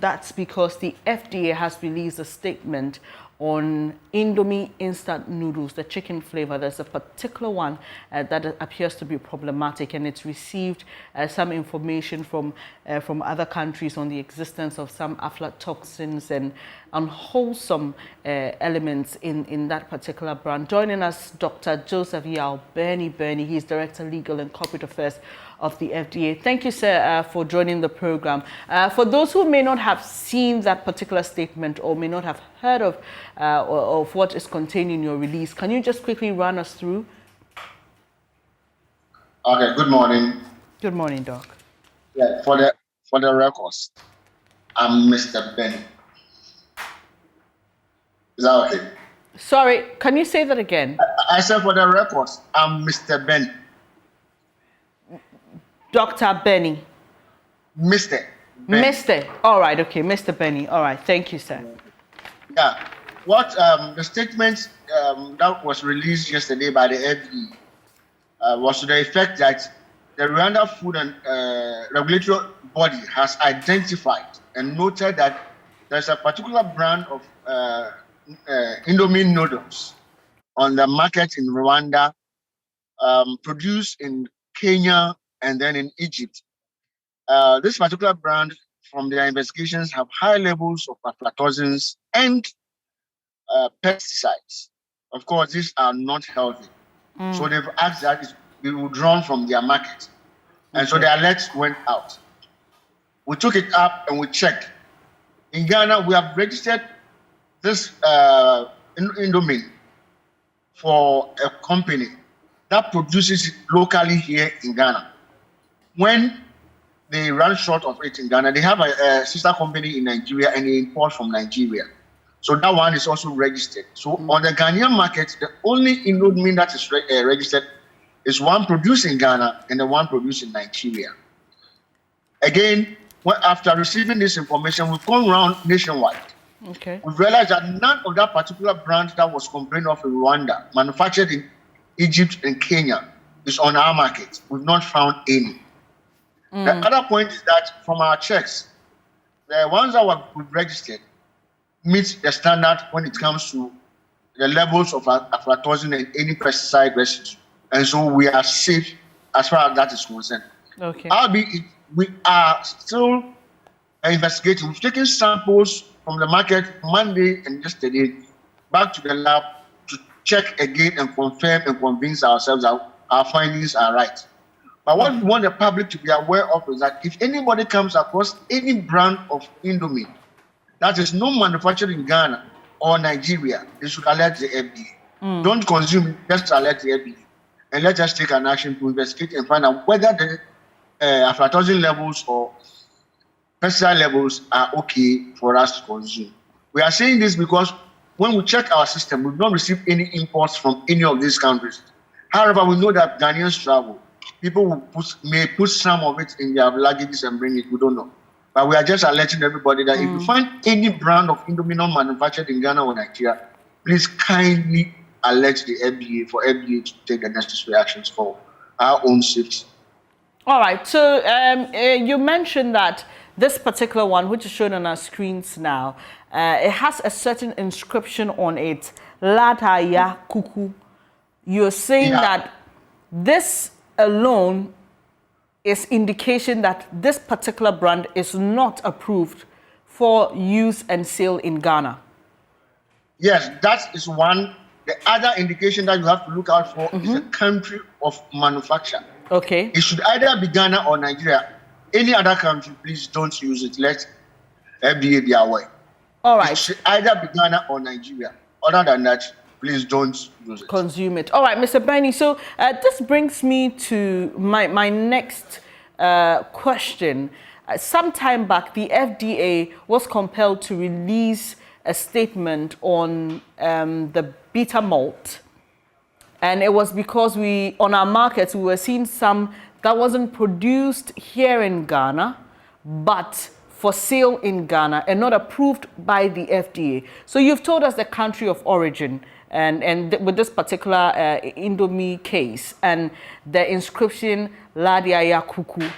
that's because the FDA has released a statement on Indomie instant noodles, the chicken flavor. There's a particular one that appears to be problematic, and it's received some information from other countries on the existence of some aflatoxins and unwholesome elements in that particular brand. Joining us, Dr. Joseph Yao Bernie. He's Director Legal and Corporate Affairs of the FDA. Thank you, sir, for joining the program. For those who may not have seen that particular statement or may not have heard of what is contained in your release, can you just quickly run us through? Okay, good morning. Good morning, Doc. Yeah, for the records, I'm Mr. Ben. Is that okay? Sorry, can you say that again? I said for the records, I'm Mr. Ben. Dr. Benny. Mr. Ben. Mr. All right, okay, Mr. Benny. All right, thank you, sir. Yeah, what the statement that was released yesterday by the FDA was to the effect that the Rwanda Food and Regulatory Body has identified and noted that there's a particular brand of Indomie noodles on the market in Rwanda, produced in Kenya and then in Egypt. This particular brand, from their investigations, have high levels of aflatoxins and pesticides. Of course, these are not healthy. So they've asked that it be withdrawn from their market. And so the alerts went out. We took it up and we checked. In Ghana, we have registered this Indomie for a company that produces it locally here in Ghana. When they run short of it in Ghana, they have a sister company in Nigeria and they import from Nigeria. So that one is also registered. So on the Ghanaian market, the only Indomie that is registered is one produced in Ghana and the one produced in Nigeria. Again, after receiving this information, we've gone around nationwide. Okay. We've realized that none of that particular brand that was complained of in Rwanda, manufactured in Egypt and Kenya, is on our market. We've not found any. The other point is that from our checks, the ones that we've registered meet the standard when it comes to the levels of aflatoxin and any pesticide residue. And so we are safe as far as that is concerned. Okay. Albeit, we are still investigating. We've taken samples from the market Monday and yesterday back to the lab to check again and confirm and convince ourselves that our findings are right. But what we want the public to be aware of is that if anybody comes across any brand of Indomie that is not manufactured in Ghana or Nigeria, they should alert the FDA. Don't consume it, just alert the FDA. And let us take an action to investigate and find out whether the aflatoxin levels or pesticide levels are okay for us to consume. We are saying this because when we check our system, we've not received any imports from any of these countries. However, we know that Ghanaians travel. People may put some of it in their luggages and bring it. We don't know. But we are just alerting everybody that if you find any brand of Indomie not manufactured in Ghana or Nigeria, please kindly alert the FDA for FDA to take the necessary actions for our own safety. All right. So you mentioned that this particular one, which is shown on our screens now, it has a certain inscription on it, Lataya Kuku. You're saying that this alone is indication that this particular brand is not approved for use and sale in Ghana. Yes, that is one. The other indication that you have to look out for is the country of manufacture. Okay. It should either be Ghana or Nigeria. Any other country, please don't use it. Let FDA be aware. All right. It should either be Ghana or Nigeria. Other than that, please don't use it. Consume it. All right, Mr. Benny. So this brings me to my next question. Some time back, the FDA was compelled to release a statement on the bitter malt. And it was because on our markets, we were seeing some that wasn't produced here in Ghana, but for sale in Ghana and not approved by the FDA. So you've told us the country of origin and with this particular Indomie case and the inscription Ladiaya Kuku.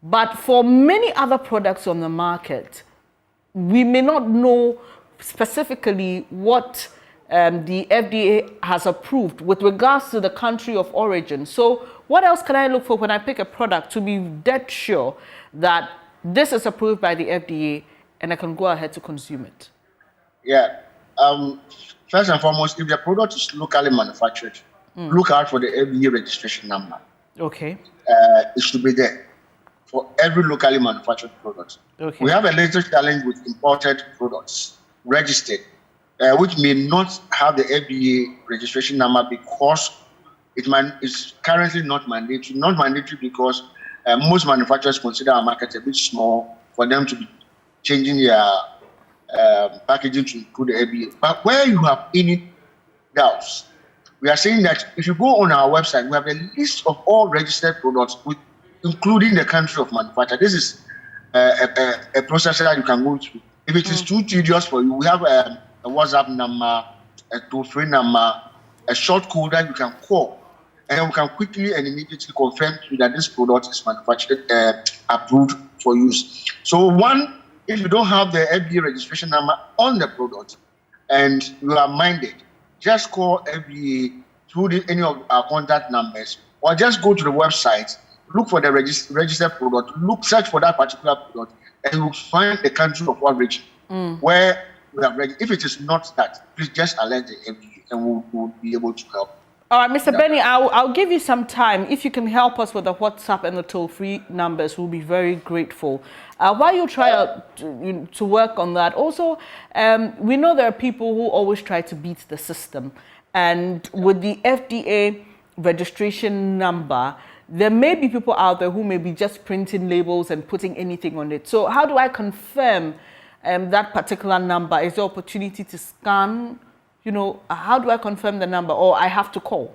But for many other products on the market, we may not know specifically what the FDA has approved with regards to the country of origin. So what else can I look for when I pick a product to be dead sure that this is approved by the FDA and I can go ahead to consume it? Yeah. First and foremost, if the product is locally manufactured, look out for the FDA registration number. Okay. It should be there for every locally manufactured product. Okay. We have a little challenge with imported products registered, which may not have the FDA registration number because it's currently not mandatory. Not mandatory because most manufacturers consider our market a bit small for them to be changing their packaging to include the FDA. But where you have any doubts, we are saying that if you go on our website, we have a list of all registered products, including the country of manufacture. This is a process that you can go through. If it is too tedious for you, we have a WhatsApp number, a toll-free number, a short code that you can call, and we can quickly and immediately confirm to you that this product is manufactured, approved for use. So one, if you don't have the FDA registration number on the product and you are minded, just call FDA through any of our contact numbers, or just go to the website, look for the registered product, search for that particular product, and you will find the country of origin where we have registered. If it is not that, please just alert the FDA and we'll be able to help. All right, Mr. Benny, I'll give you some time. If you can help us with the WhatsApp and the toll-free numbers, we'll be very grateful. While you try to work on that, also, we know there are people who always try to beat the system. And with the FDA registration number, there may be people out there who may be just printing labels and putting anything on it. So how do I confirm that particular number? Is there opportunity to scan? You know, how do I confirm the number, or I have to call?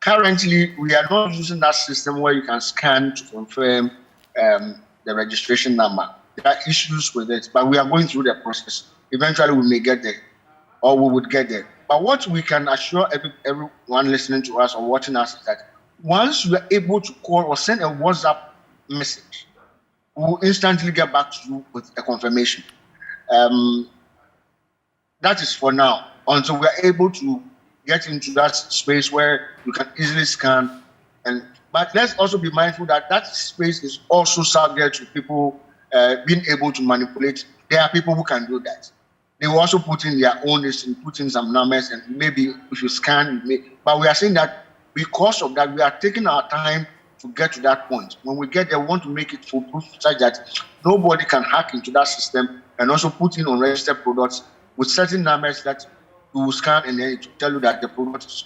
Currently, we are not using that system where you can scan to confirm the registration number. There are issues with it, but we are going through the process. Eventually, we may get there, or we would get there. But what we can assure everyone listening to us or watching us is that once you are able to call or send a WhatsApp message, we will instantly get back to you with a confirmation. That is for now, until we are able to get into that space where you can easily scan. But let's also be mindful that that space is also subject to people being able to manipulate. There are people who can do that. They will also put in their own list and put in some numbers, and maybe if you scan, but we are saying that because of that, we are taking our time to get to that point. When we get there, we want to make it foolproof such that nobody can hack into that system and also put in unregistered products with certain numbers that you will scan and then it will tell you that the product is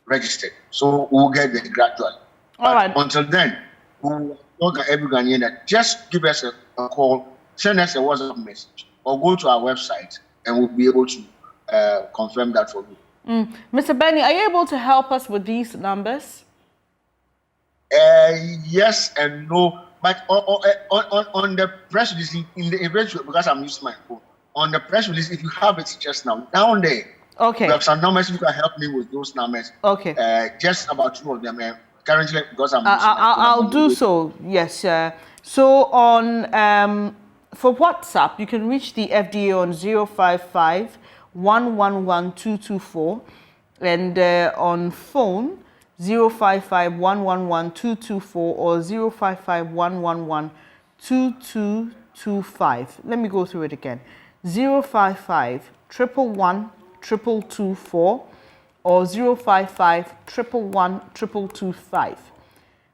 registered. So we'll get there gradually. All right. Until then, we'll look at every Ghanaian that just give us a call, send us a WhatsApp message, or go to our website, and we'll be able to confirm that for you. Mr. Benny, are you able to help us with these numbers? Yes and no, but on the press release, in the event, because I'm using my phone, on the press release, if you have it just now, down there, okay, we have some numbers. You can help me with those numbers. Okay. Just about 2 of them. Currently, because I'm I'll do so, yes. So on, for WhatsApp, you can reach the FDA on 055 111 224, and on phone 055 111 224 or 055 111 2225. Let me go through it again. 055 111 2224 or 055 111 2225.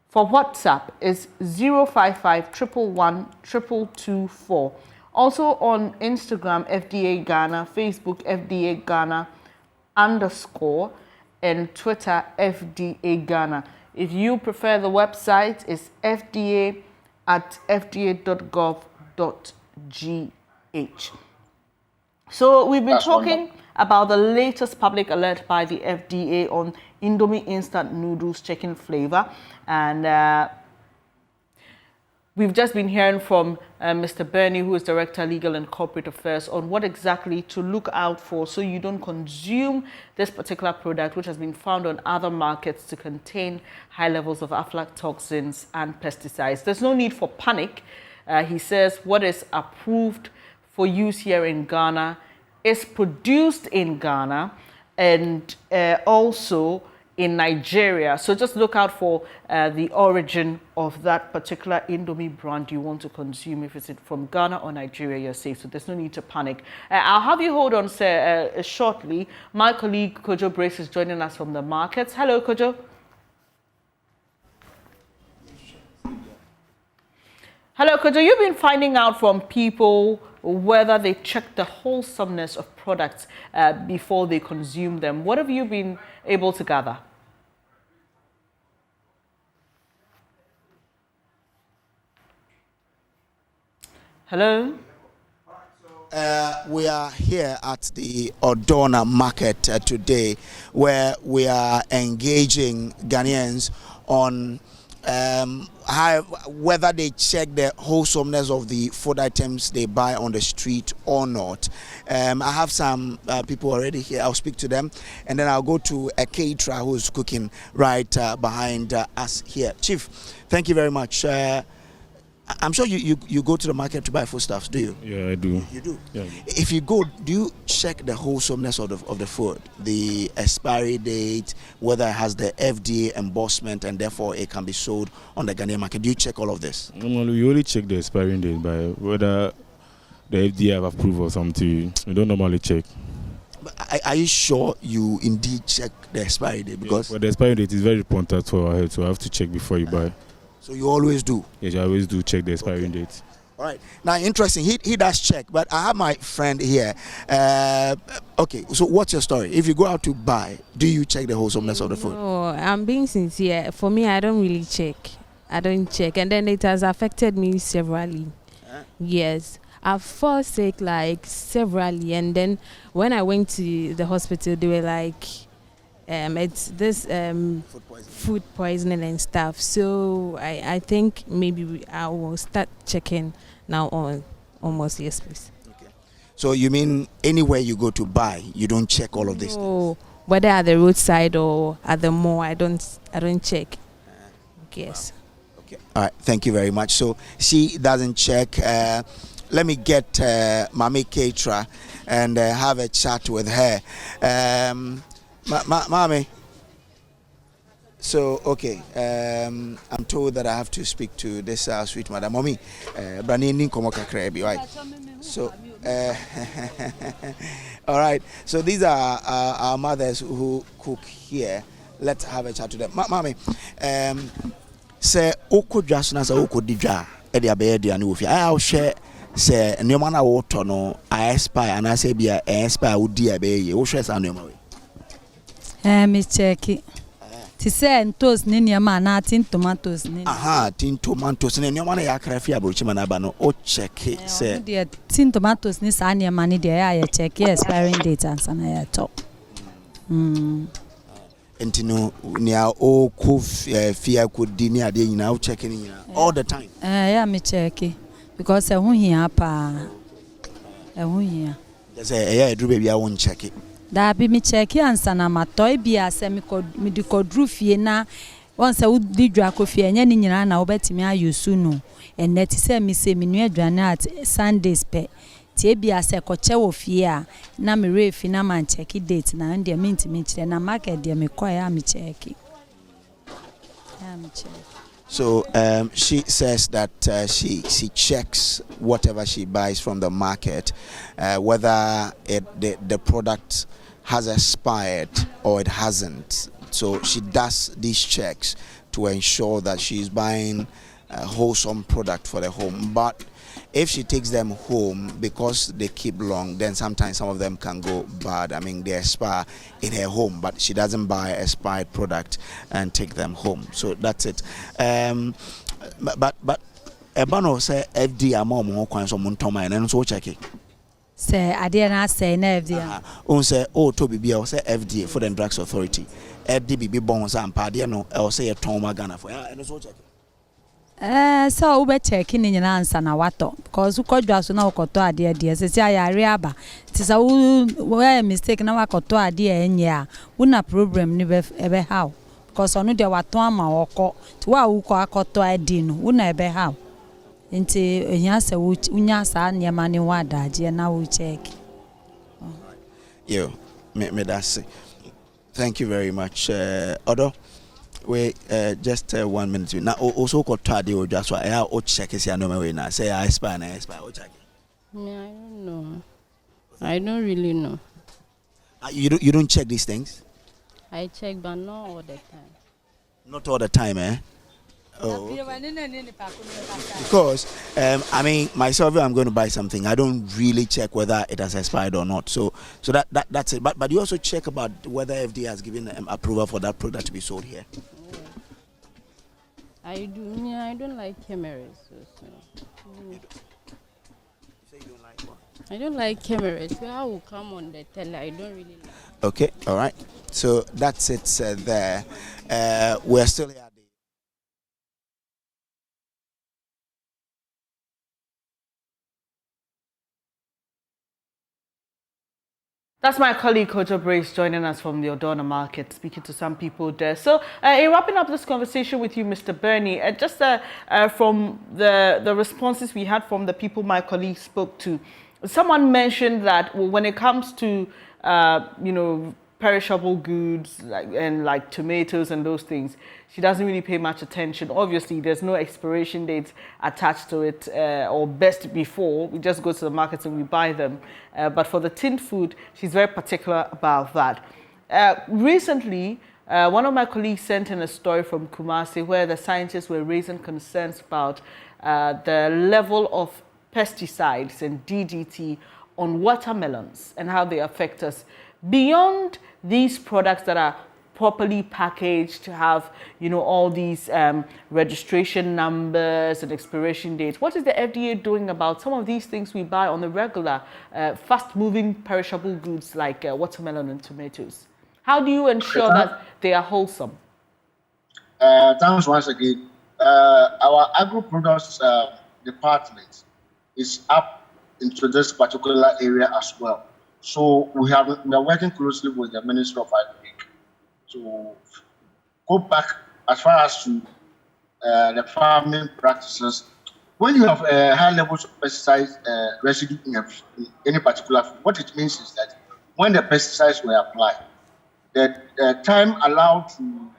For WhatsApp is 055 111 2224. Also on Instagram, FDA Ghana, Facebook, FDA Ghana _ and Twitter, FDA Ghana. If you prefer the website, it's fda@fda.gov.gh. So we've been talking about the latest public alert by the FDA on Indomie instant noodles chicken flavor, and we've just been hearing from Mr. Bernie, who is Director Legal and Corporate Affairs, on what exactly to look out for so you don't consume this particular product, which has been found on other markets to contain high levels of aflatoxins and pesticides. There's no need for panic. He says what is approved for use here in Ghana is produced in Ghana and also in Nigeria. So just look out for the origin of that particular Indomie brand you want to consume. If it's from Ghana or Nigeria, you're safe. So there's no need to panic. I'll have you hold on, sir, shortly. My colleague Kojo Brace is joining us from the markets. Hello, Kojo. Hello, Kojo. You've been finding out from people whether they check the wholesomeness of products before they consume them. What have you been able to gather? Hello? We are here at the Odona market today, where we are engaging Ghanaians on whether they check the wholesomeness of the food items they buy on the street or not. I have some people already here. I'll speak to them, and then I'll go to a caterer who's cooking right behind us here. Chief, thank you very much. I'm sure you go to the market to buy foodstuffs, do you? Yeah, I do. You do? Yeah. If you go, do you check the wholesomeness of the food, the expiry date, whether it has the FDA embossment and therefore it can be sold on the Ghanaian market? Do you check all of this? Normally, we only check the expiry date by whether the FDA have approved or something. We don't normally check. But are you sure you indeed check the expiry date? Because the expiry date is very important for our health, so I have to check before you buy. So you always do? Yes, I always do check the expiry date. All right. Now, interesting. He does check, but I have my friend here. Okay, so what's your story? If you go out to buy, do you check the wholesomeness of the food? Oh, I'm being sincere. For me, I don't really check. I don't check. And then it has affected me severally. Yes. I've fallen sick like severally. And then when I went to the hospital, they were like, it's this food poisoning and stuff. So I think maybe I will start checking now on almost, yes, please. Okay. So you mean anywhere you go to buy, you don't check all of this? No, whether at the roadside or at the mall, I don't check. Yes. Okay. All right. Thank you very much. So she doesn't check. Let me get Mami Keitra and have a chat with her. Mommy, so okay, I'm told that I have to speak to this sweet mother. Mommy, right? So, all right. So these are our mothers who cook here. Let's have a chat to them. Mommy, say oko jasuna sa oko dija e dia be dia ni wo fi. I share say nneoma na wo to no I expire and I say bia expire wo dia be ye. Wo share sa nneoma we. Me check it. To say toast ninia man, tin tomatoes. Aha, tin tomatoes. And you want to yakrafi abrochimanabano or check it. Say, dear tin tomatoes ni sanya money there. I check expiring date and sana top. Entino near all fear could dinner day now checking all the time. Yeah, me check it because I won't hear pa. I won't hear. There's a do baby, I won't check it. That be me check it and sana matoy be a semi drufie na once I would did coffee and any na obeti me you soon. And let say me say me new at Sundays pe. Tebi as a coche of fear. Na me refi na man check it date na and mean to me na market dear me choir me check it. So she says that she checks whatever she buys from the market, whether the product has expired or it hasn't. So she does these checks to ensure that she's buying a wholesome product for the home. But if she takes them home, because they keep long, then sometimes some of them can go bad. I mean, they expire in her home, but she doesn't buy expired product and take them home. So that's it. But Ebano say FD among more coins on Montoma and so check it. Say I didn't say FD. On say Toby Bill say FDA, Food and Drugs Authority. FDB bonds and Padiano, I'll say a Toma Ghana for and so check it. So we checking in answer na wato because we could just now koto ade ade say I riaba tisa we mistake na wakoto ade enya una problem ni be how because onu de wato ama woko ti wa wo ko akoto ade no una ebe how nti ehia se unya sa niam ani wa daje na we check. Yo me that's it. Thank you very much Odo. Wait, just 1 minute. Now, also got tardy or just why I check is no way now. Say I spy. Me, I don't know. I don't really know. You don't check these things? I check, but not all the time. Not all the time, eh? Oh. Okay. Because I mean, myself, if I'm going to buy something, I don't really check whether it has expired or not. So that's it. But you also check about whether FDA has given approval for that product to be sold here. I do. Yeah, I don't like cameras. So. You don't like what? I don't like cameras. So I will come on the tele. I don't really like. Okay. All right. So that's it. There. We're still here. That's my colleague, Kojo Brace, joining us from the Odona market, speaking to some people there. So, in wrapping up this conversation with you, Mr. Bernie, just from the responses we had from the people my colleague spoke to, someone mentioned that when it comes to, perishable goods like tomatoes and those things, she doesn't really pay much attention. Obviously, there's no expiration dates attached to it or best before. We just go to the market and we buy them. But for the tinned food, she's very particular about that. Recently, one of my colleagues sent in a story from Kumasi where the scientists were raising concerns about the level of pesticides and DDT on watermelons and how they affect us. Beyond these products that are properly packaged to have, all these registration numbers and expiration dates, what is the FDA doing about some of these things we buy on the regular, fast-moving perishable goods like watermelon and tomatoes? How do you ensure that they are wholesome? Thanks once again. Our agro-products department is up into this particular area as well. So we are working closely with the Ministry of Agri to go back as far as to the farming practices. When you have high levels of pesticide residue in any particular food, what it means is that when the pesticides were applied, the time allowed to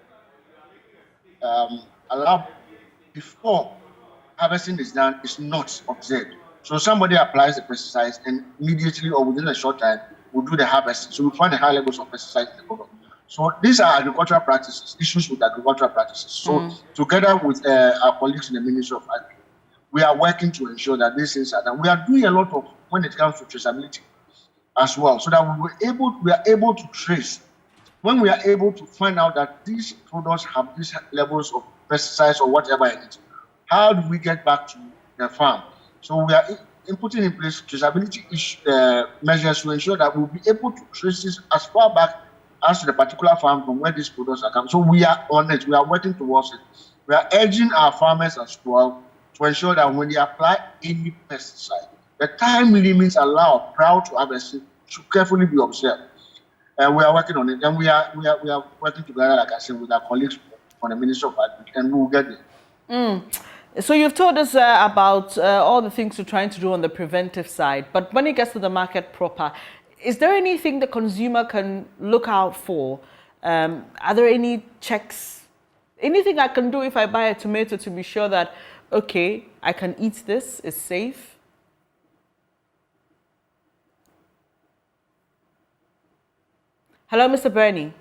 allow before harvesting is done is not observed. So somebody applies the pesticides and immediately or within a short time will do the harvest. So we find the high levels of pesticides in the product. So these are agricultural practices, issues with agricultural practices. So together with our colleagues in the Ministry of Agri, we are working to ensure that these things are done. We are doing a lot of when it comes to traceability as well, so that we are able to trace when we are able to find out that these products have these levels of pesticides or whatever it is, how do we get back to the farm? So we are putting in place traceability measures to ensure that we'll be able to trace this as far back as to the particular farm from where these products are coming. So we are on it. We are working towards it. We are urging our farmers as well to ensure that when they apply any pesticide, the time limits allowed prior to harvesting should carefully be observed. And we are working on it. And we are working together, like I said, with our colleagues from the Ministry of Agriculture, and we will get there. So you've told us about all the things you're trying to do on the preventive side, but when it gets to the market proper, is there anything the consumer can look out for? Are there any checks? Anything I can do if I buy a tomato to be sure that, okay, I can eat this, it's safe? Hello, Mr. Bernie.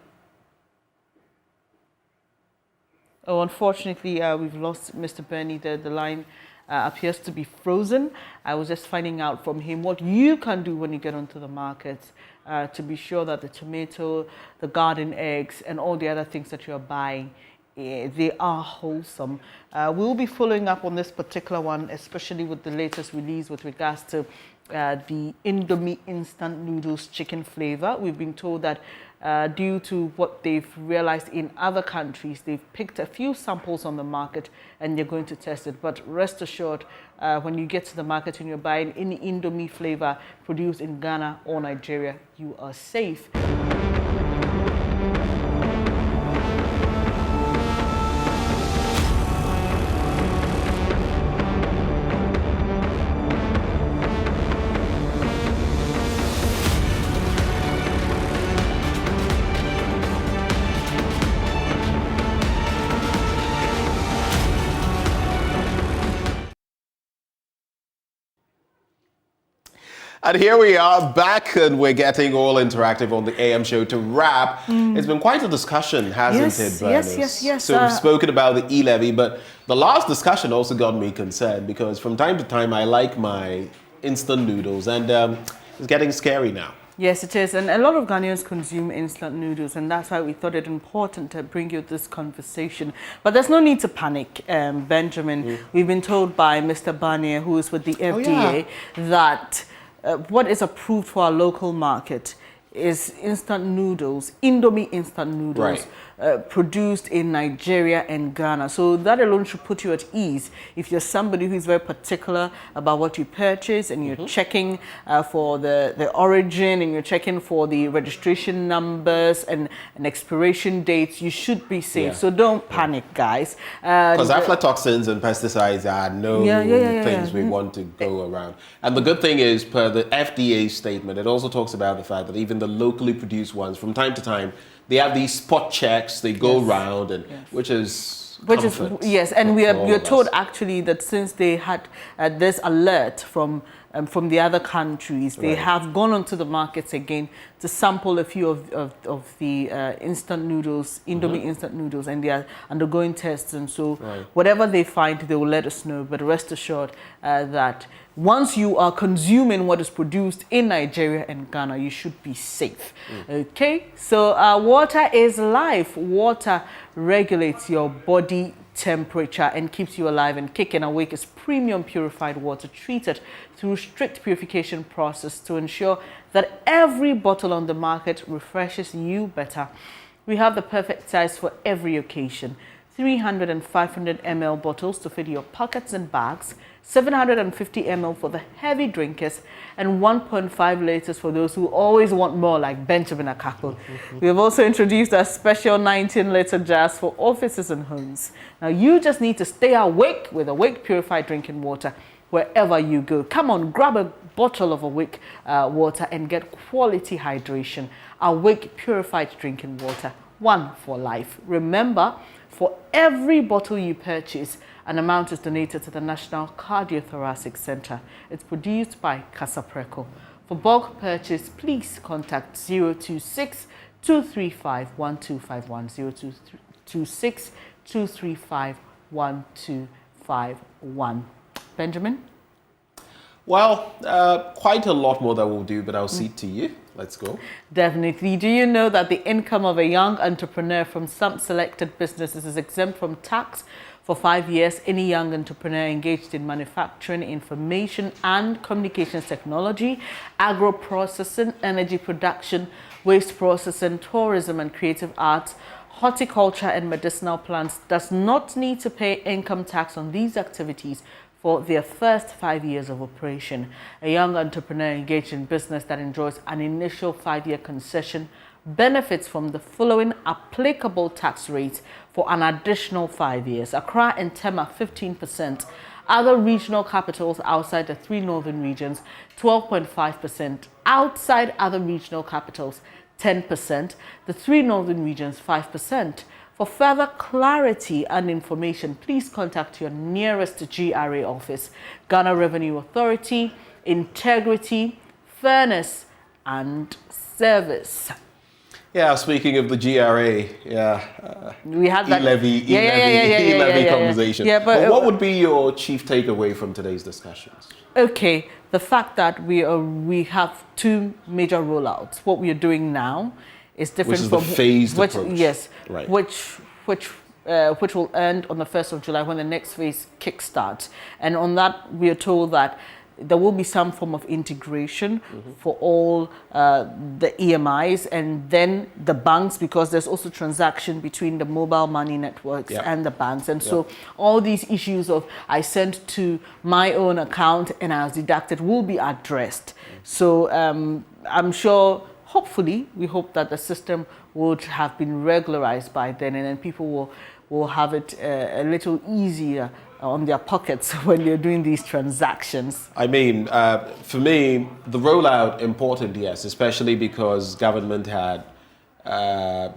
Oh, unfortunately, we've lost Mr. Bernie. The line appears to be frozen. I was just finding out from him what you can do when you get onto the market to be sure that the tomato, the garden eggs, and all the other things that you're buying, they are wholesome. We'll be following up on this particular one, especially with the latest release with regards to the Indomie instant noodles chicken flavor. We've been told that due to what they've realized in other countries, they've picked a few samples on the market and they're going to test it. But rest assured, when you get to the market and you're buying any Indomie flavor produced in Ghana or Nigeria, you are safe. And here we are back, and we're getting all interactive on the AM show to wrap. It's been quite a discussion, hasn't it, Bernice? Yes. So we've spoken about the e-levy, but the last discussion also got me concerned because from time to time I like my instant noodles, and it's getting scary now. Yes, it is. And a lot of Ghanaians consume instant noodles, and that's why we thought it important to bring you this conversation. But there's no need to panic, Benjamin. We've been told by Mr. Barnier, who is with the FDA, that what is approved for our local market is instant noodles, Indomie instant noodles, produced in Nigeria and Ghana. So that alone should put you at ease. If you're somebody who's very particular about what you purchase and you're checking for the origin and you're checking for the registration numbers and expiration dates, you should be safe. So don't panic, guys. Because aflatoxins and pesticides are things we want to go around. And the good thing is, per the FDA statement, it also talks about the fact that even the locally produced ones, from time to time, they have these spot checks, they go round, and which is yes, and we are told actually that since they had this alert from the other countries, they have gone onto the markets again to sample a few of the instant noodles, Indomie instant noodles, and they are undergoing tests. And so whatever they find, they will let us know. But rest assured that once you are consuming what is produced in Nigeria and Ghana, you should be safe. Okay, so water is life. Water regulates your body temperature and keeps you alive and kicking. Awake is premium purified water treated through strict purification process to ensure that every bottle on the market refreshes you better. We have the perfect size for every occasion. 300 and 500 ml bottles to fit your pockets and bags, 750 ml for the heavy drinkers, and 1.5 liters for those who always want more, like Benjamin Akako. We have also introduced our special 19-liter jars for offices and homes. Now you just need to stay awake with Awake Purified Drinking Water wherever you go. Come on, grab a bottle of Awake water and get quality hydration. Awake Purified Drinking Water, one for life. Remember, for every bottle you purchase, an amount is donated to the National Cardiothoracic Center. It's produced by Casapreco. For bulk purchase, please contact 026 235 1251, 026 235 1251. Benjamin? Well, quite a lot more that we'll do, but I'll cede to you. Let's go. Definitely. Do you know that the income of a young entrepreneur from some selected businesses is exempt from tax for 5 years? Any young entrepreneur engaged in manufacturing, information and communications technology, agro-processing, energy production, waste processing, tourism and creative arts, horticulture and medicinal plants does not need to pay income tax on these activities for their first 5 years of operation. A young entrepreneur engaged in business that enjoys an initial 5-year concession benefits from the following applicable tax rates for an additional 5 years. Accra and Tema, 15%. Other regional capitals outside the 3 northern regions, 12.5%. Outside other regional capitals, 10%. The 3 northern regions, 5%. For further clarity and information, please contact your nearest GRA office. Ghana Revenue Authority, integrity, fairness, and service. Yeah, speaking of the GRA, we had that e-levy conversation. Yeah, but what would be your chief takeaway from today's discussions? Okay, the fact that we have 2 major rollouts. What we are doing now is different from the phased approach. Yes, right. which will end on the 1st of July when the next phase kickstarts. And on that, we are told that there will be some form of integration for all the EMIs and then the banks, because there's also transaction between the mobile money networks and the banks. And so all these issues of I sent to my own account and I was deducted will be addressed. So I'm sure, hopefully, we hope that the system would have been regularized by then, and then people will have it a little easier on their pockets when you're doing these transactions. I mean, for me, the rollout important, yes, especially because government had there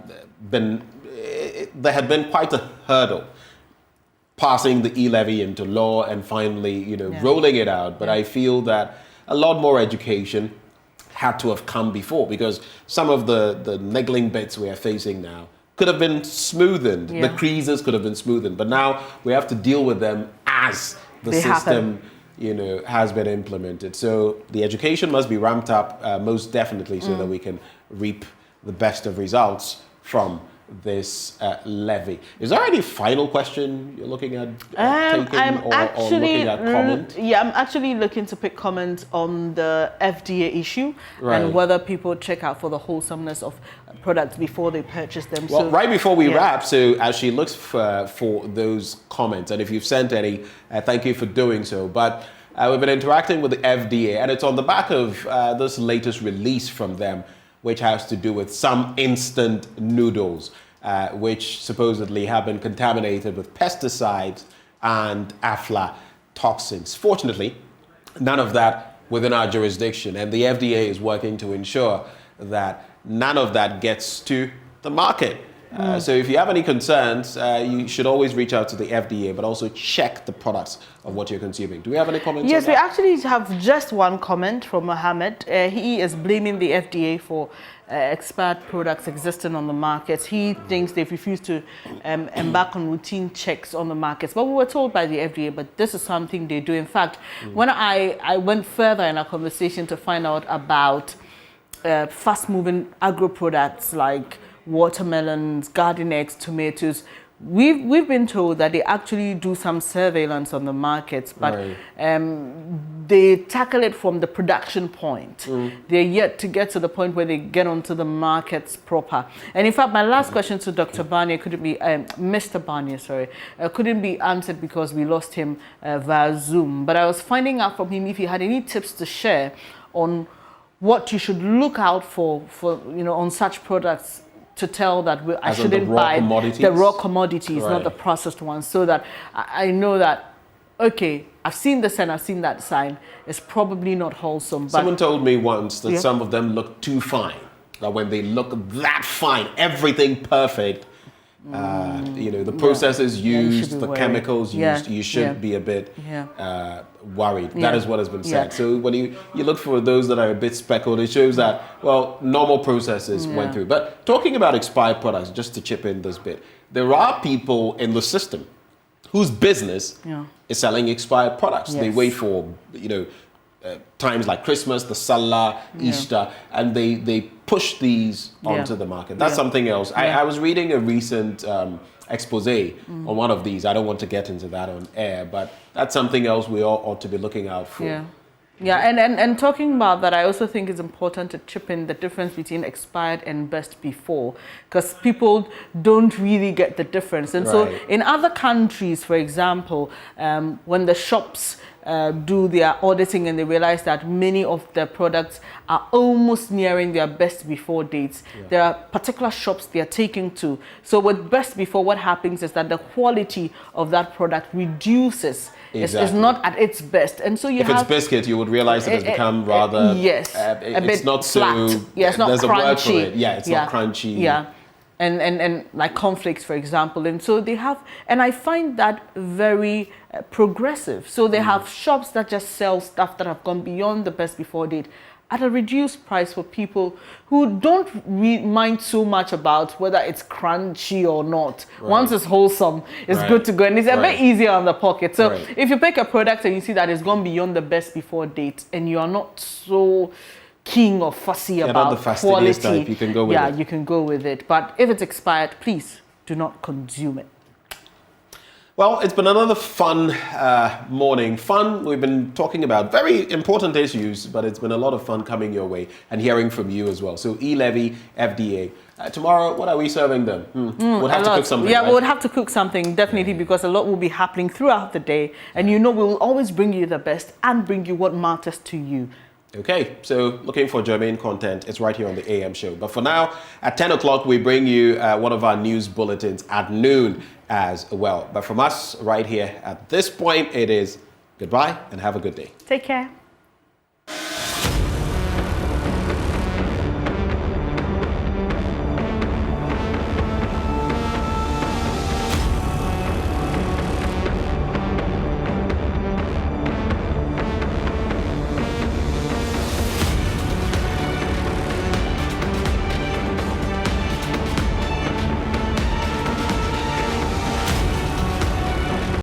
had been quite a hurdle passing the e-levy into law and finally, rolling it out. But I feel that a lot more education had to have come before, because some of the niggling bits we are facing now could have been smoothened. The creases could have been smoothened, but now we have to deal with them as the system, has been implemented. So the education must be ramped up most definitely, so that we can reap the best of results from this levy. Is there any final question you're looking at taking or looking at comment? Yeah, I'm actually looking to pick comment on the FDA issue and whether people check out for the wholesomeness of products before they purchase them. Well, right before we wrap, so as she looks for those comments, and if you've sent any, thank you for doing so. But we've been interacting with the FDA, and it's on the back of this latest release from them, which has to do with some instant noodles, which supposedly have been contaminated with pesticides and aflatoxins. Fortunately, none of that within our jurisdiction, and the FDA is working to ensure that none of that gets to the market. So if you have any concerns, you should always reach out to the FDA, but also check the products of what you're consuming. Do we have any comments on that? Yes, we actually have just one comment from Mohammed. He is blaming the FDA for expired products existing on the markets. He thinks they've refused to embark on routine checks on the markets. But we were told by the FDA, but this is something they do. In fact, when I went further in our conversation to find out about fast-moving agro products like watermelons, garden eggs, tomatoes, we've been told that they actually do some surveillance on the markets, but they tackle it from the production point. They're yet to get to the point where they get onto the markets proper. And in fact, my last question to Dr. Barnier couldn't be, Mr. Barnier, sorry, couldn't be answered because we lost him via Zoom. But I was finding out from him if he had any tips to share on what you should look out for on such products, to tell that I shouldn't buy the raw commodities, not the processed ones, so that I know that, okay, I've seen this and I've seen that sign, it's probably not wholesome. But someone told me once that some of them look too fine, that when they look that fine, everything perfect, the processes used, the chemicals used, you should be a bit worried. That is what has been said. So when you look for those that are a bit speckled, it shows that, well, normal processes went through. But talking about expired products, just to chip in this bit, there are people in the system whose business is selling expired products. They wait for, times like Christmas, the Salah, Easter, and they push these onto the market. That's something else. I was reading a recent expose on one of these. I don't want to get into that on air, but that's something else we all ought to be looking out for. Yeah, and talking about that, I also think it's important to chip in the difference between expired and best before, because people don't really get the difference. And so in other countries, for example, when the shops do their auditing and they realize that many of the products are almost nearing their best before dates, there are particular shops they are taking to. So with best before, what happens is that the quality of that product reduces. It's not at its best, and so if it's biscuit, you would realize it has become rather it's not flat. so it's not there's crunchy. A word for it. It's not crunchy. And like cornflakes, for example, and so they have, and I find that very progressive. So they have shops that just sell stuff that have gone beyond the best before date at a reduced price for people who don't mind so much about whether it's crunchy or not. Once it's wholesome, it's good to go, and it's a bit easier on the pocket. So if you pick a product and you see that it's gone beyond the best before date and you are not so keen or fussy about quality, type, you can go with it. You can go with it. But if it's expired, please do not consume it. Well, it's been another fun morning. We've been talking about very important issues, but it's been a lot of fun coming your way and hearing from you as well. So e-levy, FDA. Tomorrow, what are we serving them? We'll have to cook something. Yeah, we'll have to cook something, definitely, because a lot will be happening throughout the day. And we will always bring you the best and bring you what matters to you. Okay, so looking for germane content, it's right here on the AM show. But for now, at 10 o'clock, we bring you one of our news bulletins at noon as well. But from us right here at this point, it is goodbye and have a good day. Take care.